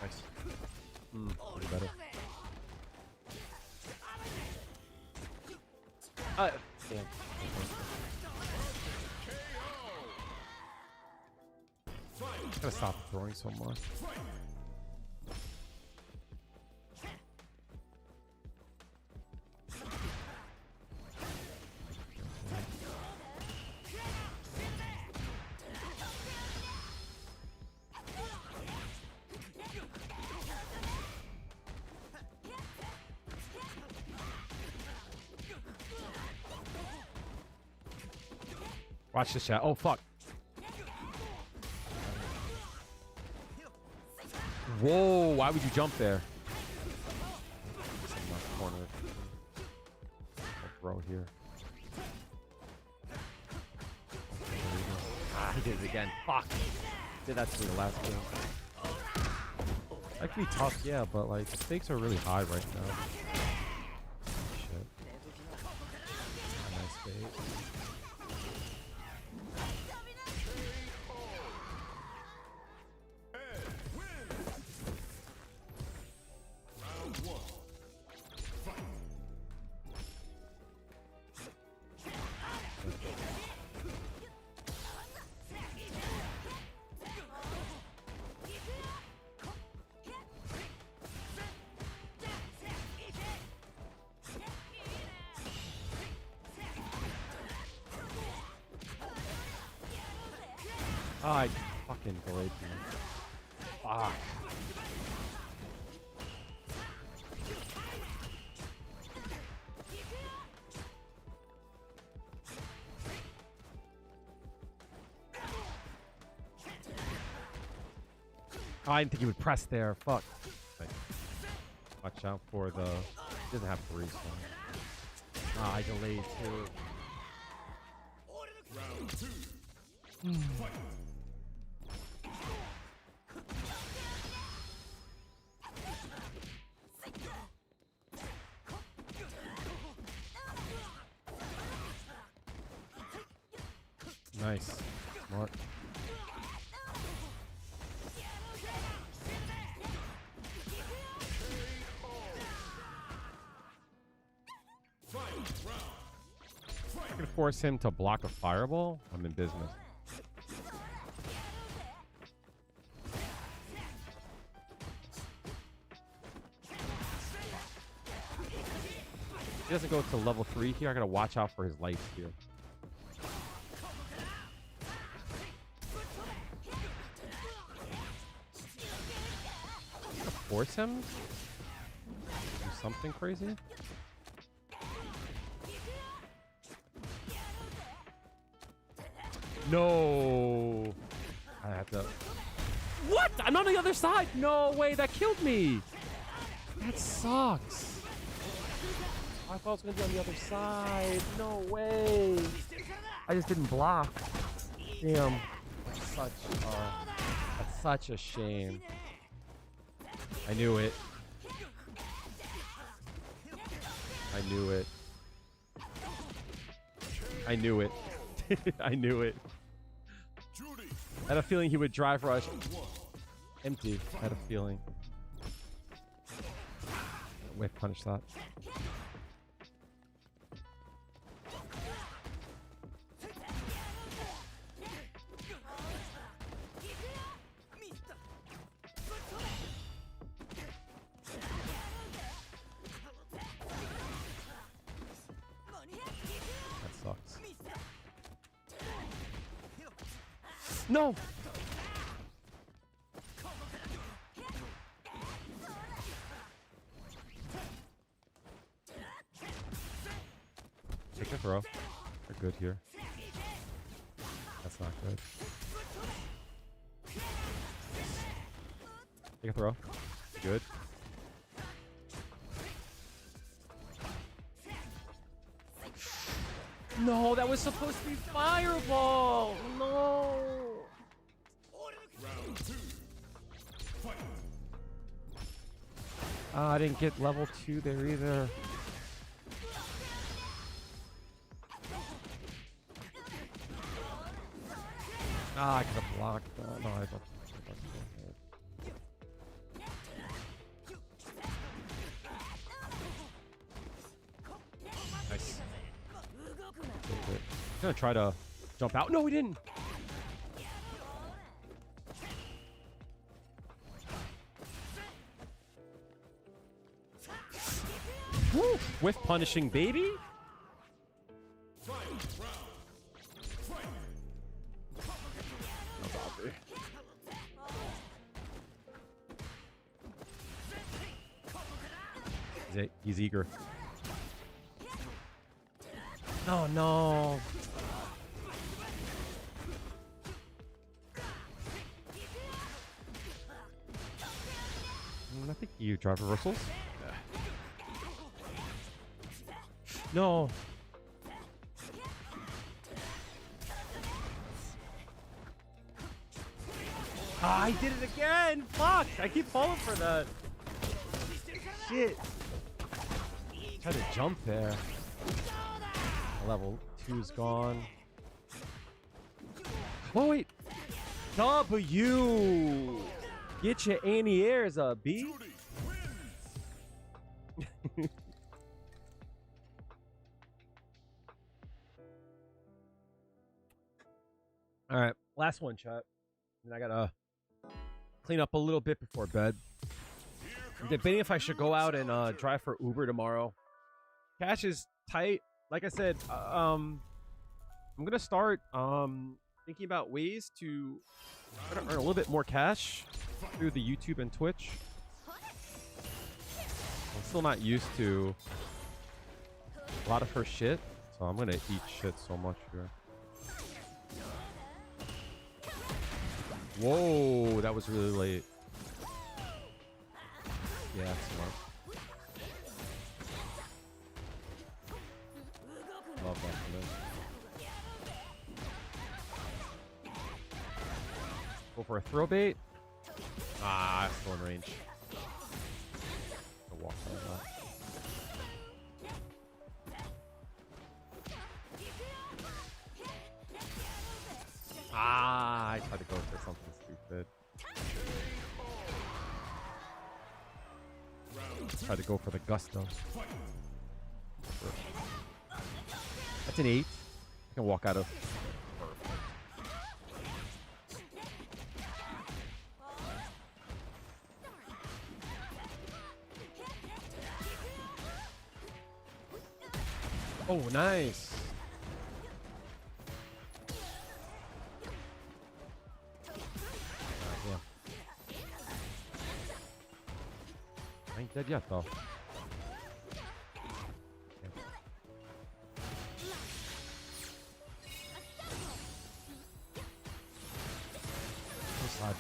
Nice. Pretty better. Damn. Gotta stop throwing so much. Watch this chat. Oh fuck. Whoa, why would you jump there? Left corner. I'll throw here. Ah, he did it again. Fuck. Did that to me the last game. That could be tough, yeah, but like the stakes are really high right now. Shit. Nice bait. Round 1. Fight. Oh, I fucking delayed me. Fuck. Oh, I didn't think he would press there. Fuck. Wait. Watch out for the... He doesn't have to respawn. Ah, I delayed too. Round 2. Fight. Nice. Smart. I can force him to block a fireball. I'm in business. He doesn't go to level 3 here. I gotta watch out for his life here. force him to do something crazy? No. I have to. What? I'm on the other side. No way. That killed me. That sucks. I thought I was gonna be on the other side. No way. I just didn't block. Damn. That's such a shame. I knew it. I knew it. I knew it. I knew it. I had a feeling he would drive rush. Empty. I had a feeling. Wait, punish that. That sucks. No! Take a throw. We're good here. That's not good. Take a throw. Good. No, that was supposed to be fireball. No. I didn't get level 2 there either. I could have blocked that. No, I don't. Nice. He's gonna try to jump out. No, he didn't. Woo! With punishing, baby. He's eager. Oh no. I think you drive reversals. No. I did it again. Fuck. I keep falling for that. Shit. Try to jump there. Level 2's gone. Oh wait. W. Get your anti-airs up, B. All right, last one, chat. And I gotta clean up a little bit before bed. I'm debating if I should go out and drive for Uber tomorrow. Cash is tight. Like I said, I'm gonna start thinking about ways to try to earn a little bit more cash through the YouTube and Twitch. I'm still not used to a lot of her shit, so I'm gonna eat shit so much here. Whoa, that was really late. Yeah, smart. Love that for this. Go for a throw bait. Ah, still in range. I'll walk out of that. Ah, I tried to go for something stupid. Tried to go for the gusto. That's an 8. I can walk out of. Oh, nice. Ain't dead yet, though. This side.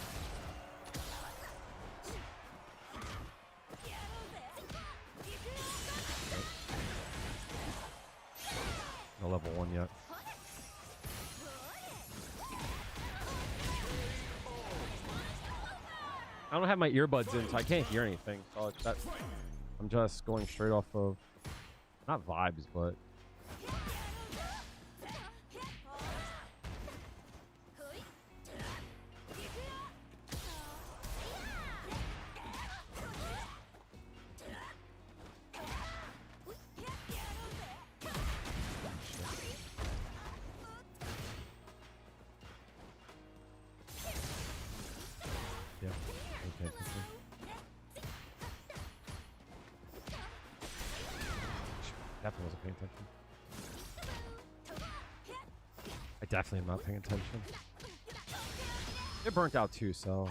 No level 1 yet. I don't have my earbuds in, so I can't hear anything. So I'm just going straight off of, not vibes, but yeah. Okay. Definitely wasn't paying attention. I definitely am not paying attention. They're burnt out too, so.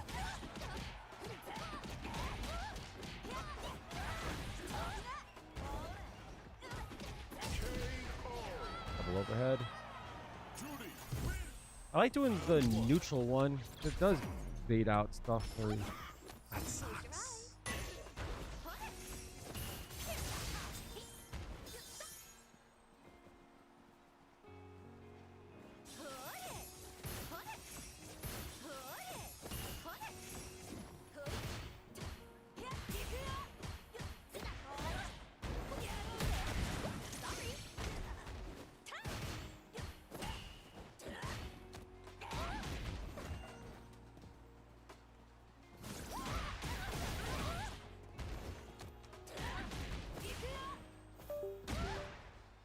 Double overhead. I like doing the neutral one. It does bait out stuff for you. That sucks.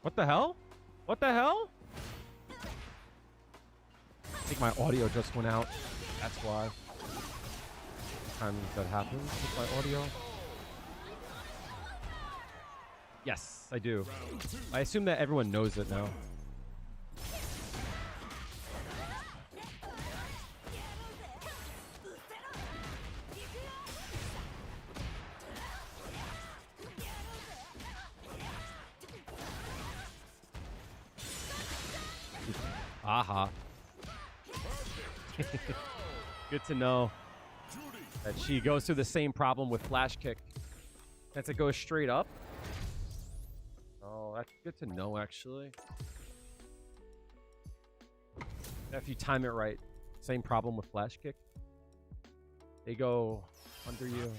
What the hell? What the hell? I think my audio just went out. That's why. Sometimes that happens with my audio. Yes, I do. I assume that everyone knows it now. Aha. Good to know that she goes through the same problem with flash kick. Since it goes straight up. Oh, that's good to know, actually. If you time it right, same problem with flash kick. They go under you.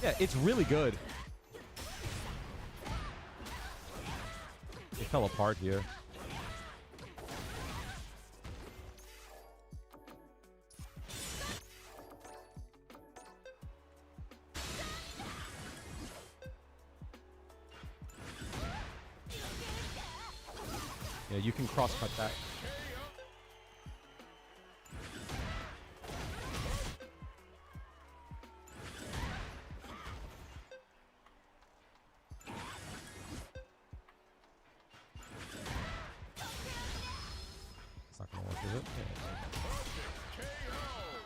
Yeah, it's really good. They fell apart here. Yeah, you can cross-cut that. It's not gonna work, is it? Yeah.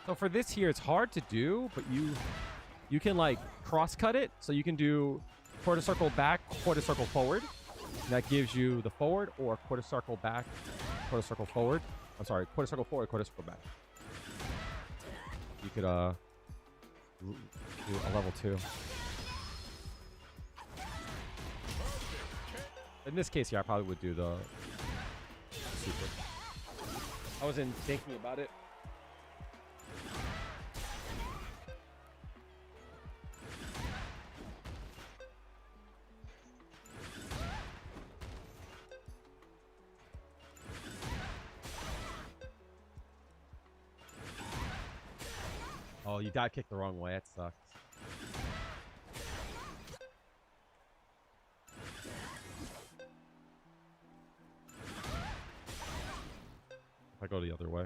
So for this here, it's hard to do, but you can like cross-cut it, so you can do quarter circle back, quarter circle forward. That gives you the forward, or quarter circle back, quarter circle forward. I'm sorry, quarter circle forward, quarter circle back. You could do a level 2. In this case here, I probably would do the super. I wasn't thinking about it. Oh, you got kicked the wrong way. That sucks. If I go the other way.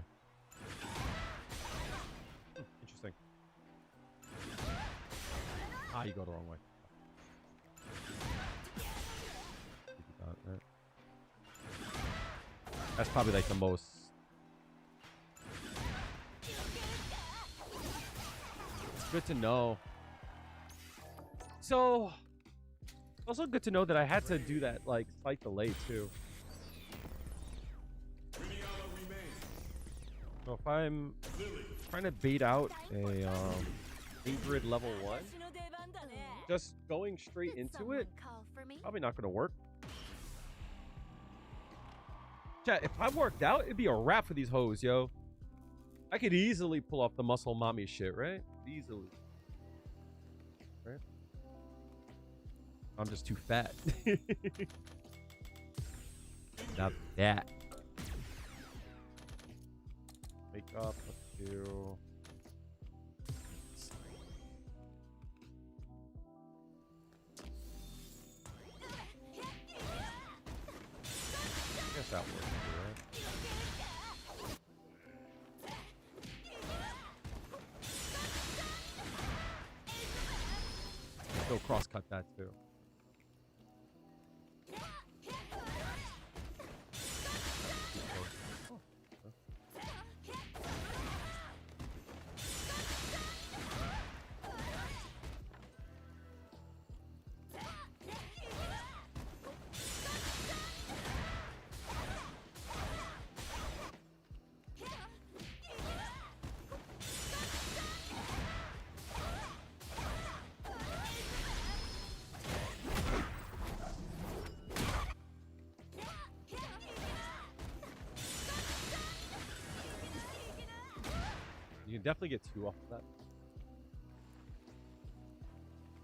Interesting. Ah, you go the wrong way. That's probably like the most good to know. So, also good to know that I had to do that, like, slight delay, too. So if I'm trying to bait out a Ingrid level 1, 私の出番だね just going straight Did into someone it, call for me? probably not going to work. Chat, if I worked out, it'd be a wrap for these hoes, yo. I could easily pull off the muscle mommy shit, right? Easily. Right? I'm just too fat. Now that. Wake up, let's do... I guess that works, right? Still cross-cut that, too. You can definitely get 2 off of that.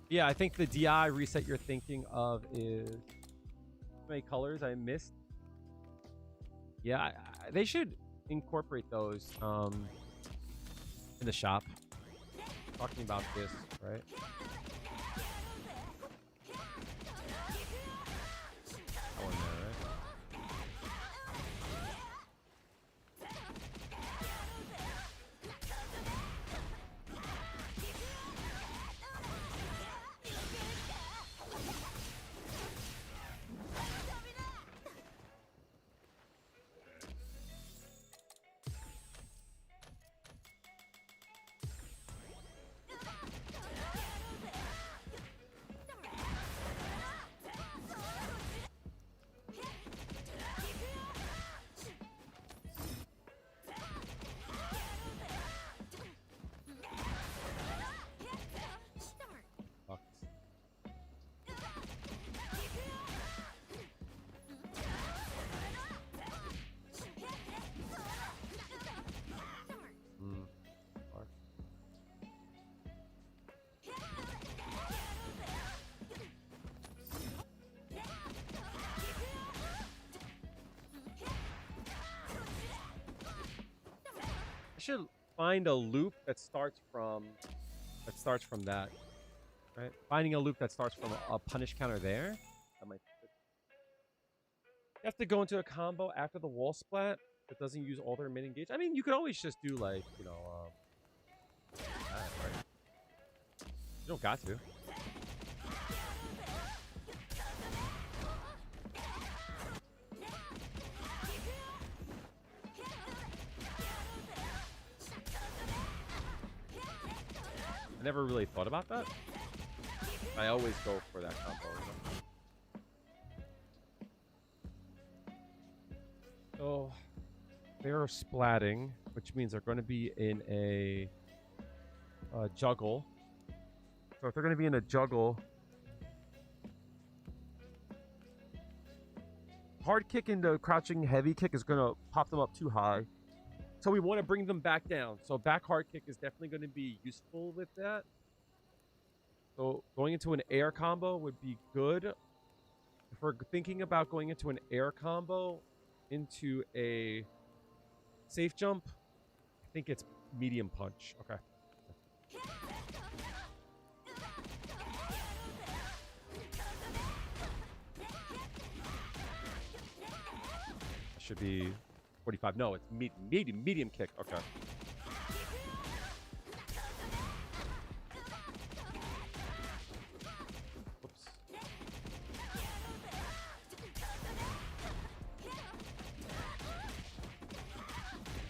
Yeah, I think the DI reset you're thinking of is how many colors I missed. Yeah, they should incorporate those in the shop. Talking about this, right? That one there, right? I should find a loop that starts from that, right? Finding a loop that starts from a punish counter there. That might be good. You have to go into a combo after the wall splat that doesn't use all their mid engage. I mean, you could always just do like, you know, that, right? You don't got to. I never really thought about that. I always go for that combo. You know? So they're splatting, which means they're going to be in a juggle. So if they're going to be in a juggle, hard kick into crouching heavy kick is going to pop them up too high. So we want to bring them back down. So back hard kick is definitely going to be useful with that. So going into an air combo would be good. If we're thinking about going into an air combo into a safe jump, I think it's medium punch. Okay. That should be 45. No, it's medium kick. Okay. Whoops.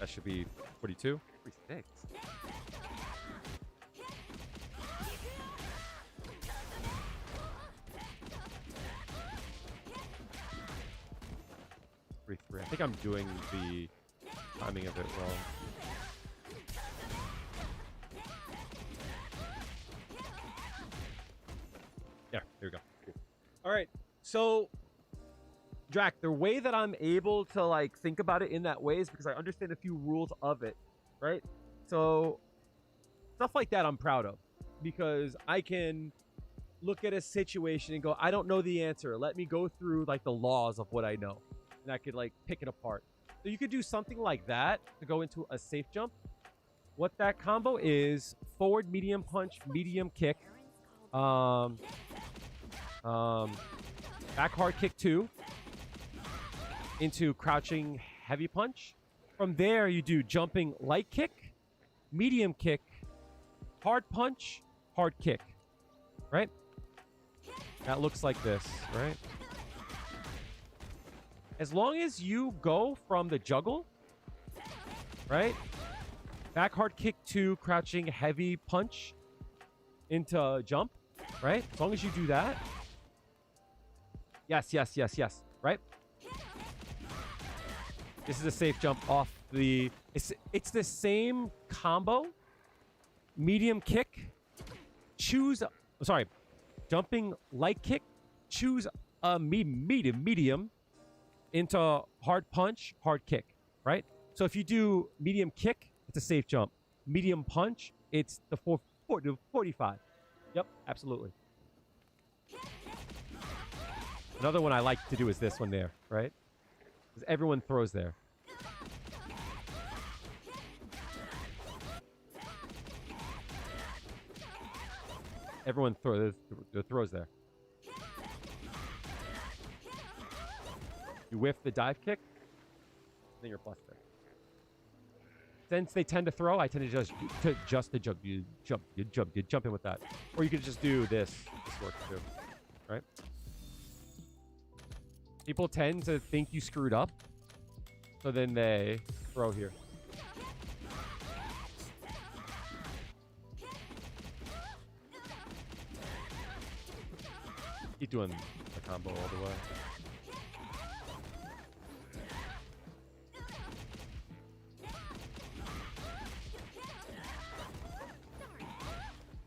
That should be 42. 46. think I'm doing the timing of it wrong. There we go. Cool. All right, so Drac, the way that I'm able to like think about it in that way is because I understand a few rules of it, right? So stuff like that I'm proud of because I can look at a situation and go, I don't know the answer. Let me go through like the laws of what I know, and I could like pick it apart. So you could do something like that to go into a safe jump. What that combo is: forward medium punch, medium kick, back hard kick 2 into crouching heavy punch. From there, you do jumping light kick, medium kick, hard punch, hard kick, right? That looks like this, right? As long as you go from the juggle, right? Back hard kick 2, crouching heavy punch into jump, right? As long as you do that. Yes, right? This is a safe jump off the... It's the same combo. Medium kick. Choose... Sorry. Jumping light kick. Choose a medium into hard punch, hard kick, right? So if you do medium kick, it's a safe jump. Medium punch, it's the 45. Yep, absolutely. Another one I like to do is this one there, right? Because everyone throws there. Everyone throws there. You whiff the dive kick, then you're plus there. Since they tend to throw, I tend to just jump. You jump in with that, or you could just do this. This works too, right? People tend to think you screwed up, so then they throw here. Keep doing the combo all the way.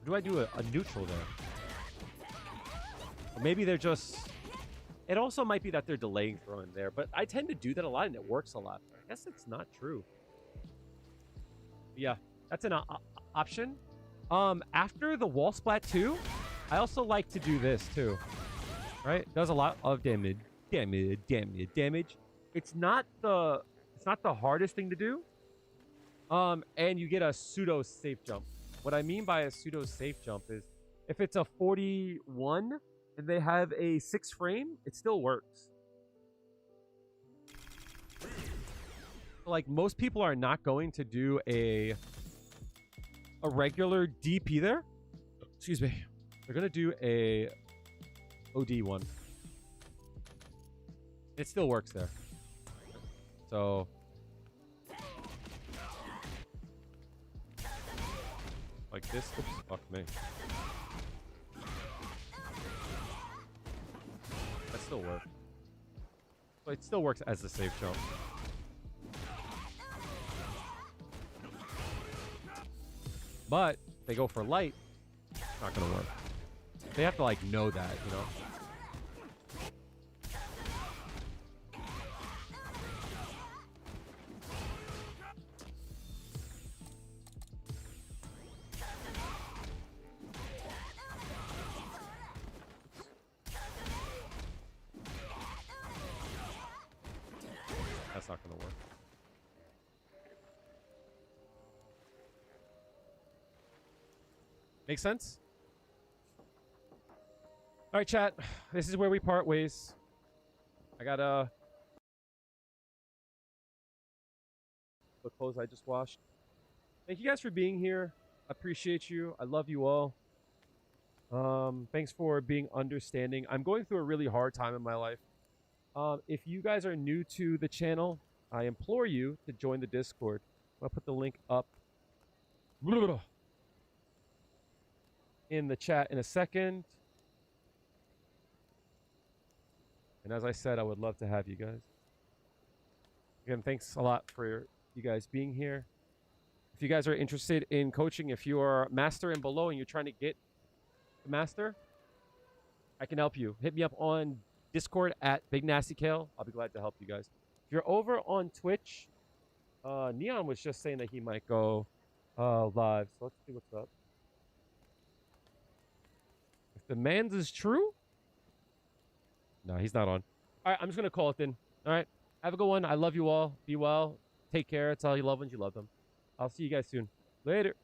Do I do a neutral there? Or maybe they're just... It also might be that they're delaying throwing there, but I tend to do that a lot and it works a lot. I guess it's not true. Yeah, that's an option. After the wall splat too, I also like to do this too. Right? Does a lot of damage. It's not the hardest thing to do. And you get a pseudo safe jump. What I mean by a pseudo safe jump is if it's a 41 and they have a 6 frame, it still works. Like most people are not going to do a regular DP there. Excuse me. They're going to do a OD one. It still works there. So like this. Oops, fuck me. That still works. So it still works as a safe jump. But they go for light, it's not gonna work. They have to like know that, you know. That's not gonna work. Make sense? All right, chat. This is where we part ways. I got the clothes I just washed. Thank you guys for being here. I appreciate you. I love you all. Thanks for being understanding. I'm going through a really hard time in my life. If you guys are new to the channel, I implore you to join the Discord. I'll put the link up in the chat in a second. And as I said, I would love to have you guys. Again, thanks a lot for you guys being here. If you guys are interested in coaching, if you are master and below and you're trying to get the master, I can help you. Hit me up on Discord at Big Nasty Kale. I'll be glad to help you guys. If you're over on Twitch, Neon was just saying that he might go live. So let's see what's up. If the man's is true, no, he's not on. All right, I'm just gonna call it then. All right, have a good one. I love you all. Be well. Take care. Tell your loved ones you love them. I'll see you guys soon. Later.